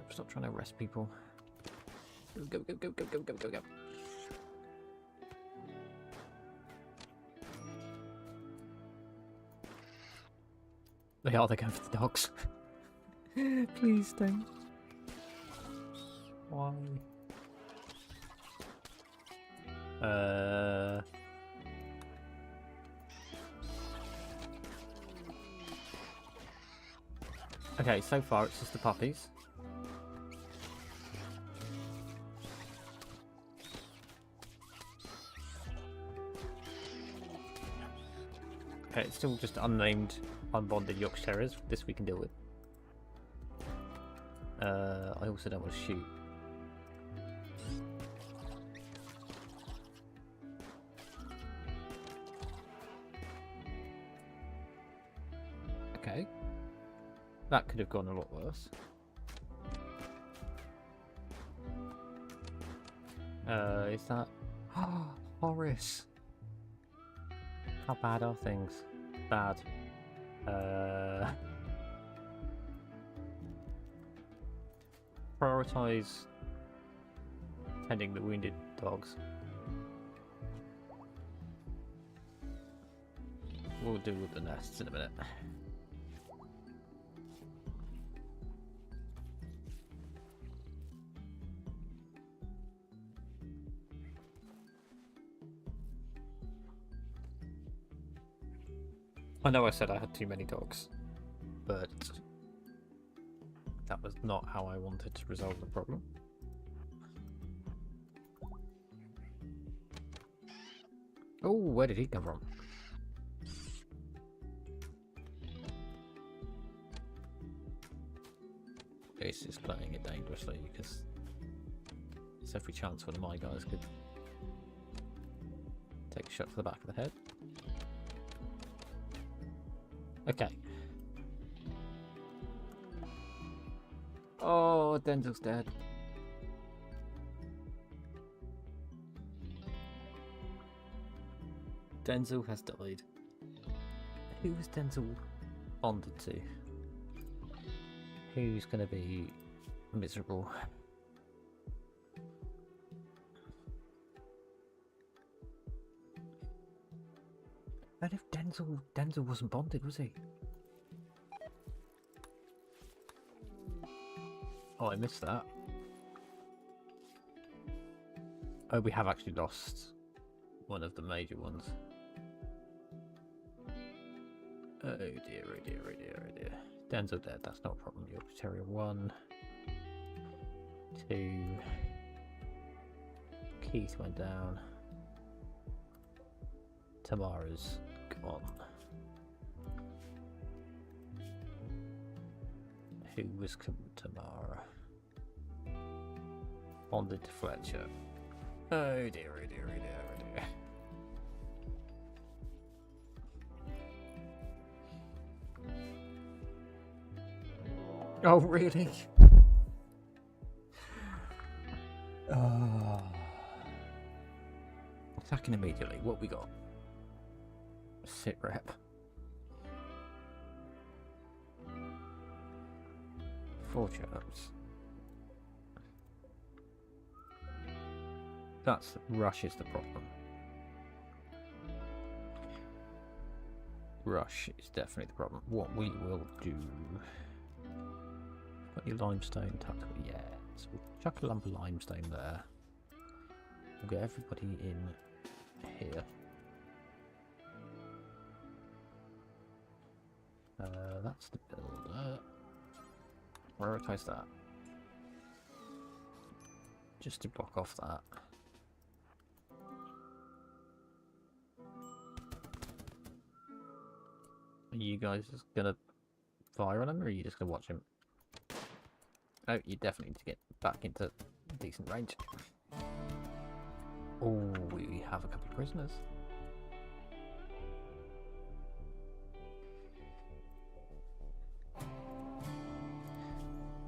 Speaker 1: stop trying to arrest people. Go, go, go, go, go, go, go, go. They're going for the dogs. Please don't. Why? Okay, so far it's just the puppies. Okay, it's still just unnamed, unbonded Yorkshire Terriers. This we can deal with. I also don't want to shoot. Okay. That could have gone a lot worse. Is that... Oh, Horace! How bad are things? Bad. prioritise tending the wounded dogs. We'll deal with the nests in a minute. I know I said I had too many dogs, but that was not how I wanted to resolve the problem. Oh, where did he come from? This is playing it dangerously because there's every chance one of my guys could take a shot to the back of the head. Okay. Oh, Denzel's dead. Denzel has died. Who was Denzel bonded to? Who's going to be miserable? And if Denzel wasn't bonded, was he? Oh, I missed that. Oh, we have actually lost one of the major ones. Oh dear, oh dear, oh dear, oh dear. Denzel dead, that's not a problem. Yorkshire Terrier 1, 2. Keith went down. Tamara's gone. Who was Tamara? Bonded to Fletcher. Oh dear, oh dear, oh dear, oh dear. Oh, really? Oh. Attacking immediately. What we got? Sit rep. 4 chirps. That's rush is the problem. Rush is definitely the problem. What we will do. Got your limestone tactical, yeah. So we'll chuck a lump of limestone there. We'll get everybody in here. That's the builder. Prioritize that. Just to block off that. Are you guys just gonna fire on him, or are you just gonna watch him? Oh, you definitely need to get back into decent range. Oh, we have a couple of prisoners.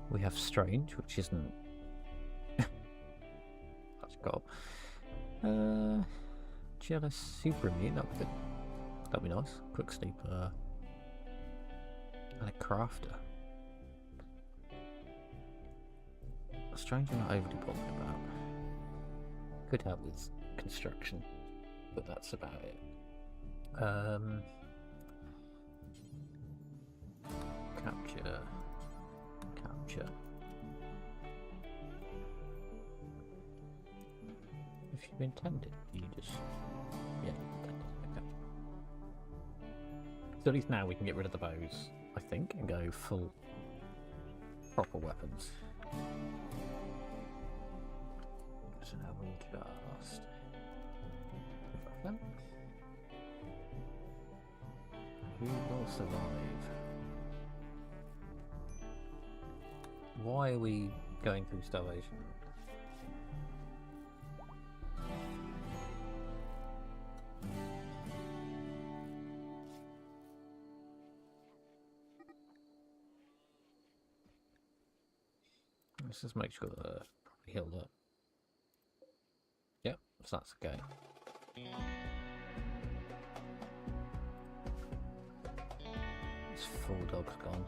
Speaker 1: We have Strange, which isn't... That's got... Jealous Super Immune, that'd be nice. Quick Sleeper. And a Crafter. Strange I'm not overly bothered about. Could help with construction, but that's about it. Capture. If you intended, you just... Yeah, intended. Okay. So at least now we can get rid of the bows, I think, and go full proper weapons. So now we'll just... Who will survive? Why are we going through starvation? Let's just make sure that they're properly healed up. Yep, so that's okay. This full dog's gone.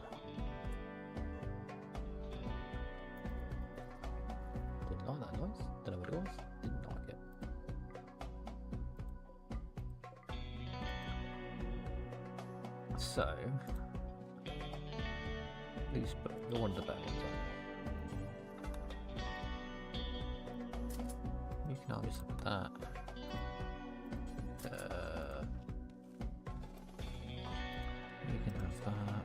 Speaker 1: find that noise. Don't know what it was. Didn't like it. So, loose book. You're one of the better ones, aren't you? You can obviously look at that. You can have that.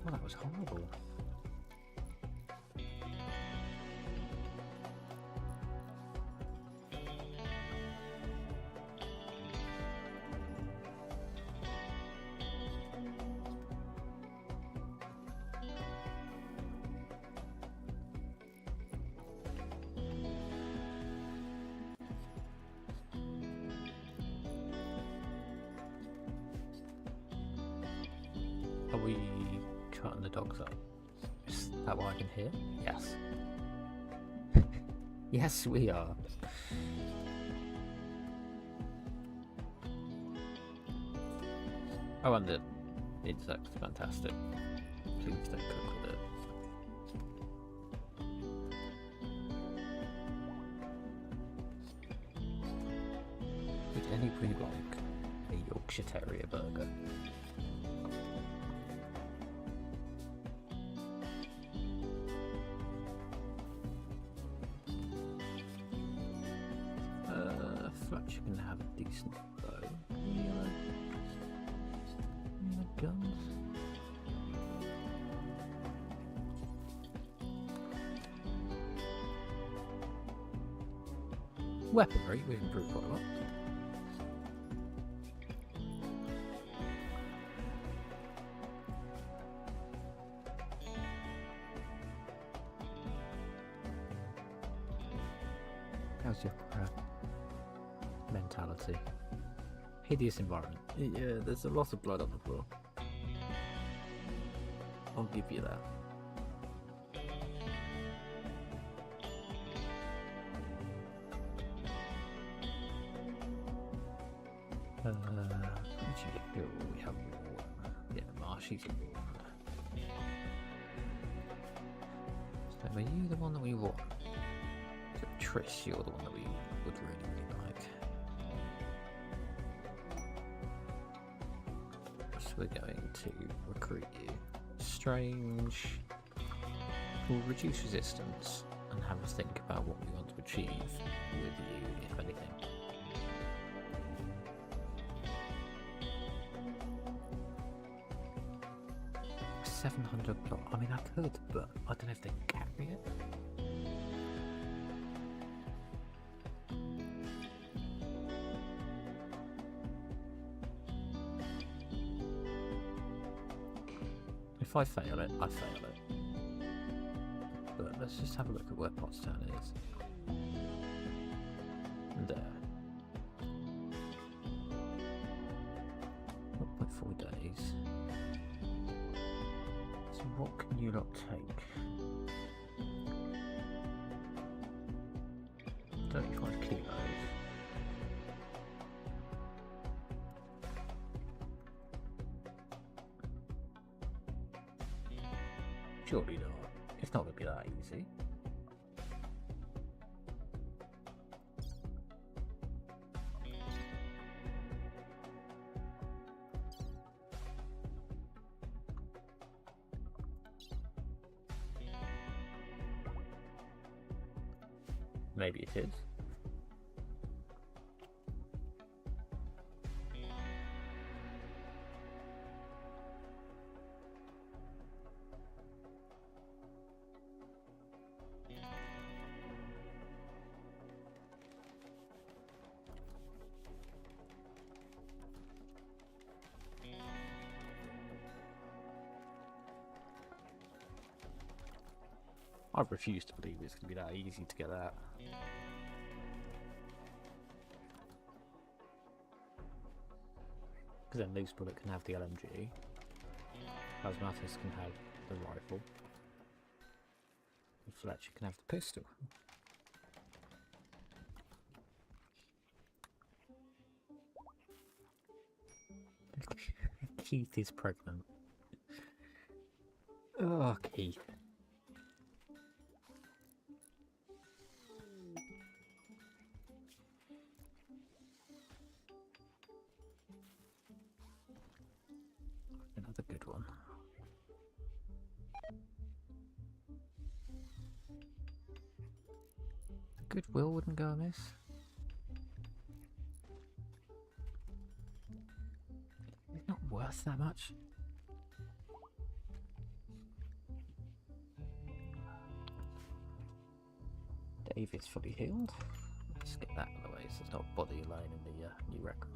Speaker 1: Oh, that was horrible. Are we cutting the dogs up? Is that what I can hear? Yes. Yes, we are. Oh, and the insect's fantastic. Please don't cook with it. Would anybody like a Yorkshire Terrier burger? Fletcher can have a decent bow. Any guns? Weaponry, we've improved quite a lot. How's your mentality? Hideous environment. Yeah, there's a lot of blood on the floor. I'll give you that. We have yeah, Marshy's a war. So are you the one that we want? So Trish, you're the one that we would really like. So we're going to recruit you. Strange. We'll reduce resistance and have a think about what we want to achieve with you, if anything. $700 plot. I mean, I could, but I don't know if they carry it. If I fail it, I fail it. But let's just have a look at where Pottstown is. There. 0.4 days. So what can you not take? 35 kilos. Surely not. It's not going to be that easy. Maybe it is. I refuse to believe it's going to be that easy to get that. Because then Loose Bullet can have the LMG, Asmatis can have the rifle, and Fletcher can have the pistol. Keith is pregnant. Oh, Keith. Another good one. Goodwill wouldn't go amiss. It's not worth that much. David's fully healed. Let's get that out of the way so it's not body alone in the new record.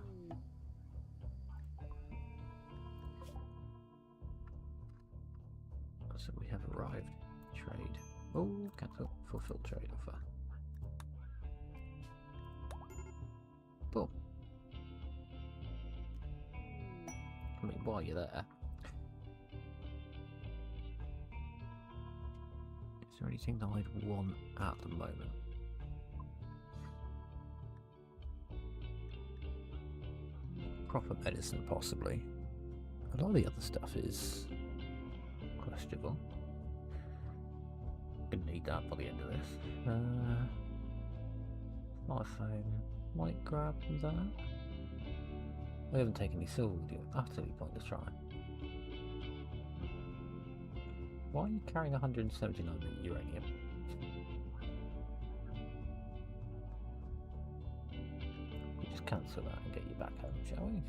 Speaker 1: So we have arrived. Trade. Oh, cancel. Fulfill trade offer. Boom. I mean, while you're there, is there anything that I'd want at the moment? Proper medicine, possibly. A lot of the other stuff is questionable. Gonna need that by the end of this. iPhone might grab that. We haven't taken any silver with you. Utterly pointless try. Why are you carrying 179 uranium? We'll just cancel that and get you back home, shall we?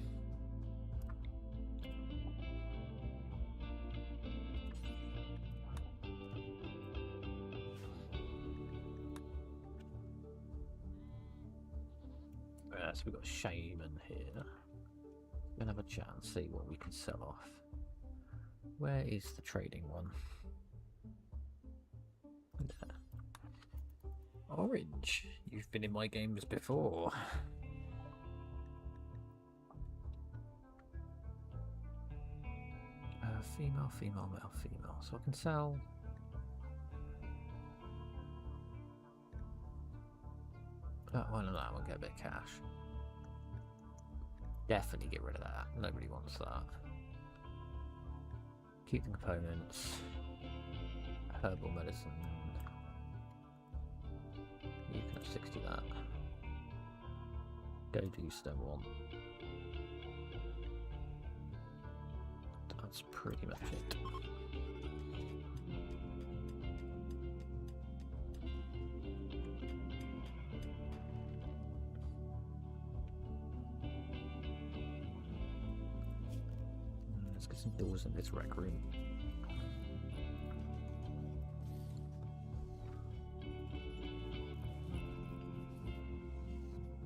Speaker 1: So we've got Shaman here. We're gonna have a chat and see what we can sell off. Where is the trading one? There. Orange, you've been in my games before. Female, female, male, female. So I can sell. That one and that one, get a bit of cash. Definitely get rid of that. Nobody wants that. Keep the components. Herbal medicine. You can have 60 of that. Go do stone one. That's pretty much it. Let's get some doors in this rec room.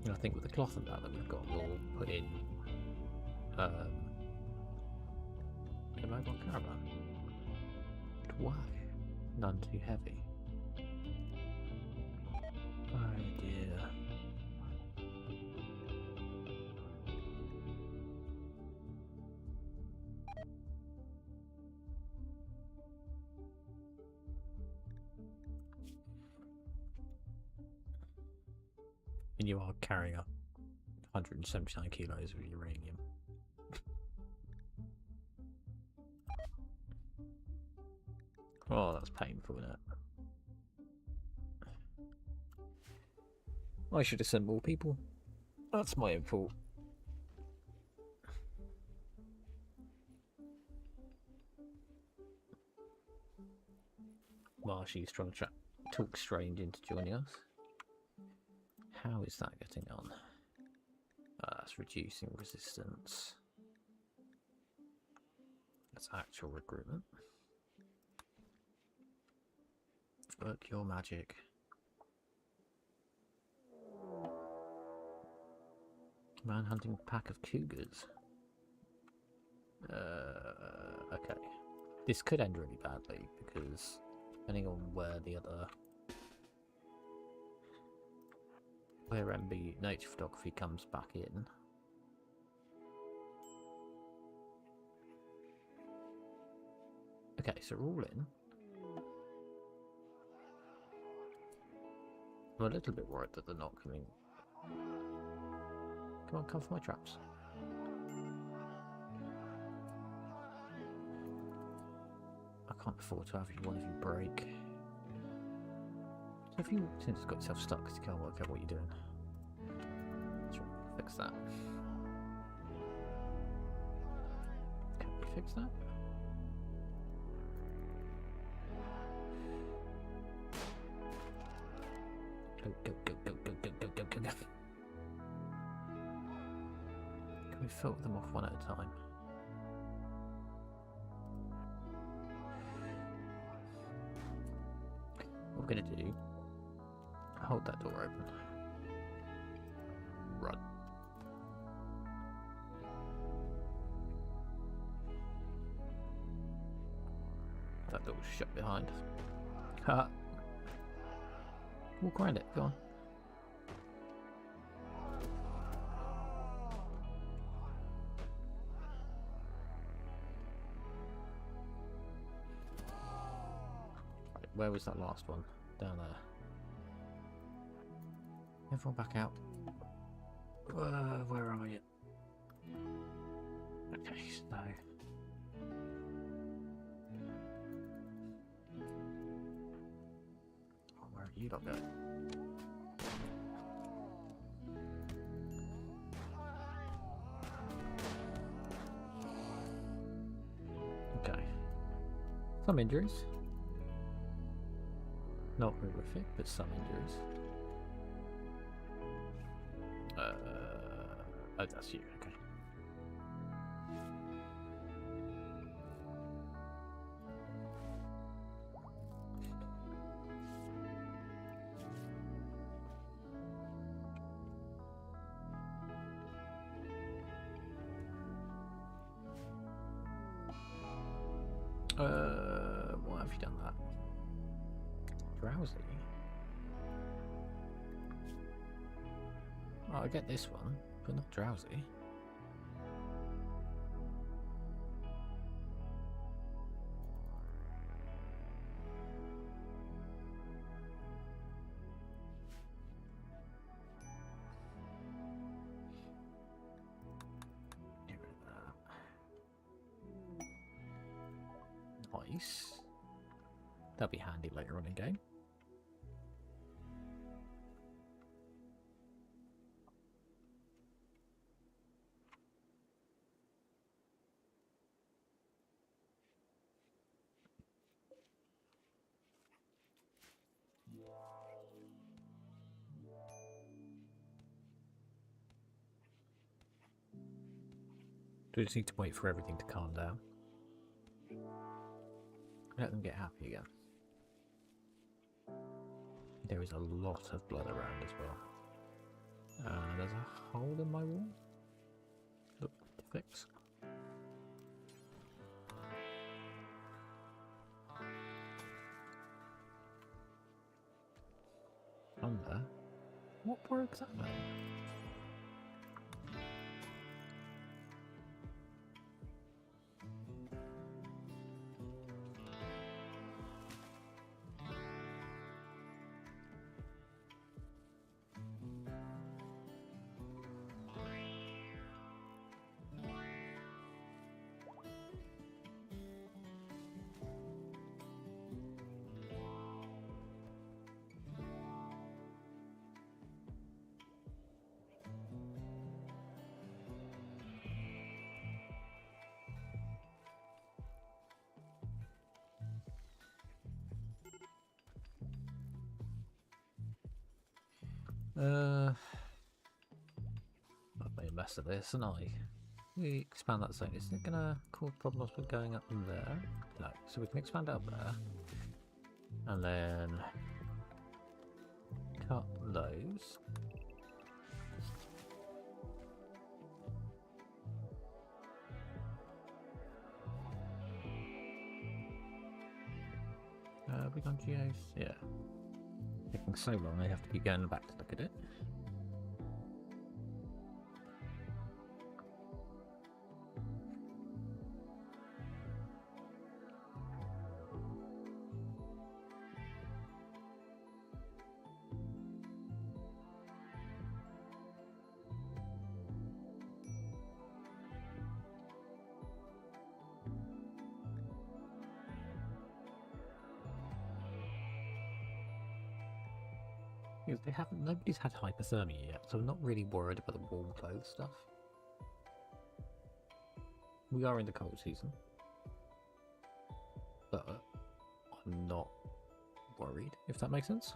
Speaker 1: And I think with the cloth and that we've got, we'll put in a mobile caravan. Why? None too heavy. Oh dear. And you are carrying up 179 kilos of uranium. Oh, that's painful, isn't it? I should have sent more people. That's my own fault. Marshy's trying to talk strange into joining us. How is that getting on? That's reducing resistance. That's actual recruitment. Work your magic. Man-hunting pack of cougars. Okay. This could end really badly because depending on where the other... where MB nature photography comes back in. Okay, so we're all in. I'm a little bit worried that they're not coming. Come on, come for my traps. can't afford to have one of you break. So if you since got yourself stuck because you can't work out what you're doing, let's fix that. Can we fix that? Go, go, go, go, go, go, go, go, go, go. Can we filter them off one at a time? What we're going to do, hold that door open. Run. That door's shut behind us. Ha! Walk around it, go on. Right, where was that last one? Down there. Everyone back out. Where are you? Okay, so... where are you lot going? Okay. Some injuries. Not horrific, but some injuries. Oh, that's you, okay. Why have you done that? Drowsy? Oh, I get this one, but not drowsy. Get rid of that. Nice. That'll be handy later on in game. Do we just need to wait for everything to calm down? Let them get happy again. There is a lot of blood around as well. There's a hole in my wall. Look, to fix. Under? What broke that then? I've made a mess of this, and we expand that zone. Is it gonna cause problems with going up there? No. So we can expand up there, and then cut those. Have we gone geos? Yeah. Taking so long, I have to keep going back to look at it. Because they haven't. Nobody's had hypothermia yet, so I'm not really worried about the warm clothes stuff. We are in the cold season, but I'm not worried, if that makes sense.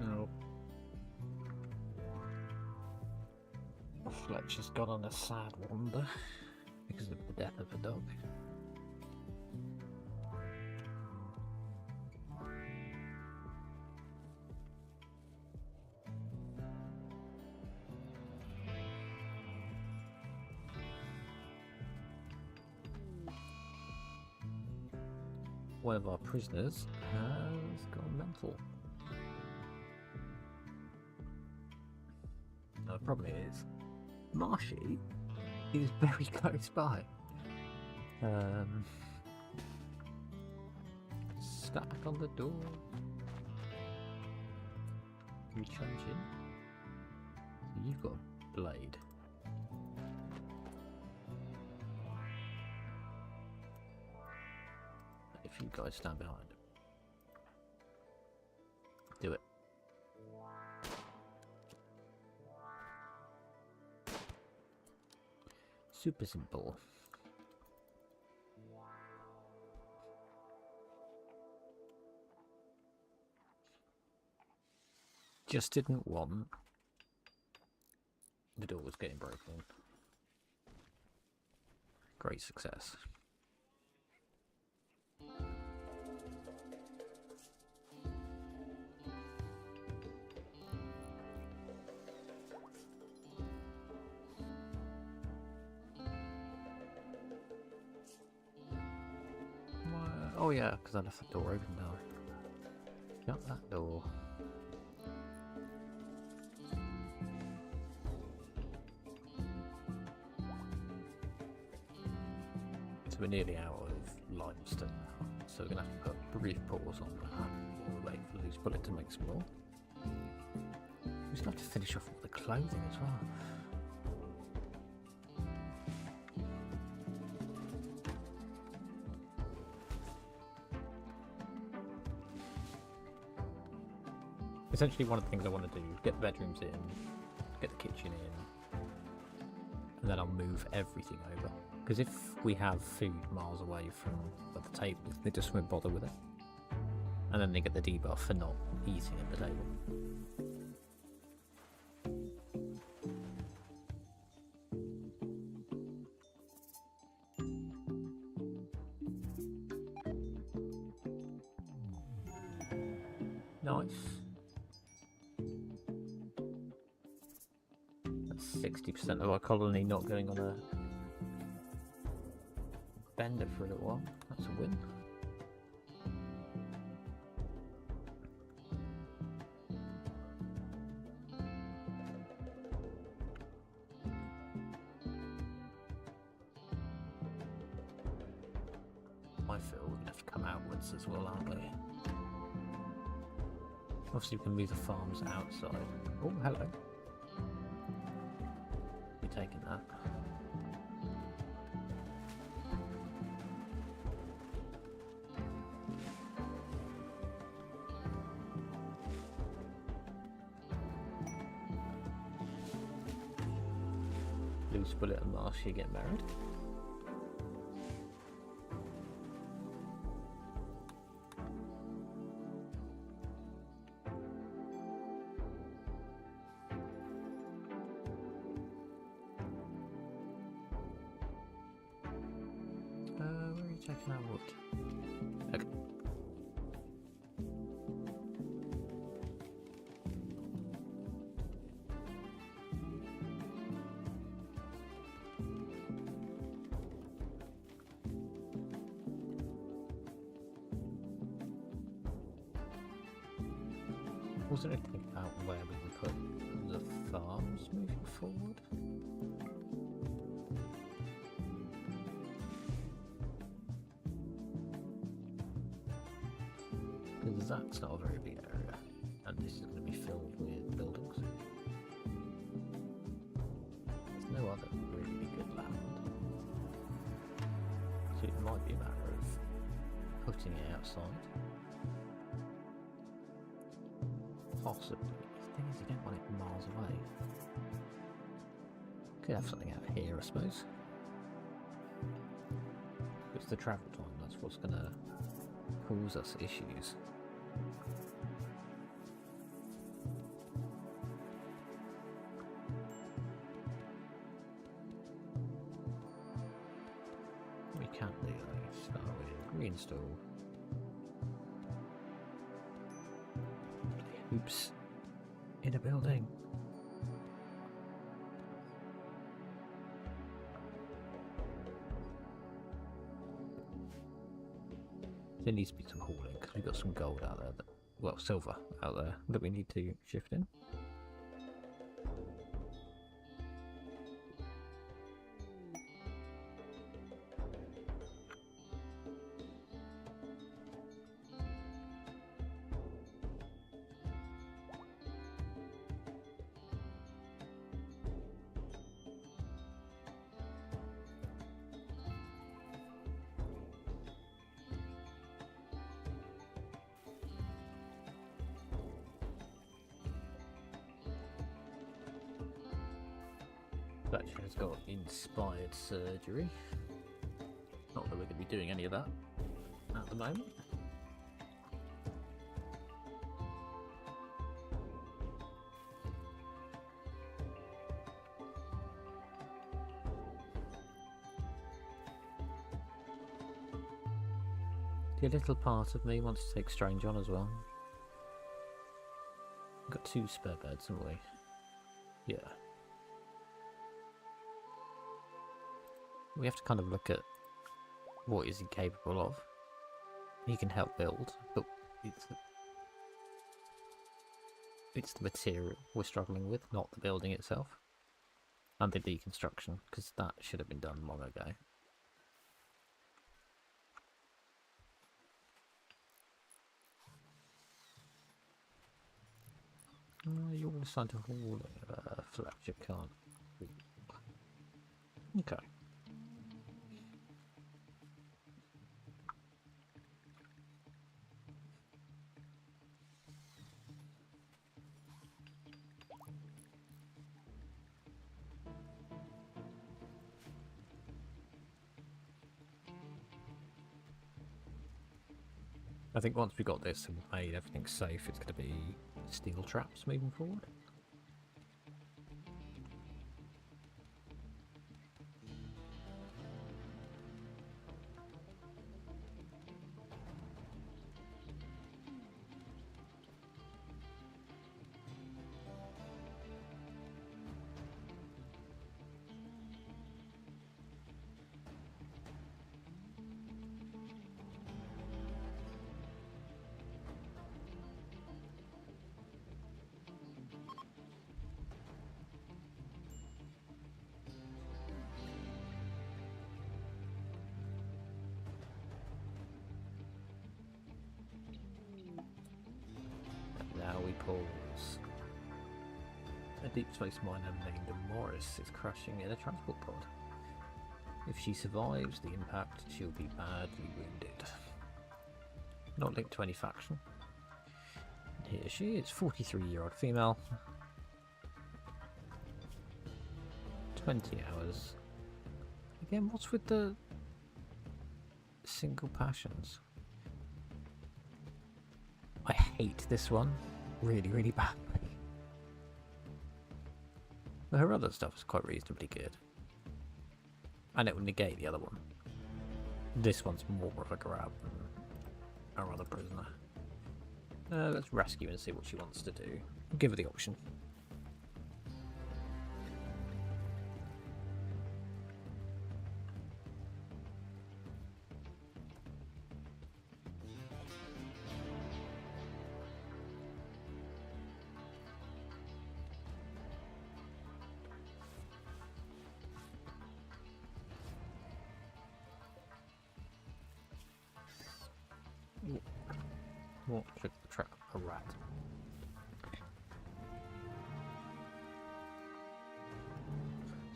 Speaker 1: Oh. Fletcher's gone on a sad wander because of the death of a dog. One of our prisoners has gone mental. Now, the problem is, Marshy is very close by. Stack on the door. Recharging. You've got a blade. If you guys stand behind him. Do it. Super simple. Just didn't want the door was getting broken. Great success. Oh yeah, because I left the door open now. Shut that door. So we're nearly out of limestone now, so we're going to have to put a brief pause on that while we wait for Loose Bullet to make some more. We still have to finish off all the clothing as well. Essentially, one of the things I want to do is get the bedrooms in, get the kitchen in, and then I'll move everything over. Because if we have food miles away from the table, they just won't bother with it. And then they get the debuff for not eating at the table. Nice. 60% of our colony not going on a bender for a little while. That's a win. I feel we're going to have to come outwards as well, aren't we? Obviously we can move the farms outside. Oh, hello. Taking that. Loose Bullet and Marshy get married. Checking out wood. Okay. Was there anything about where we can put the farms moving forward? Because that's not a very big area, and this is going to be filled with buildings. of land. So it might be a matter of putting it outside. Possibly. The thing is, you don't want it miles away. Could have something out here, I suppose. It's the travel time, that's what's going to cause us issues. We can't do that. Start with reinstall. Oops. In a building. There needs to be some hauling because we've got some gold out there, that, well, silver out there that we need to shift in. That has got inspired surgery. Not that we're going to be doing any of that at the moment. The little part of me wants to take Strange on as well. We've got 2 spare beds, haven't we? Yeah. We have to kind of look at what is he capable of. He can help build, but it's the material we're struggling with, not the building itself. And the deconstruction, because that should have been done long ago. You want to sign to hauling, Fletcher can't. Okay. I think once we got this and made everything safe, it's going to be steel traps moving forward. Now we pause. A deep space miner named Morris is crashing in a transport pod. If she survives the impact, she'll be badly wounded. Not linked to any faction. And here she is, 43-year-old female. 20 hours. Again, what's with the single passions? I hate this one really, really badly. But her other stuff is quite reasonably good. And it will negate the other one. This one's more of a grab than our other prisoner. Let's rescue and see what she wants to do. Give her the option. What should trap a rat? So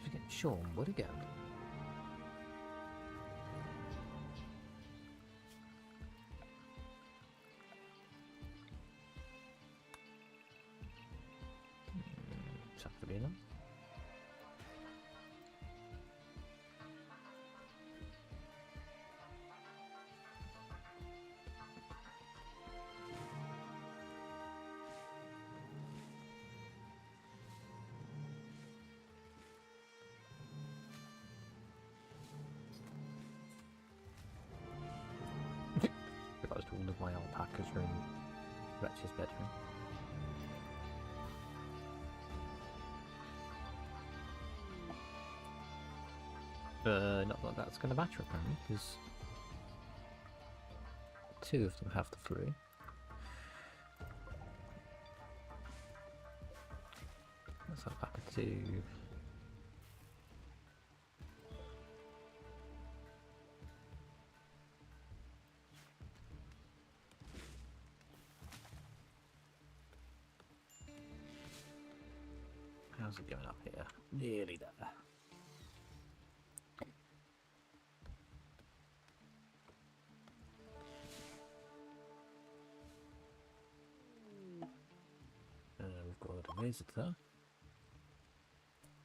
Speaker 1: we get Sean Wood again. Sabrina. Realised all of my alpacas are in Wretch's bedroom. Not that that's going to matter apparently, because 2 of them have the flu. That's alpaca 2. How's it going up here? Nearly there. We've got a visitor.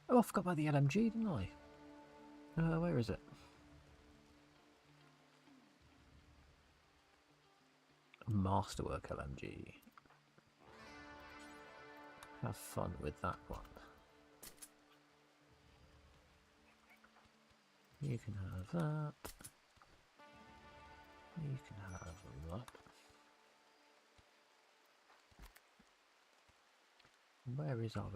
Speaker 1: Oh, I forgot about the LMG, didn't I? Where is it? Masterwork LMG. Have fun with that one. You can have that. You can have that. Where is our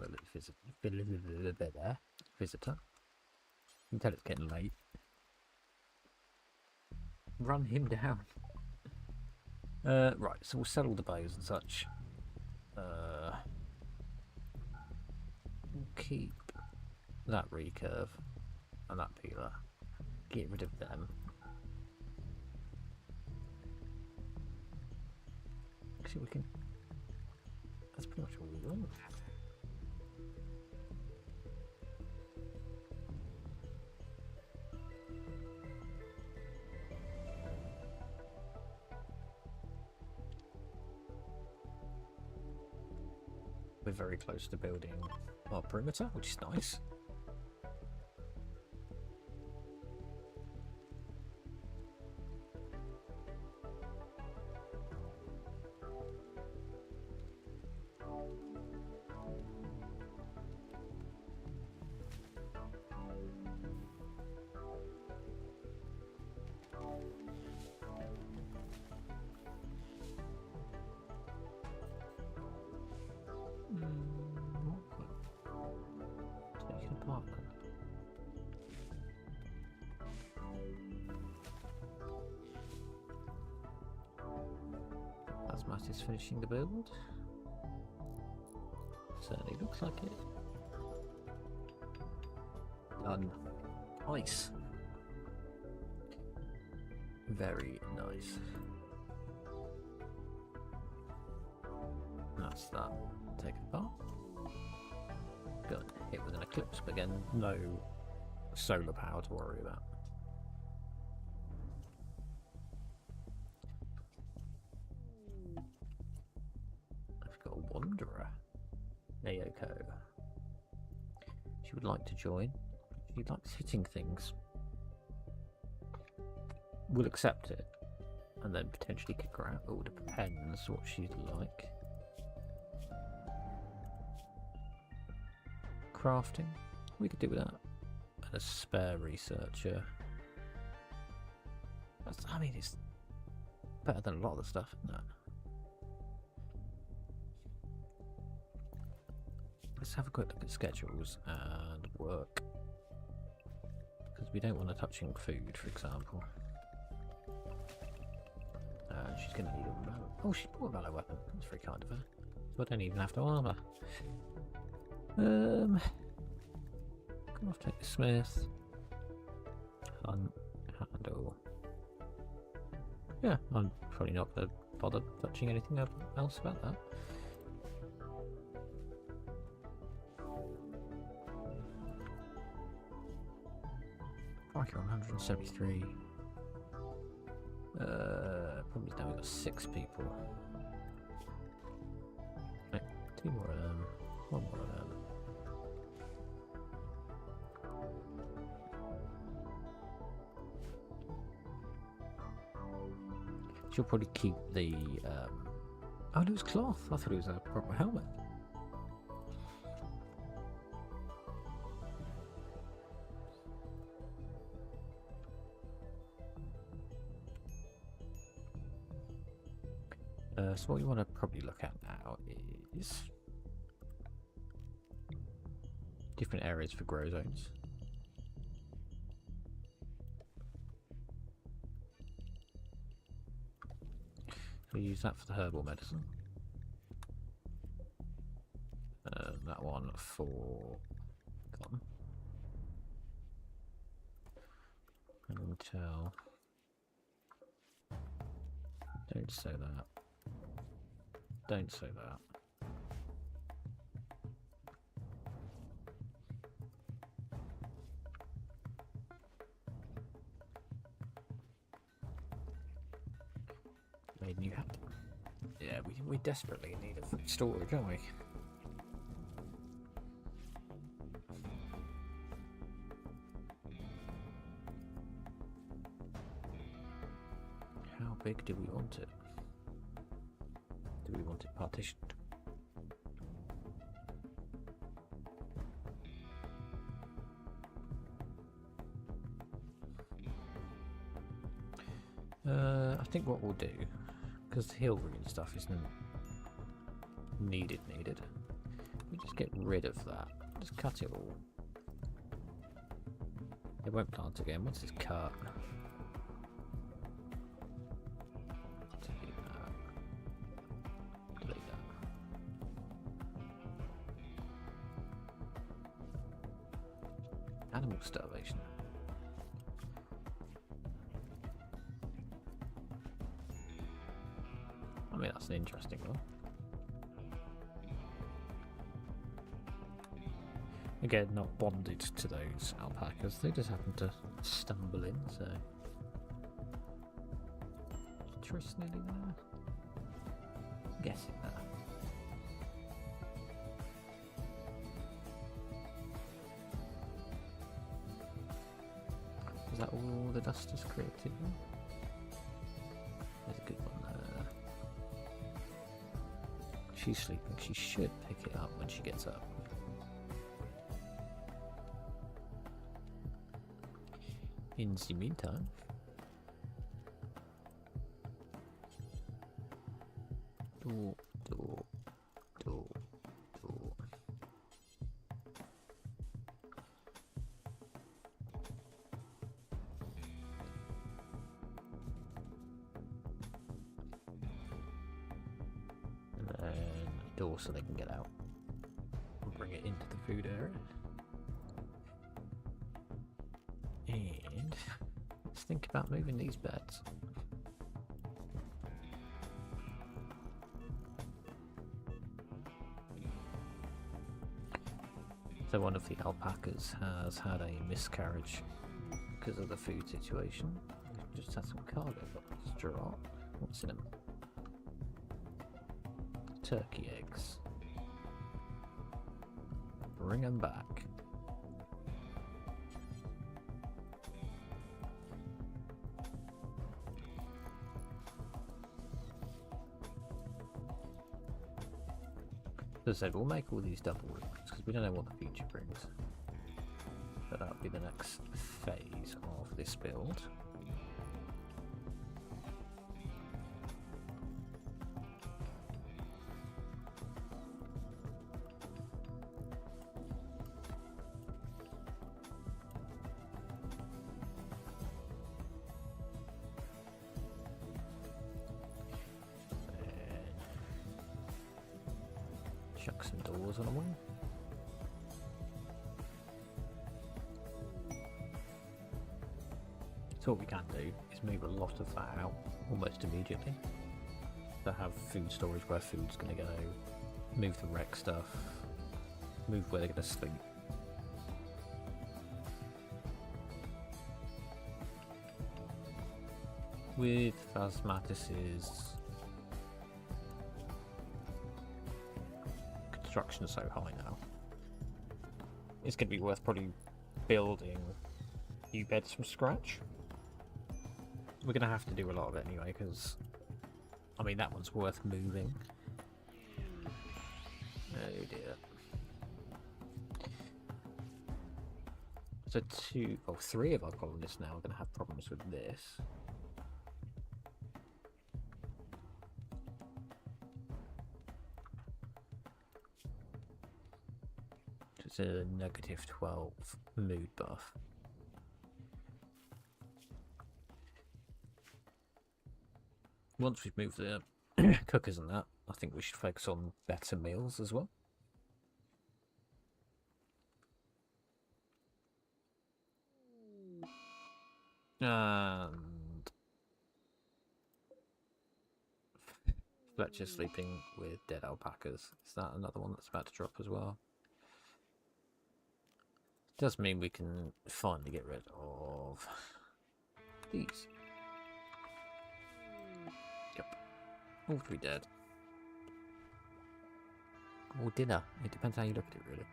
Speaker 1: visitor? You can tell it's getting late. Run him down. Right, so we'll sell all the bows and such. We'll keep that recurve and that peeler. Get rid of them. Actually, we can. That's pretty much all we want. We're very close to building our perimeter, which is nice. Take it apart then. Asmat is finishing the build. Certainly looks like it. Done. Nice. Very nice. That's that. Take it apart. Got hit with an eclipse, but again, no solar power to worry about. I've got a wanderer, Naoko. She would like to join. She likes hitting things. We'll accept it, and then potentially kick her out. It depends what she'd like. Crafting, we could do that. And a spare researcher. I mean, it's better than a lot of the stuff, isn't it? Let's have a quick look at schedules and work. Because we don't want her touching food, for example. She's going to need a valor. Oh, she bought a valor weapon. That's very kind of her. So I don't even have to armour. Come off, take the smith. Hunt, handle. Yeah, I'm probably not going to bother touching anything else about that. Crikey, 173. Probably now we've got 6 people. Right, 2 more of them, 1 more of them. She'll probably keep the. Oh, it was cloth. I thought it was a proper helmet. So what you want to probably look at now is different areas for grow zones. So use that for the herbal medicine. That one for cotton. And tell. Don't say that. Don't say that. Made new hat. Yeah, we desperately need a food storage, don't we? How big do we want it? Do we want it partitioned? I think what we'll do, because the hill room stuff isn't needed, we just get rid of that. Just cut it all. It won't plant again once it's cut. Animal starvation. I mean, that's an interesting one. Again, not bonded to those alpacas, they just happen to stumble in, so. Trust nearly there? I'm guessing there. Is that all the dust is created? There's a good one there. She's sleeping. She should pick it up when she gets up. In the meantime, door. Door so they can get out and bring it into the food area. And let's think about moving these beds. So one of the alpacas has had a miscarriage because of the food situation. We've just had some cargo boxes drop. What's in them? Turkey eggs. Bring them back. As I said, we'll make all these double rooms because we don't know what the future brings. But that'll be the next phase of this build. Chuck some doors on a wing. So what we can do is move a lot of that out almost immediately. So have food storage where food's going to go, move the wreck stuff, move where they're going to sleep. with Phasmatis's construction so high now, it's going to be worth probably building new beds from scratch. We're going to have to do a lot of it anyway, because I mean that one's worth moving. Oh dear. So three of our colonists now are going to have problems with this. It's a -12 mood buff. Once we've moved the cookers and that, I think we should focus on better meals as well. And Fletcher sleeping with dead alpacas. Is that another one that's about to drop as well? Does mean we can finally get rid of these. Yep. All three dead. Or dinner. It depends how you look at it, really.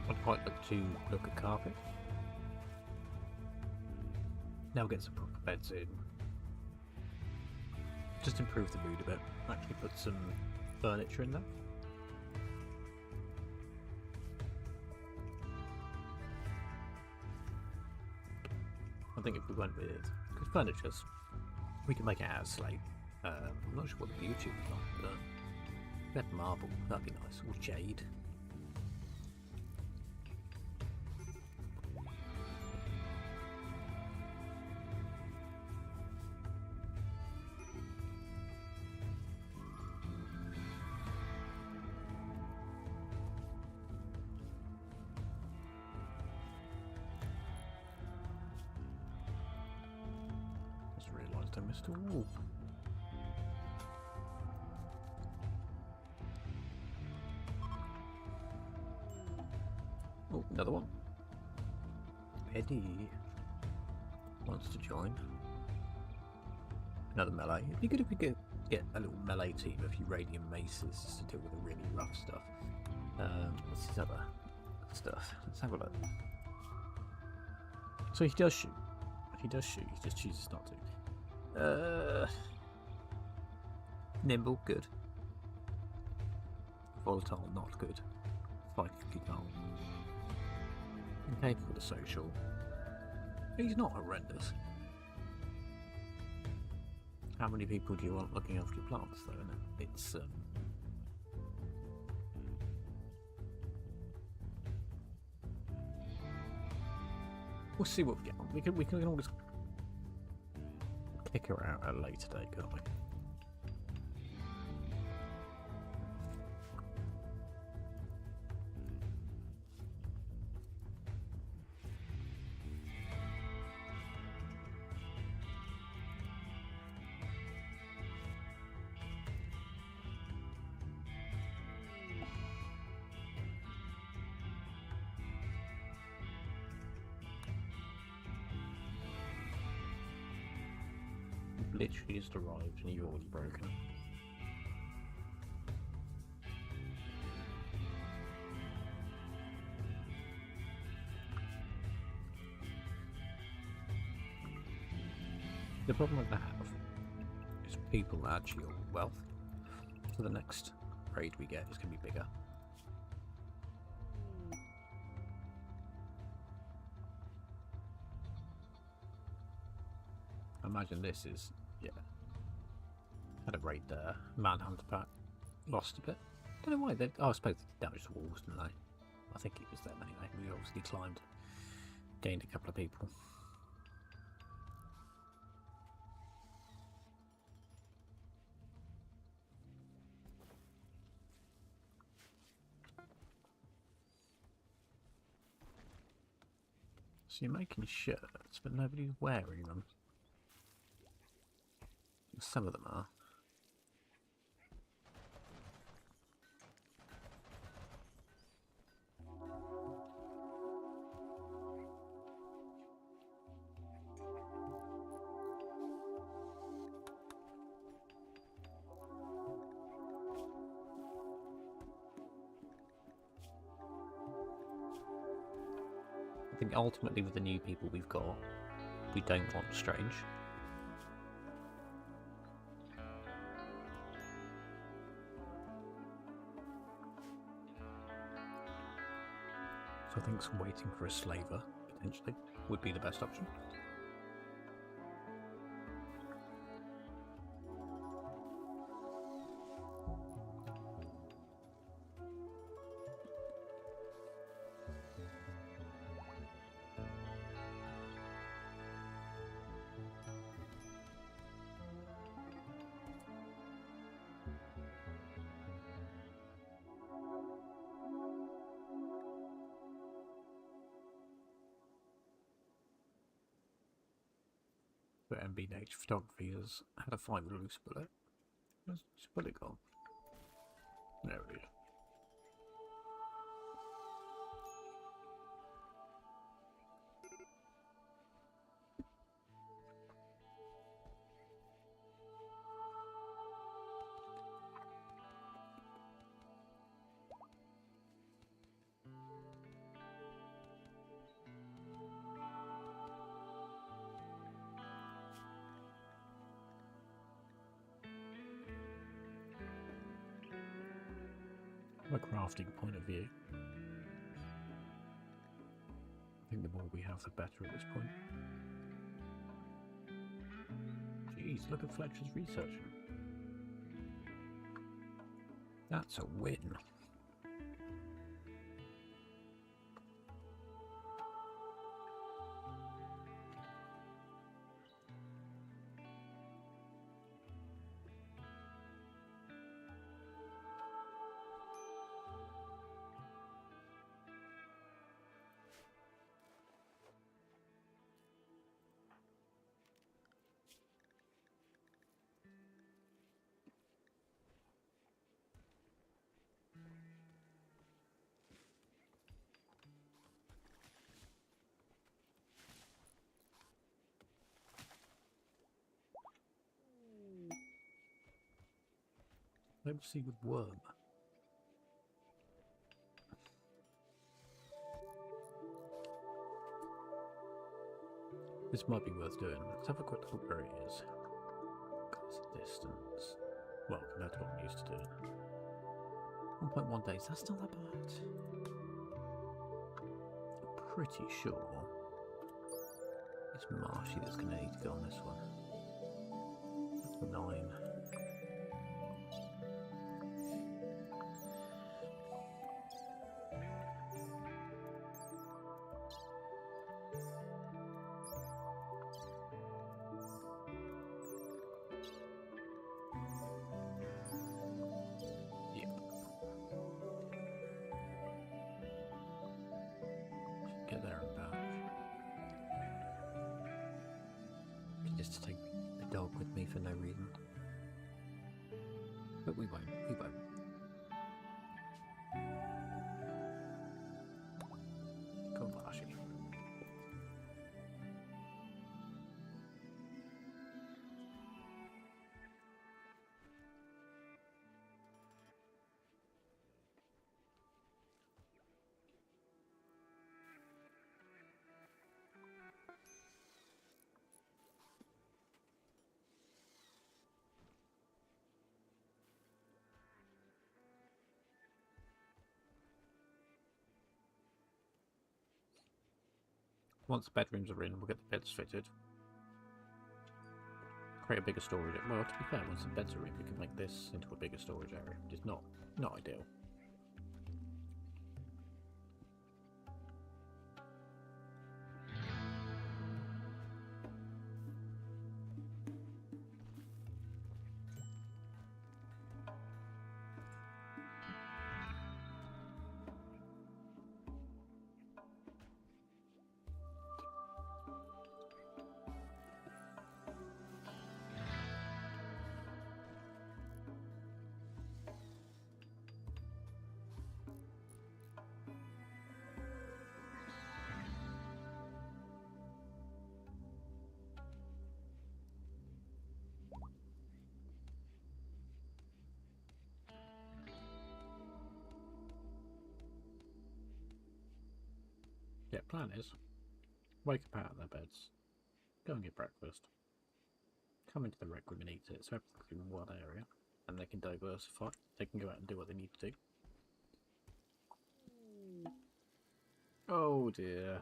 Speaker 1: I'd quite like to look at carpet. Now get some proper beds in. Just improve the mood a bit. Actually put some furniture in there. I think if we went with, because furniture's, we can make it out of slate. I'm not sure what the beauty would be like, but red marble, that'd be nice, or jade. I missed a wall. Oh, another one. Eddie wants to join. Another melee. It'd be good if we could get a little melee team, a few radiant maces just to deal with the really rough stuff. What's his other stuff? Let's have a look. So he does shoot. He does shoot, he just chooses not to. Nimble, good. Volatile, not good. Psychically calm. Incapable of social. He's not horrendous. How many people do you want looking after your plants, though? It's we'll see what we get. We can always kick her out at a later date, can't we? Literally just arrived and you've already broken it. The problem I have is people add to your wealth, so the next raid we get is going to be bigger. imagine this is, yeah. Had a great Manhunter pack. Lost a bit. Don't know why. I suppose they damaged the walls, didn't they? I think it was them anyway. We obviously climbed. Gained a couple of people. So you're making shirts, but nobody's wearing them. Some of them are. I think ultimately with the new people we've got, we don't want strange. So I think waiting for a slaver, potentially, would be the best option. But MB Nature Photography has had a fight with a loose bullet. Where's this bullet gone? There it is. From a crafting point of view, I think the more we have, the better at this point. Jeez, look at Fletcher's researching. That's a win. Let's see with worm. This might be worth doing. Let's have a quick look where it is. It's a distance. Well, compared to what I'm used to doing. 1.1 days, that's not that bad. I'm pretty sure it's marshy that's going to need to go on this one. That's 9. Get there and back. Just to take the dog with me for no reason. But we won't. We won't. Come on, Vashi. Once the bedrooms are in, we'll get the beds fitted. create a bigger storage area. Well, to be fair, once the beds are in, we can make this into a bigger storage area. It's not ideal. Yeah, plan is, wake up out of their beds, go and get breakfast, come into the rec room and eat it, so everything's in one area, and they can diversify, they can go out and do what they need to do. Oh dear.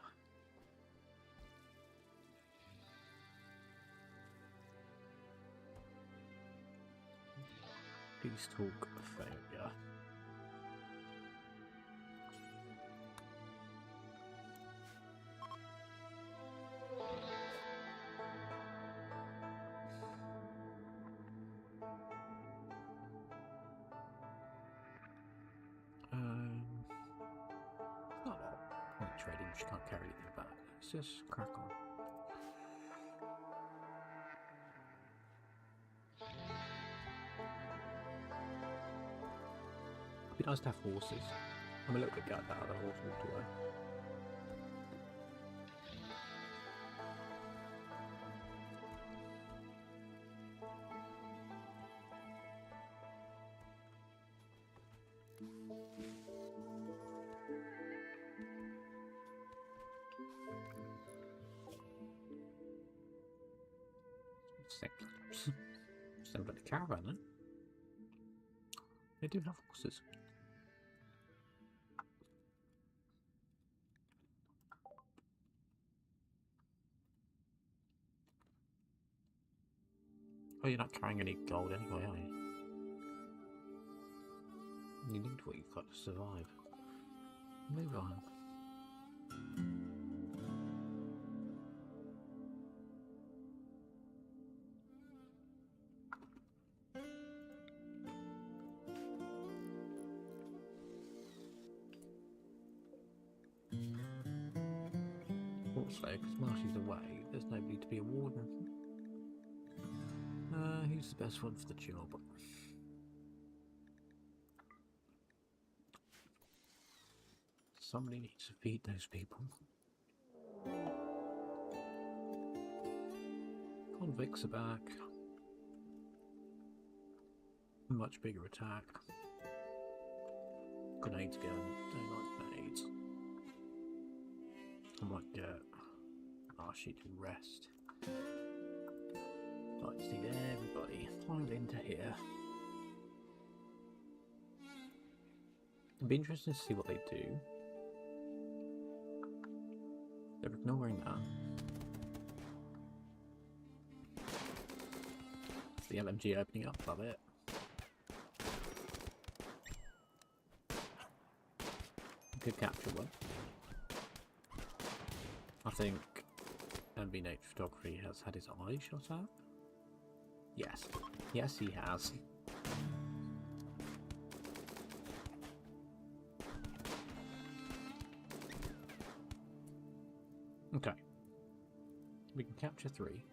Speaker 1: Peace talk failure. Not a lot of point trading, you just can't carry anything back. Let's just crack on. It'd be nice to have horses. I'm a little bit gutted out of the horse walked away. Sounds like a caravan, then. They do have horses. Oh, you're not carrying any gold anyway, are you? You need what you've got to survive. Move on. Also, because Marcy's away, there's nobody to be a warden. Who's the best one for the job? Somebody needs to feed those people. Convicts are back. Much bigger attack. Grenades again. Don't like grenades. I might get Archie to rest. I just need everybody piled into here. It'd be interesting to see what they do. They're ignoring that. It's the LMG opening up, love it. Good capture one. I think MB Nature Photography has had his eye shot out. Yes. Yes, he has. Okay. We can capture 3.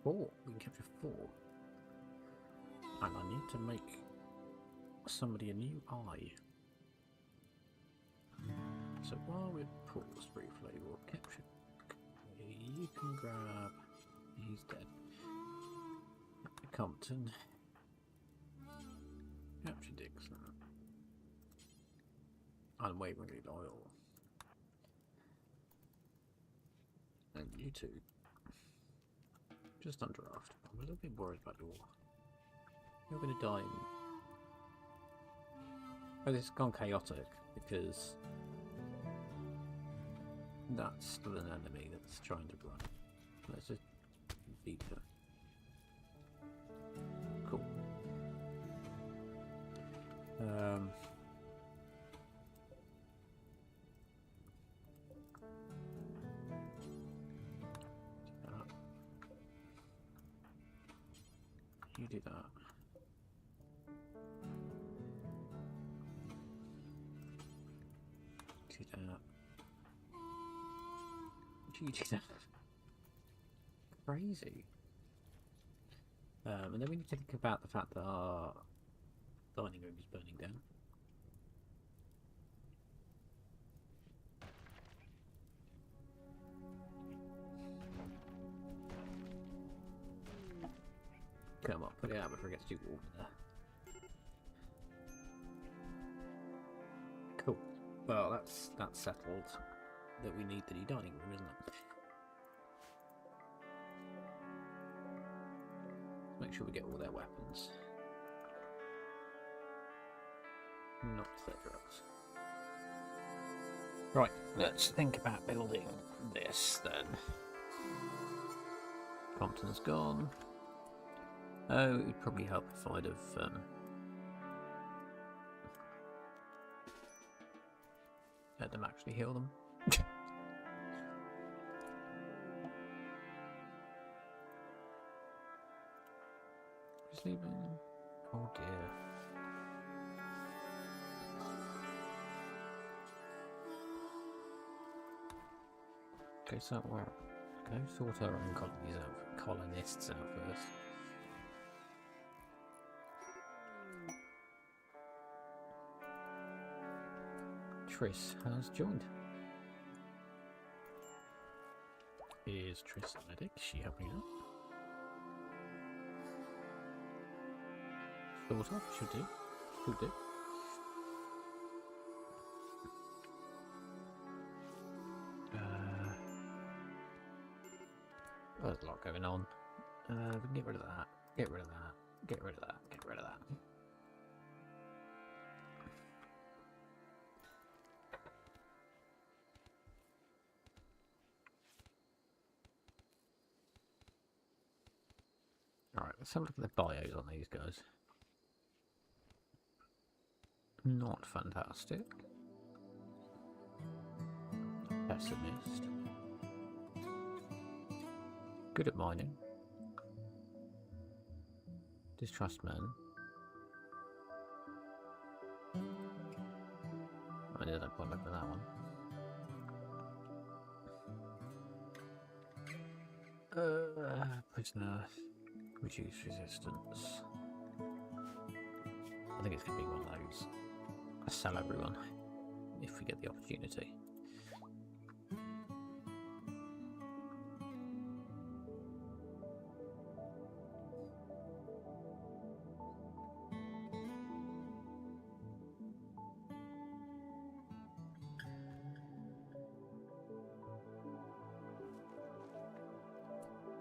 Speaker 1: 4. We can capture 4. And I need to make somebody a new eye. So while we're paused briefly, we'll capture. You can grab. He's dead. Compton. Capture Dixon. Unwaveringly loyal. And you two. Just undraft. I'm a little bit worried about your. You're going to die in. Oh, this has gone chaotic because that's still an enemy that's trying to run. Let's just beat her. do that? Do that. Do you do that? Crazy. And then we need to think about the fact that our dining room is burning down. Come on, put it out before it gets too warm in there. Cool. Well, that's settled that we need the new dining room, isn't it? Make sure we get all their weapons. Not their drugs. Right, let's think about building this then. Compton's gone. Oh, it would probably help if I'd have let them actually heal them. Just leaving. Oh dear. Okay, so where? Okay, sort our own colonists out first. Triss has joined. Is Triss a medic? Is she helping out? Sort of, should do. Should do. There's a lot going on. We can get rid of that. Get rid of that. Get rid of that. Get rid of that. Alright, let's have a look at the bios on these guys. Not fantastic. Pessimist. Good at mining. Distrust men. I did not point back to that one. Prisoner. Reduce resistance. I think it's going to be one of those. I sell everyone if we get the opportunity.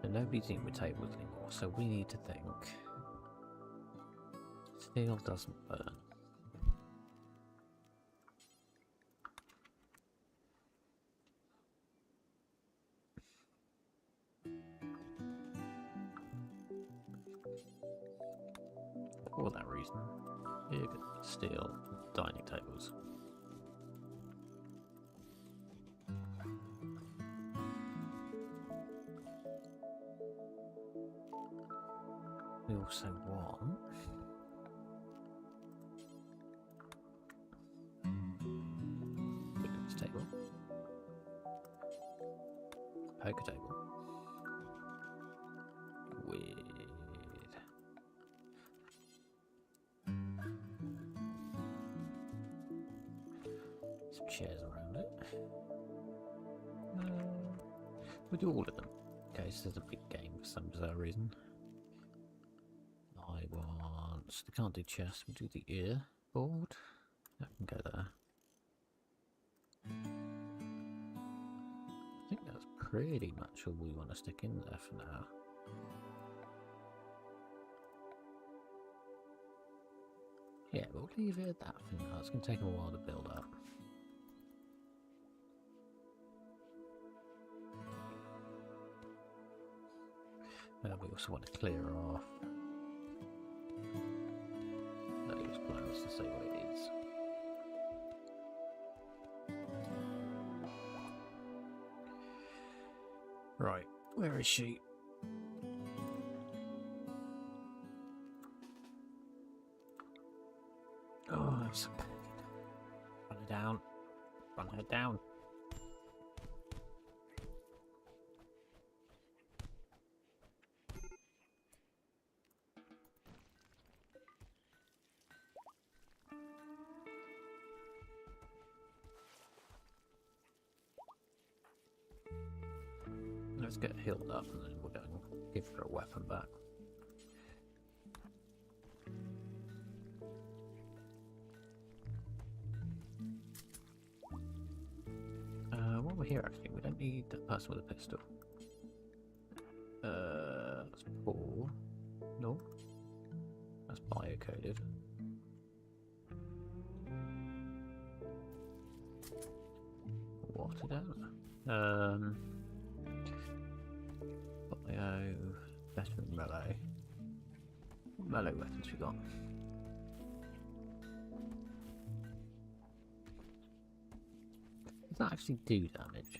Speaker 1: And nobody's eating with tables anymore, so we need to think. Steel doesn't burn. For that reason, you could steal dining tables. We also want this table, poker table with some chairs around it. We'll do all of them. Okay, so there's a big game for some bizarre reason. I want... We can't do chess, we'll do the ear board. That can go there. I think that's pretty much all we want to stick in there for now. Yeah, we'll leave it at that for now. It's going to take a while to build up. We also want to clear off those plans to say what it is. Right, where is she? Run her down. Run her down. Let's get healed up and then we'll go and give her a weapon back. While we're here, actually, we don't need that person with a pistol. That's Paul. No. That's bio-coded. What again? Bio, veteran melee. What melee weapons we got? Does that actually do damage?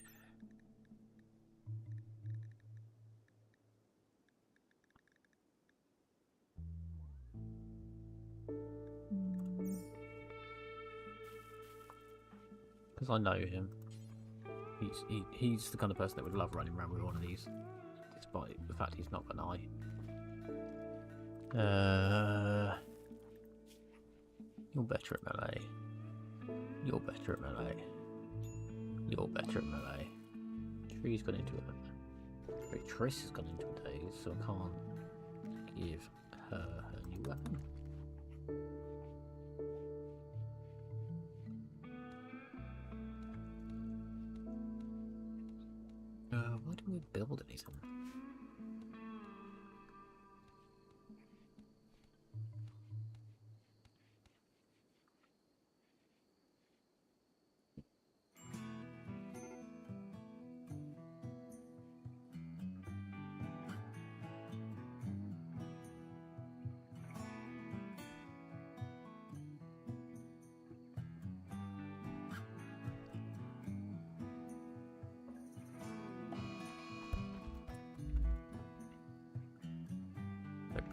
Speaker 1: Because I know him. He's the kind of person that would love running around with one of these, despite the fact he's not an eye. You're better at melee. You're better at melee. You're better at melee. Tree's gone into it. Wait, Triss has gone into a daze, so I can't give her new weapon. Why didn't we build anything?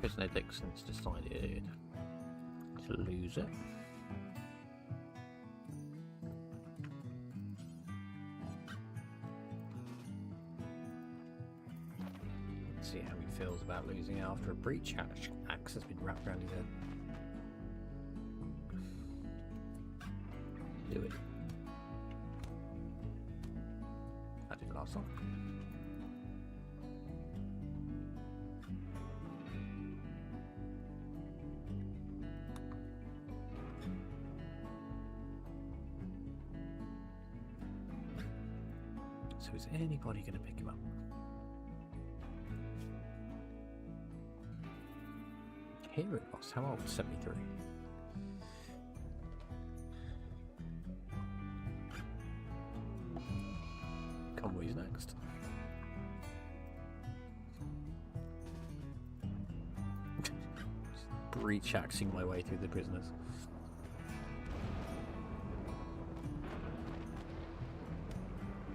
Speaker 1: Prisoner Dixon's decided to lose it. Let's see how he feels about losing after a breach axe has been wrapped around his head. Do it. That didn't last long. So is anybody going to pick him up? Hero boss, how old? 73. Convoy's next. Breach axing my way through the prisoners.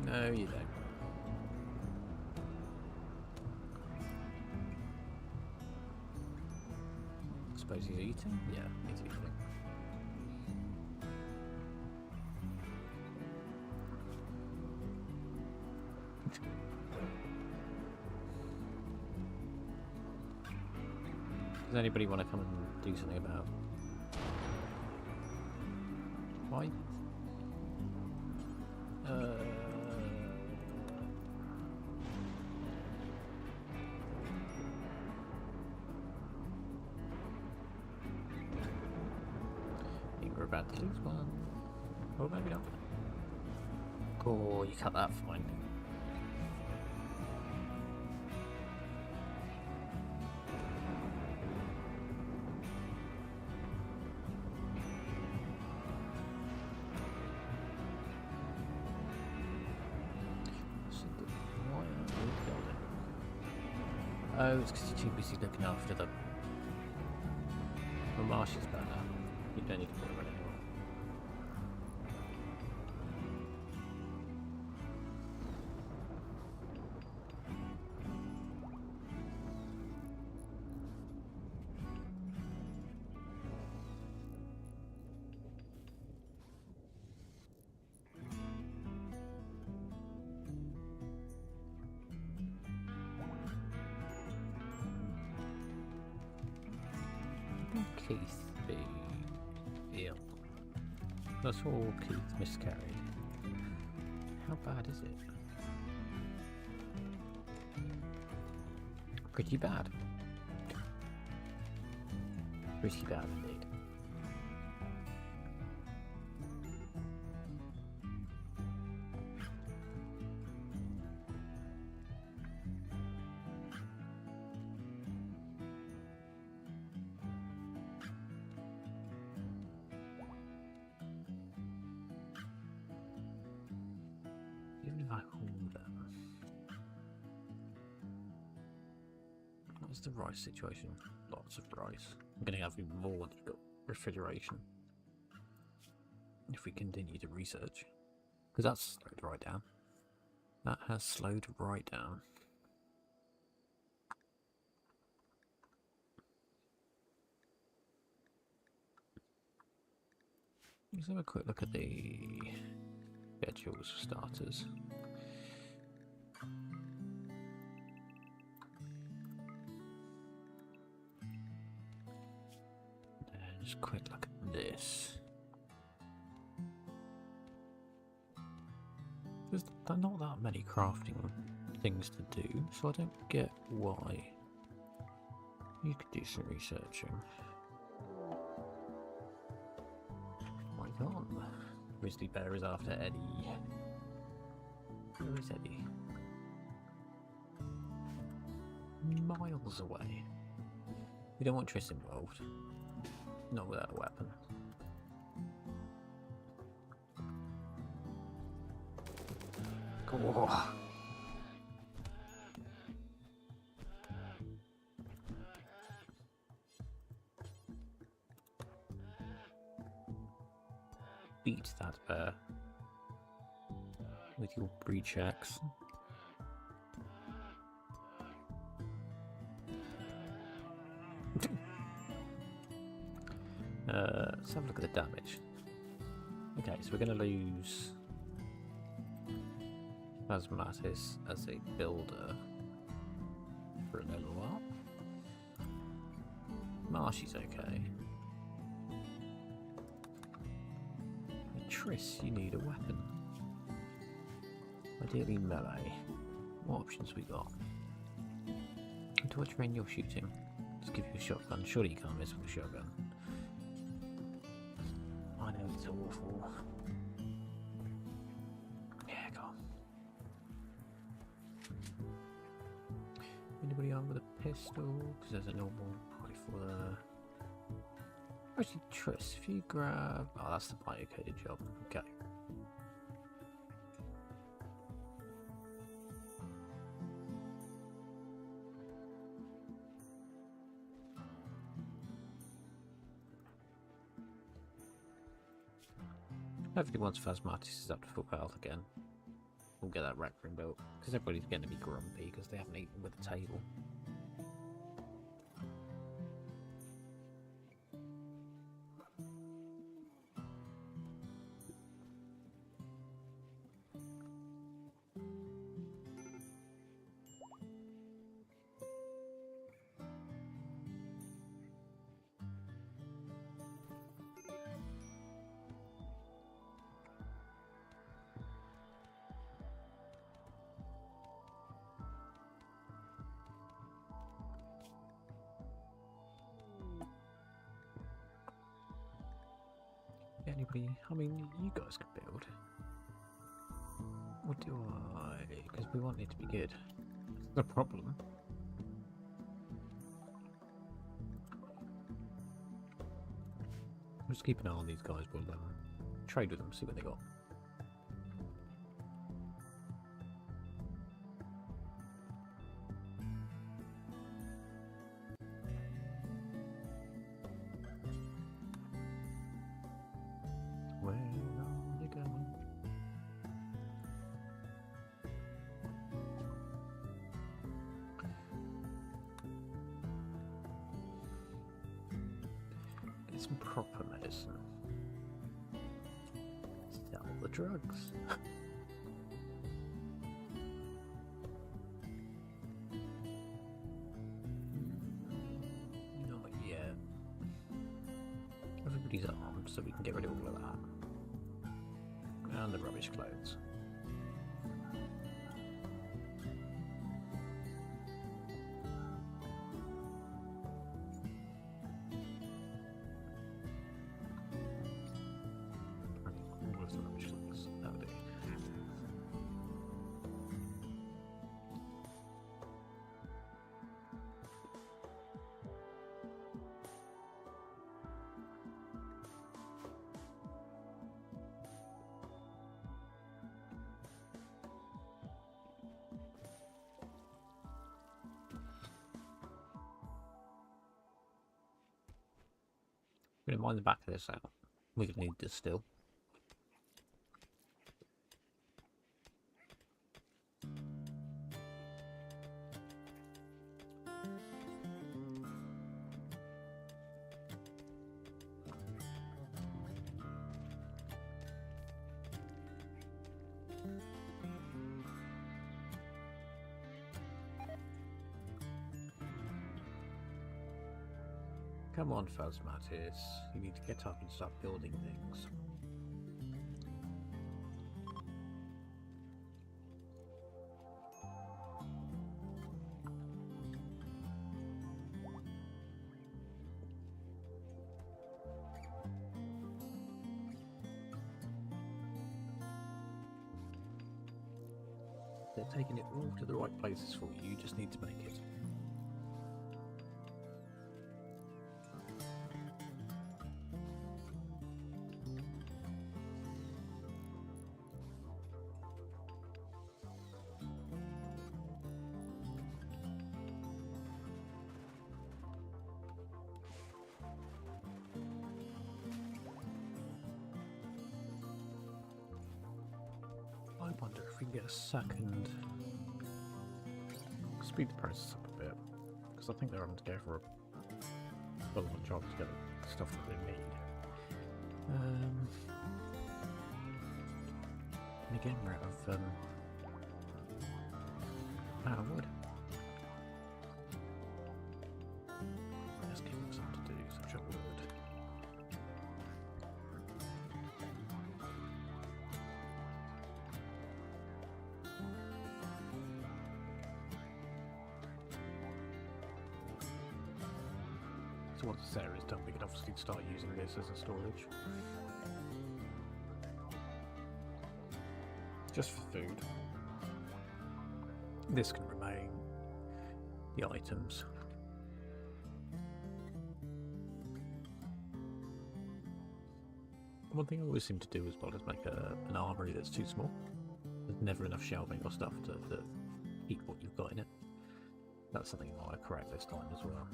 Speaker 1: No, you don't. I suppose he's eating? Yeah, he's eating. Does anybody want to come and do something about? Why? We're about to lose one. Oh, maybe not. Oh, you cut that fine. Oh, it's because you're too busy looking after the marshes better. You don't need to put it anymore. Keith be ill? That's all Keith miscarried. How bad is it? Pretty bad. Pretty bad indeed. Even if I hold them, what's the rice situation? Lots of rice. I'm going to have even more when you've got refrigeration. If we continue to research. Because that's slowed right down. That has slowed right down. Let's have a quick look at the schedules for starters. Just a quick look at this. There's not that many crafting things to do, so I don't get why. You could do some researching. Why not? Grizzly Bear is after Eddie. Where is Eddie? Miles away. We don't want Triss involved. Not without a weapon. Oh. Beat that bear with your breach axe. Let's have a look at the damage. Okay, so we're going to lose Sabotage as a builder for a little while. Marshy's okay. And Triss, you need a weapon. Ideally melee. What options we got? To what terrain you're shooting? Just give you a shotgun. Surely you can't miss with a shotgun. I know it's awful. Yeah, go on. Anybody armed with a pistol? Because there's a normal rifle there. Actually, Triss, if you grab... Oh, that's the bio-coded job. Okay. Hopefully once Phasmatis is up to full health again, we'll get that rec room built, because everybody's going to be grumpy because they haven't eaten with the table. Anybody? I mean, you guys can build. What do I? Because we want it to be good. That's the problem. Just keep an eye on these guys. We'll trade with them, see what they got. Where are you going? Get some proper medicine. Sell the drugs. Not yet. everybody's armed so we can get rid of all of that. And the rubbish clothes. All of the rubbish clothes. That'll do. I'm going to mine the back of this out. We're going to need this still. Come on, Phasmatis. You need to get up and start building things. They're taking it all to the right places for you. You just need to make it. I wonder if we can get a second. Speed the process up a bit, because I think they're having to go for a full-on job to get the stuff that they need. And again, we're out of wood. Let's give them something to do, so chop wood. So once this area is done, we can obviously start using this as a storage. Just for food. This can remain. The items. One thing I always seem to do as well is make an armory that's too small. There's never enough shelving or stuff to keep what you've got in it. That's something I might correct this time as well.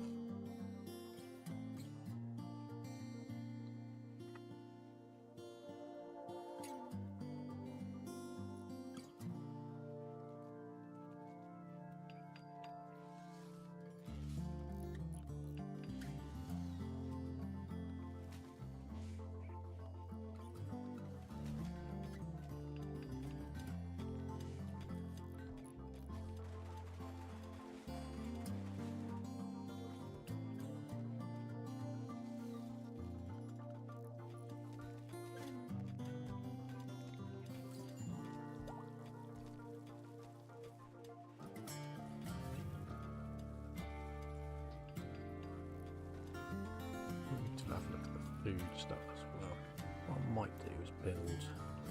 Speaker 1: Have a look at the food stuff as well. What I might do is build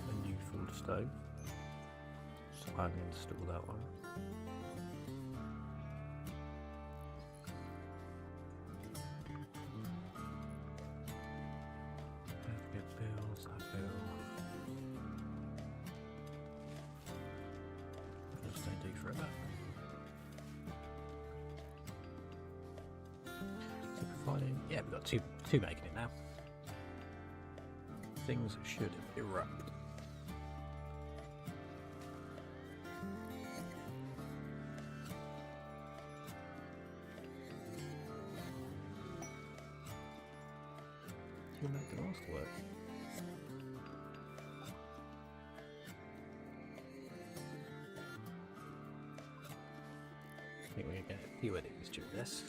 Speaker 1: a new food stove, so I can install that one. Don't forget bills, that bill. Just don't do for it back. Yeah, we've got two making it now. Things should erupt. Who made the last work? I think we're going to get a few edits during this.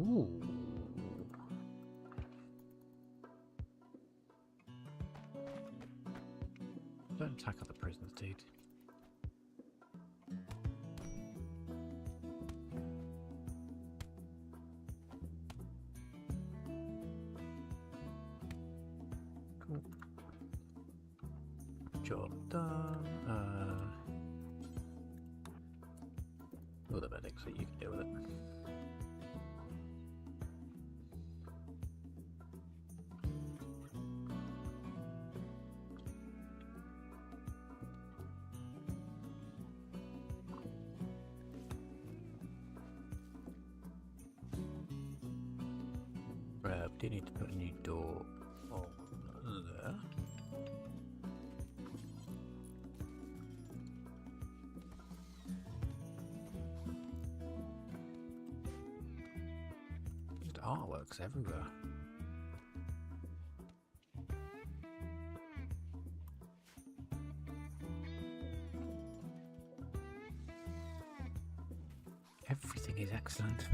Speaker 1: Ooh. Don't attack other prisoners, dude. Cool. Job done. Well, the medic, so you can deal with it. We do need to put a new door on there. Just artworks everywhere. Everything is excellent.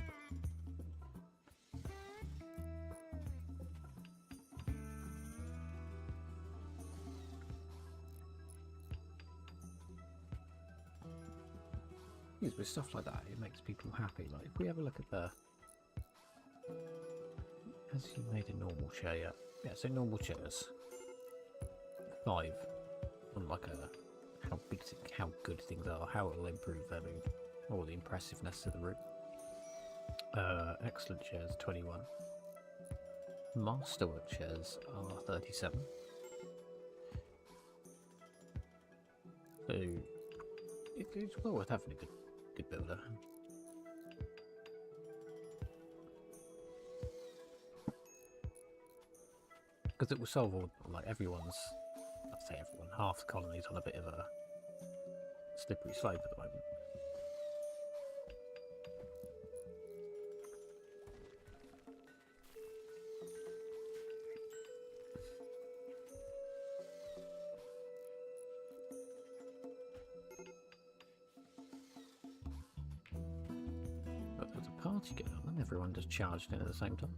Speaker 1: With stuff like that, it makes people happy. Like if we have a look at the, has he made a normal chair yet? Yeah, so normal chairs, 5 on like a how good things are, how it'll improve their mood, or the impressiveness of the room. Excellent chairs 21. Masterwork chairs are 37. So it's well worth having a good builder. Because it will solve all, like everyone's, I'd say everyone, half the colony's on a bit of a slippery slope at the moment. Party going on, and everyone just charged in at the same time.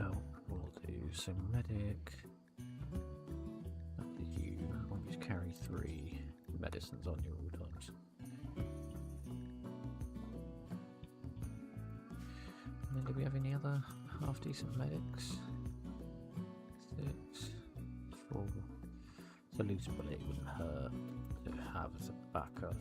Speaker 1: Oh, we'll do some medic. After you always carry 3 medicines on you all times. And then do we have any other half decent medics? 6. So loose bullet wouldn't hurt to have as a backup.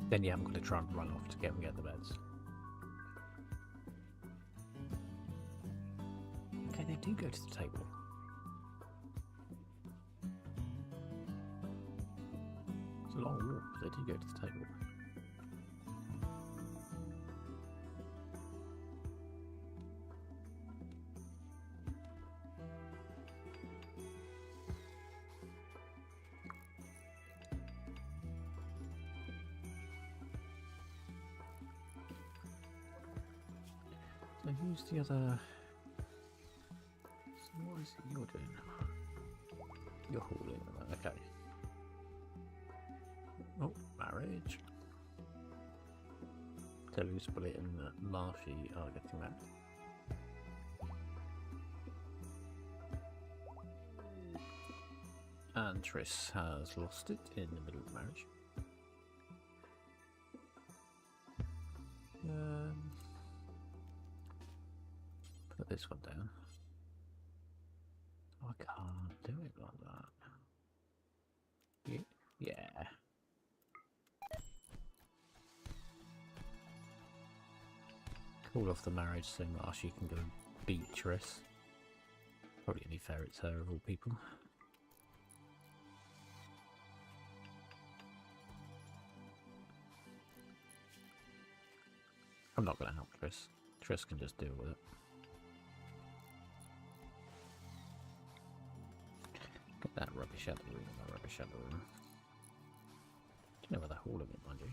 Speaker 1: Then you haven't got to try and run off to get the beds. Okay, they do go to the table. It's a long walk, but they do go to the table. So who's the other? So what is it you're doing? You're hauling, okay. Oh, marriage. So loose bullet and Marshy are getting that. And Triss has lost it in the middle of the marriage. Put this one down. Oh, I can't do it like that. Yeah. Call off the marriage so Marshy can go beat Triss. Probably only fair it's her of all people. I'm not going to help Triss. Triss can just deal with it. Get that rubbish out of the room, that rubbish out of the room. Never the whole of it, mind you.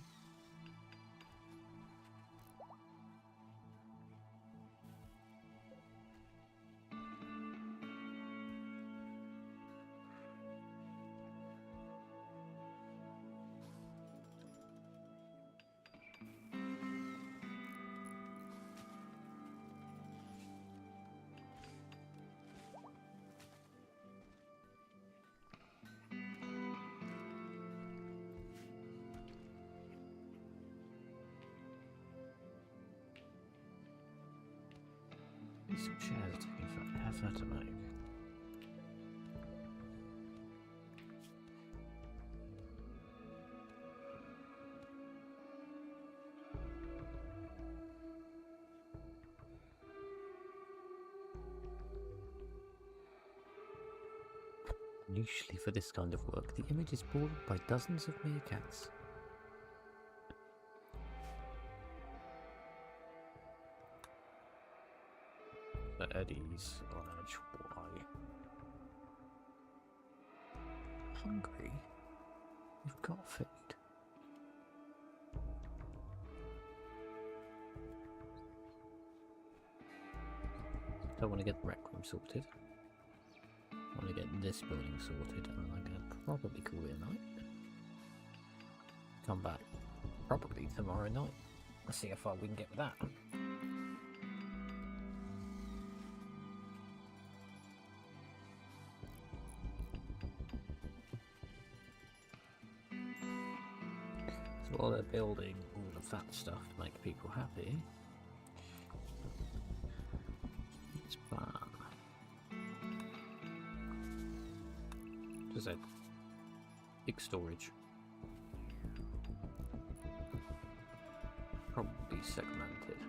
Speaker 1: These chairs are taking forever to make. Usually for this kind of work, the image is bordered by dozens of meerkats. But Eddie's on edge. Why? Hungry? You've got food. I want to get the rec room sorted. I want to get this building sorted, and I'm going to probably call it a night. Come back probably tomorrow night. Let's see how far we can get with that. So while they're building all of that stuff to make people happy, it's fun. Just a big storage. Probably segmented.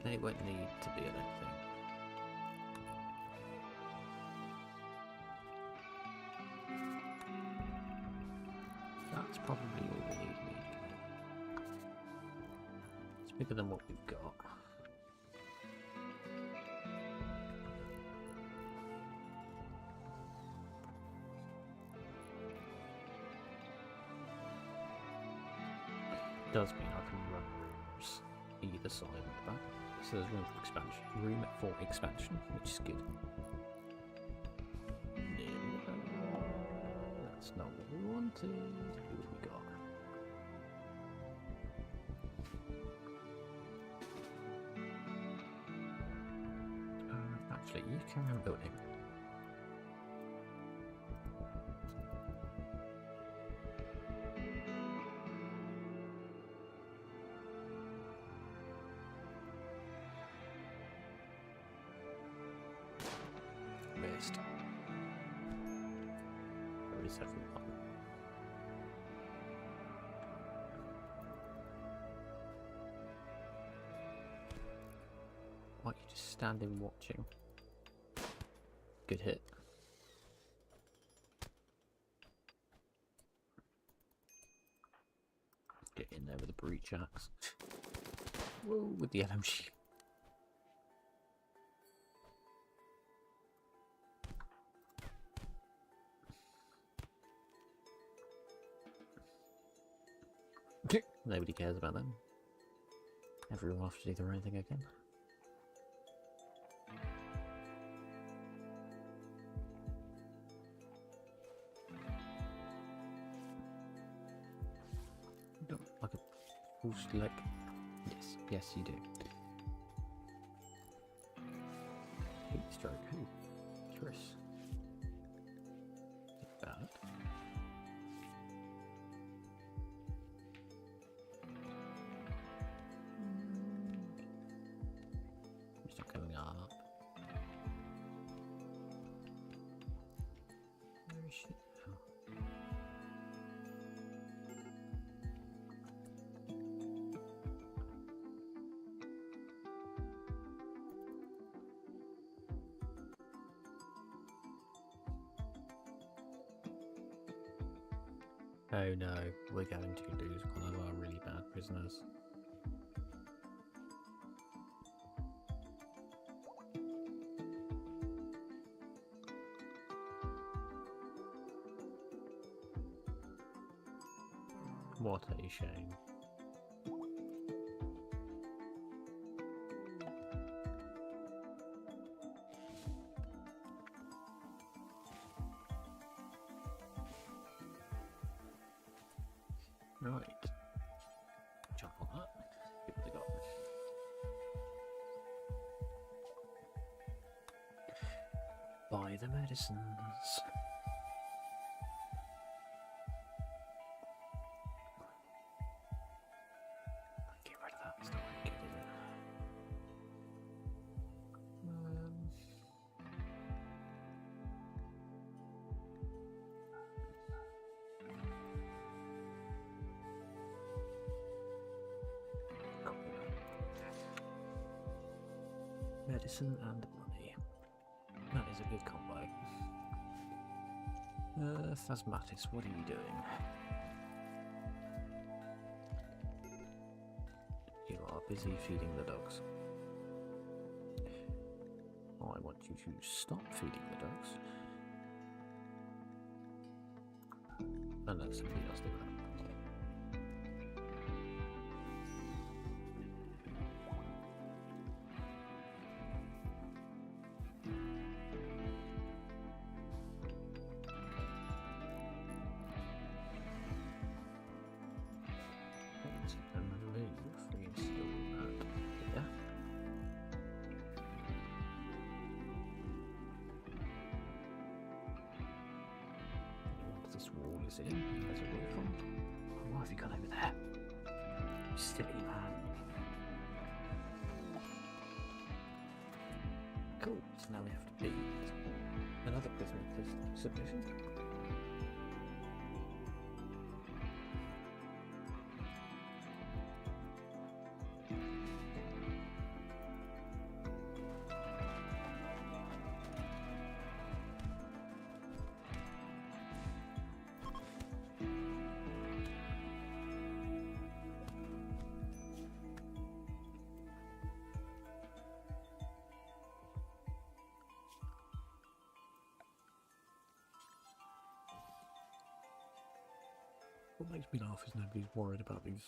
Speaker 1: They won't need to be, I don't think. That's probably all we need. It's bigger than what we've got. Does mean I can run rooms either side of the back. So there's room for expansion, which is good. No, that's not what we wanted. Who have we got? Actually, you carry on building. Where is everyone? Why are you just standing watching? Good hit. Get in there with the breach axe. Whoa, with the LMG. Nobody cares about them. Everyone will have to do their own thing again. Look like a full select. Yes, yes, you do. Heat stroke. Who? Chris. Bad. It's not coming up. Where is she now? Oh no, we're going to lose one of our really bad prisoners. What a shame. Right. Jump on that. See what they got. Buy the medicines. Get rid of that. It's not very good, is it? Medicine and money. That is a good combo. Phasmatis, what are you doing? You are busy feeding the dogs. I want you to stop feeding the dogs. And let somebody else do that. This wall is in. There's a roof on. Why have you gone over there? You silly man. Cool. So now we have to beat another prisoner to submission. What makes me laugh is nobody's worried about these.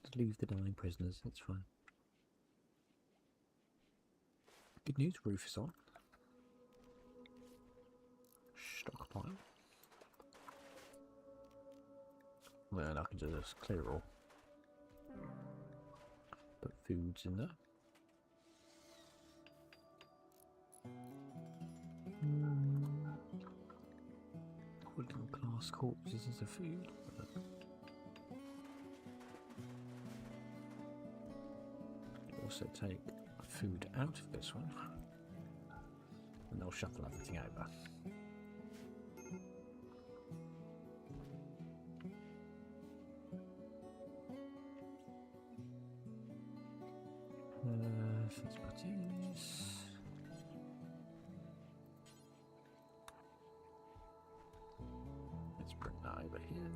Speaker 1: Just leave the dying prisoners, it's fine. Good news, roof is on. Stockpile. Then I can just clear all. Put foods in there. Wooden glass corpses as a food. Also take food out of this one, and they'll shuffle everything over. Let's bring that over here.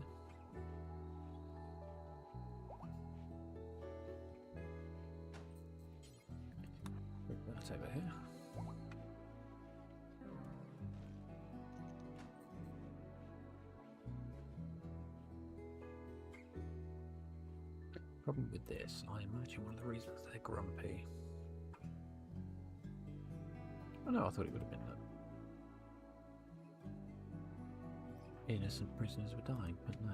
Speaker 1: Bring that over here. Problem with this, I imagine one of the reasons they're grumpy. Oh no, I thought it would have been that innocent prisoners were dying, but no.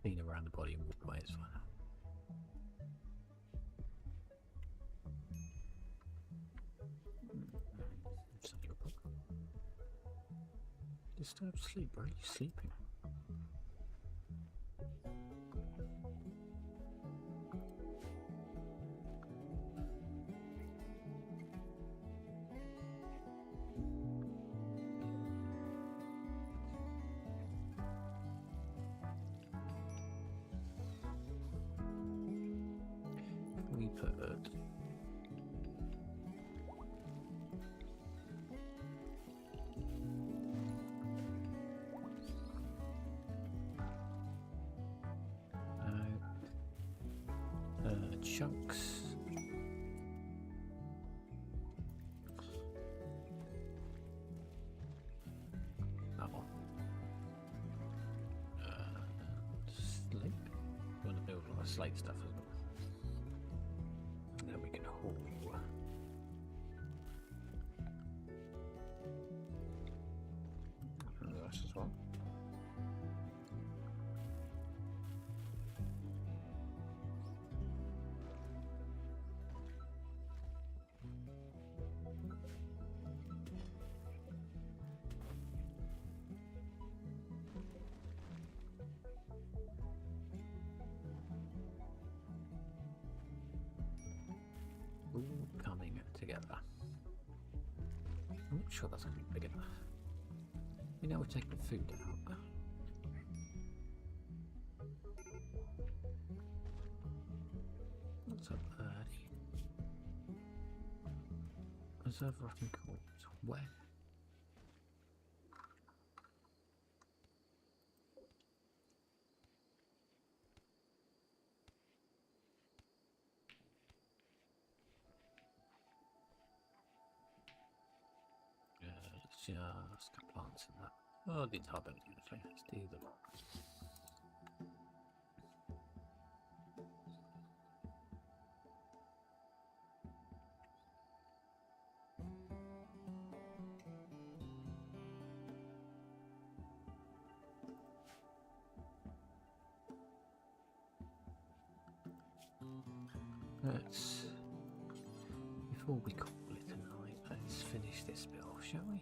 Speaker 1: Clean around the body and walk away, it's fine. Disturbed sleep, where are you sleeping? We put chunks. That one. Slate. We want to build a lot of slate stuff as well. And then we can haul. This as well. All coming together. I'm not sure that's going to be big enough. You know, we're taking food out. What's up, birdie? Reserve rotten coins. Where? Just got plants in that. Oh, the entire building actually. Let's do them. Let's, before we call it a night, let's finish this bit off, shall we?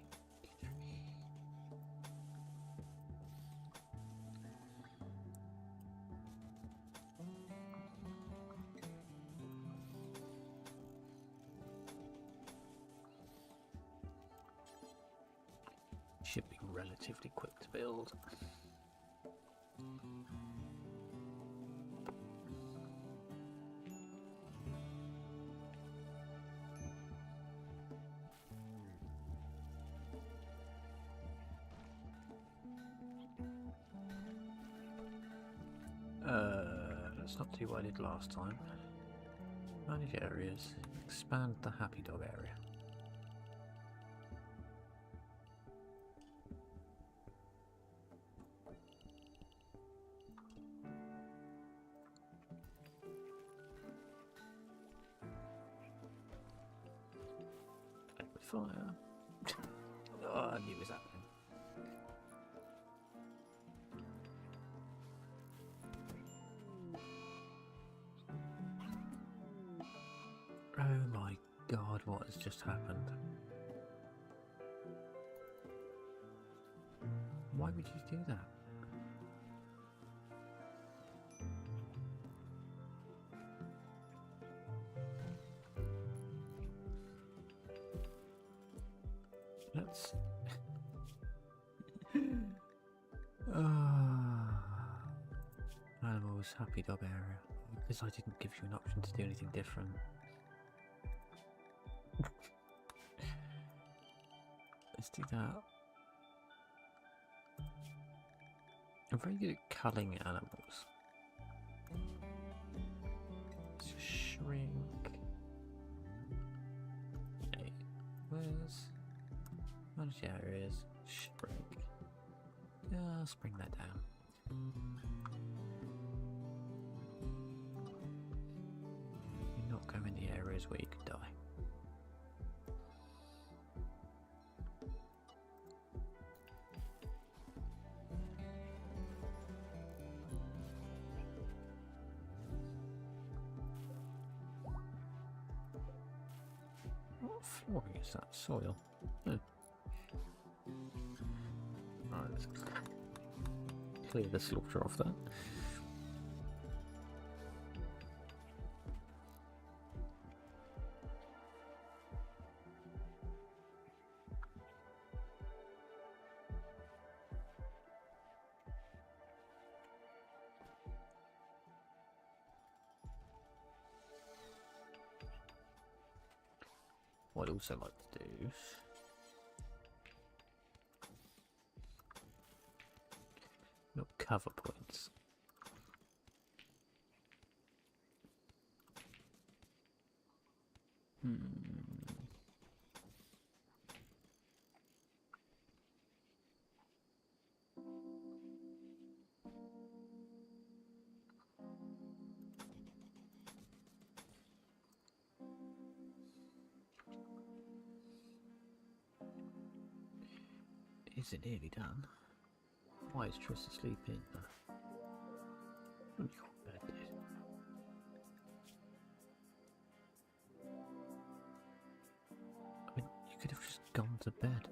Speaker 1: Should be relatively quick to build. Let's not do what I did last time. Manage areas. Expand the happy dog area. Fire. Oh, I knew it was happening. Oh my god, what has just happened? Why would you do that? Let's... Animals, happy dog area. Because I didn't give you an option to do anything different. Let's do that. I'm very good at culling animals. Let's just shrink. Okay, where's... Manage areas, shrink. Just bring that down. You're not going in the areas where you could die. What flooring is that? Soil? Right, let's clear the slaughter off that. What I'd also like to do cover points. Is it nearly done? Why is Triss asleep in? You're bad, dude. I mean, you could have just gone to bed.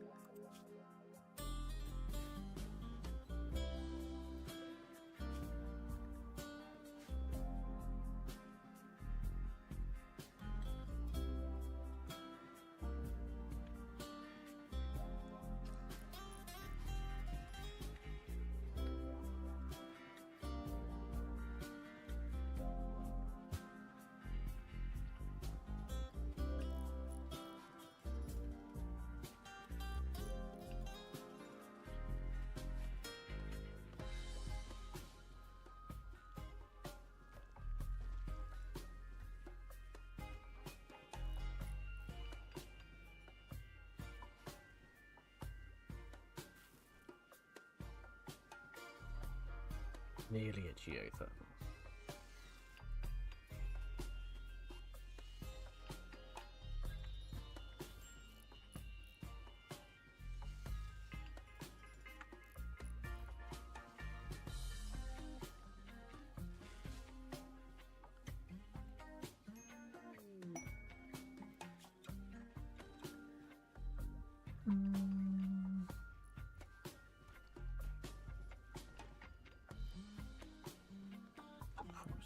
Speaker 1: Nearly a geothermal.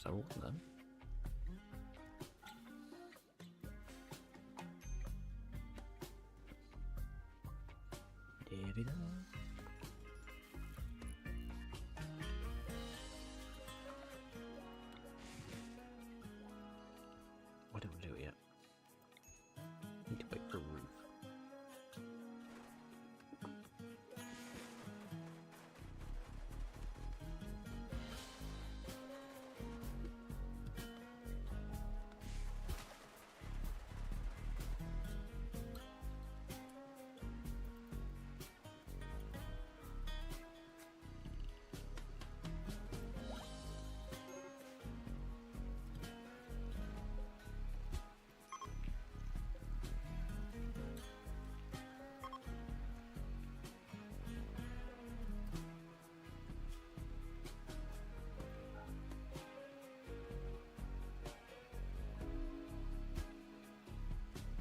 Speaker 1: So all of them. Nearly there. Why don't we do it yet? Need to wait for a roof.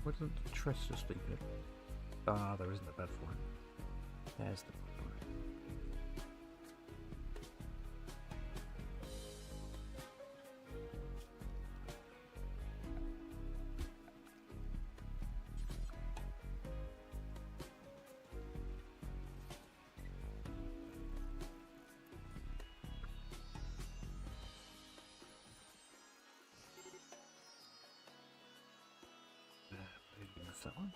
Speaker 1: Why doesn't Triss just sleep in? Ah, there isn't a bed for him. There's the problem. That one.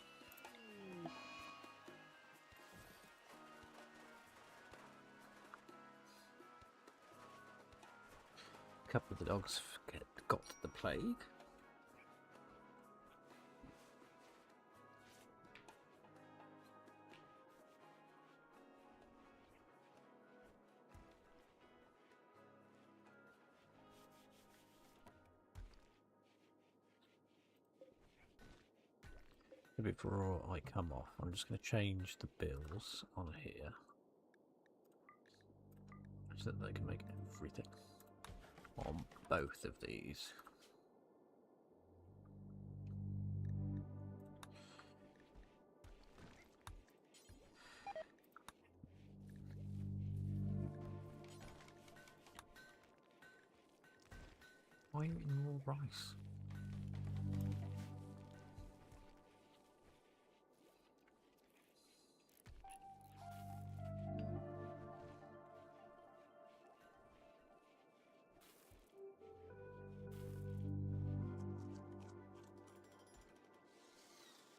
Speaker 1: A couple of the dogs got the plague. Before I come off, I'm just going to change the bills on here so that they can make everything on both of these. Why are you eating more rice?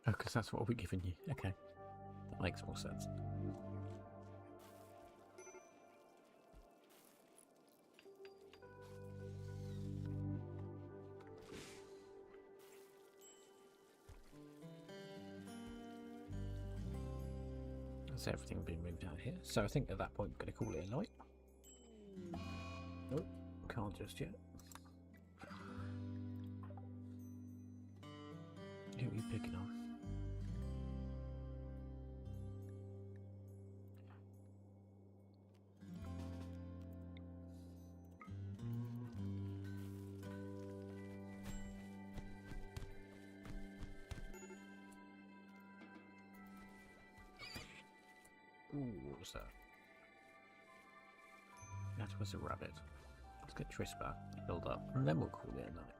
Speaker 1: Oh, because that's what we're giving you. Okay. That makes more sense. That's everything being moved out here. So I think at that point we're going to call it a night. Nope, can't just yet. Who are you picking on? Ooh, what was that? That was a rabbit. Let's get Trispa build up, and then we'll call it a night.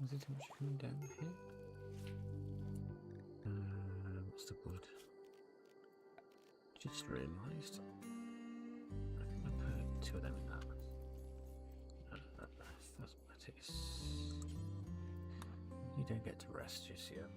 Speaker 1: Was there too much coming down here? What's the wood? Just realised. I think I put 2 of them in that. Cosmetics. You don't get to rest just yet.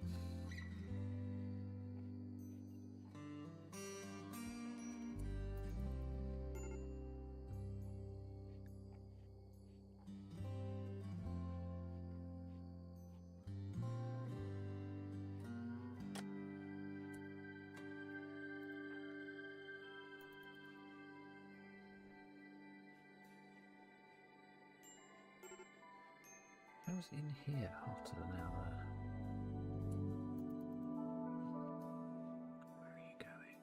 Speaker 1: How's in here after an hour? Where are you going?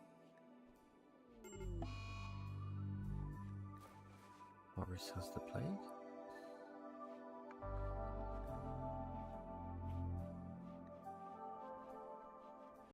Speaker 1: Horace has the plague?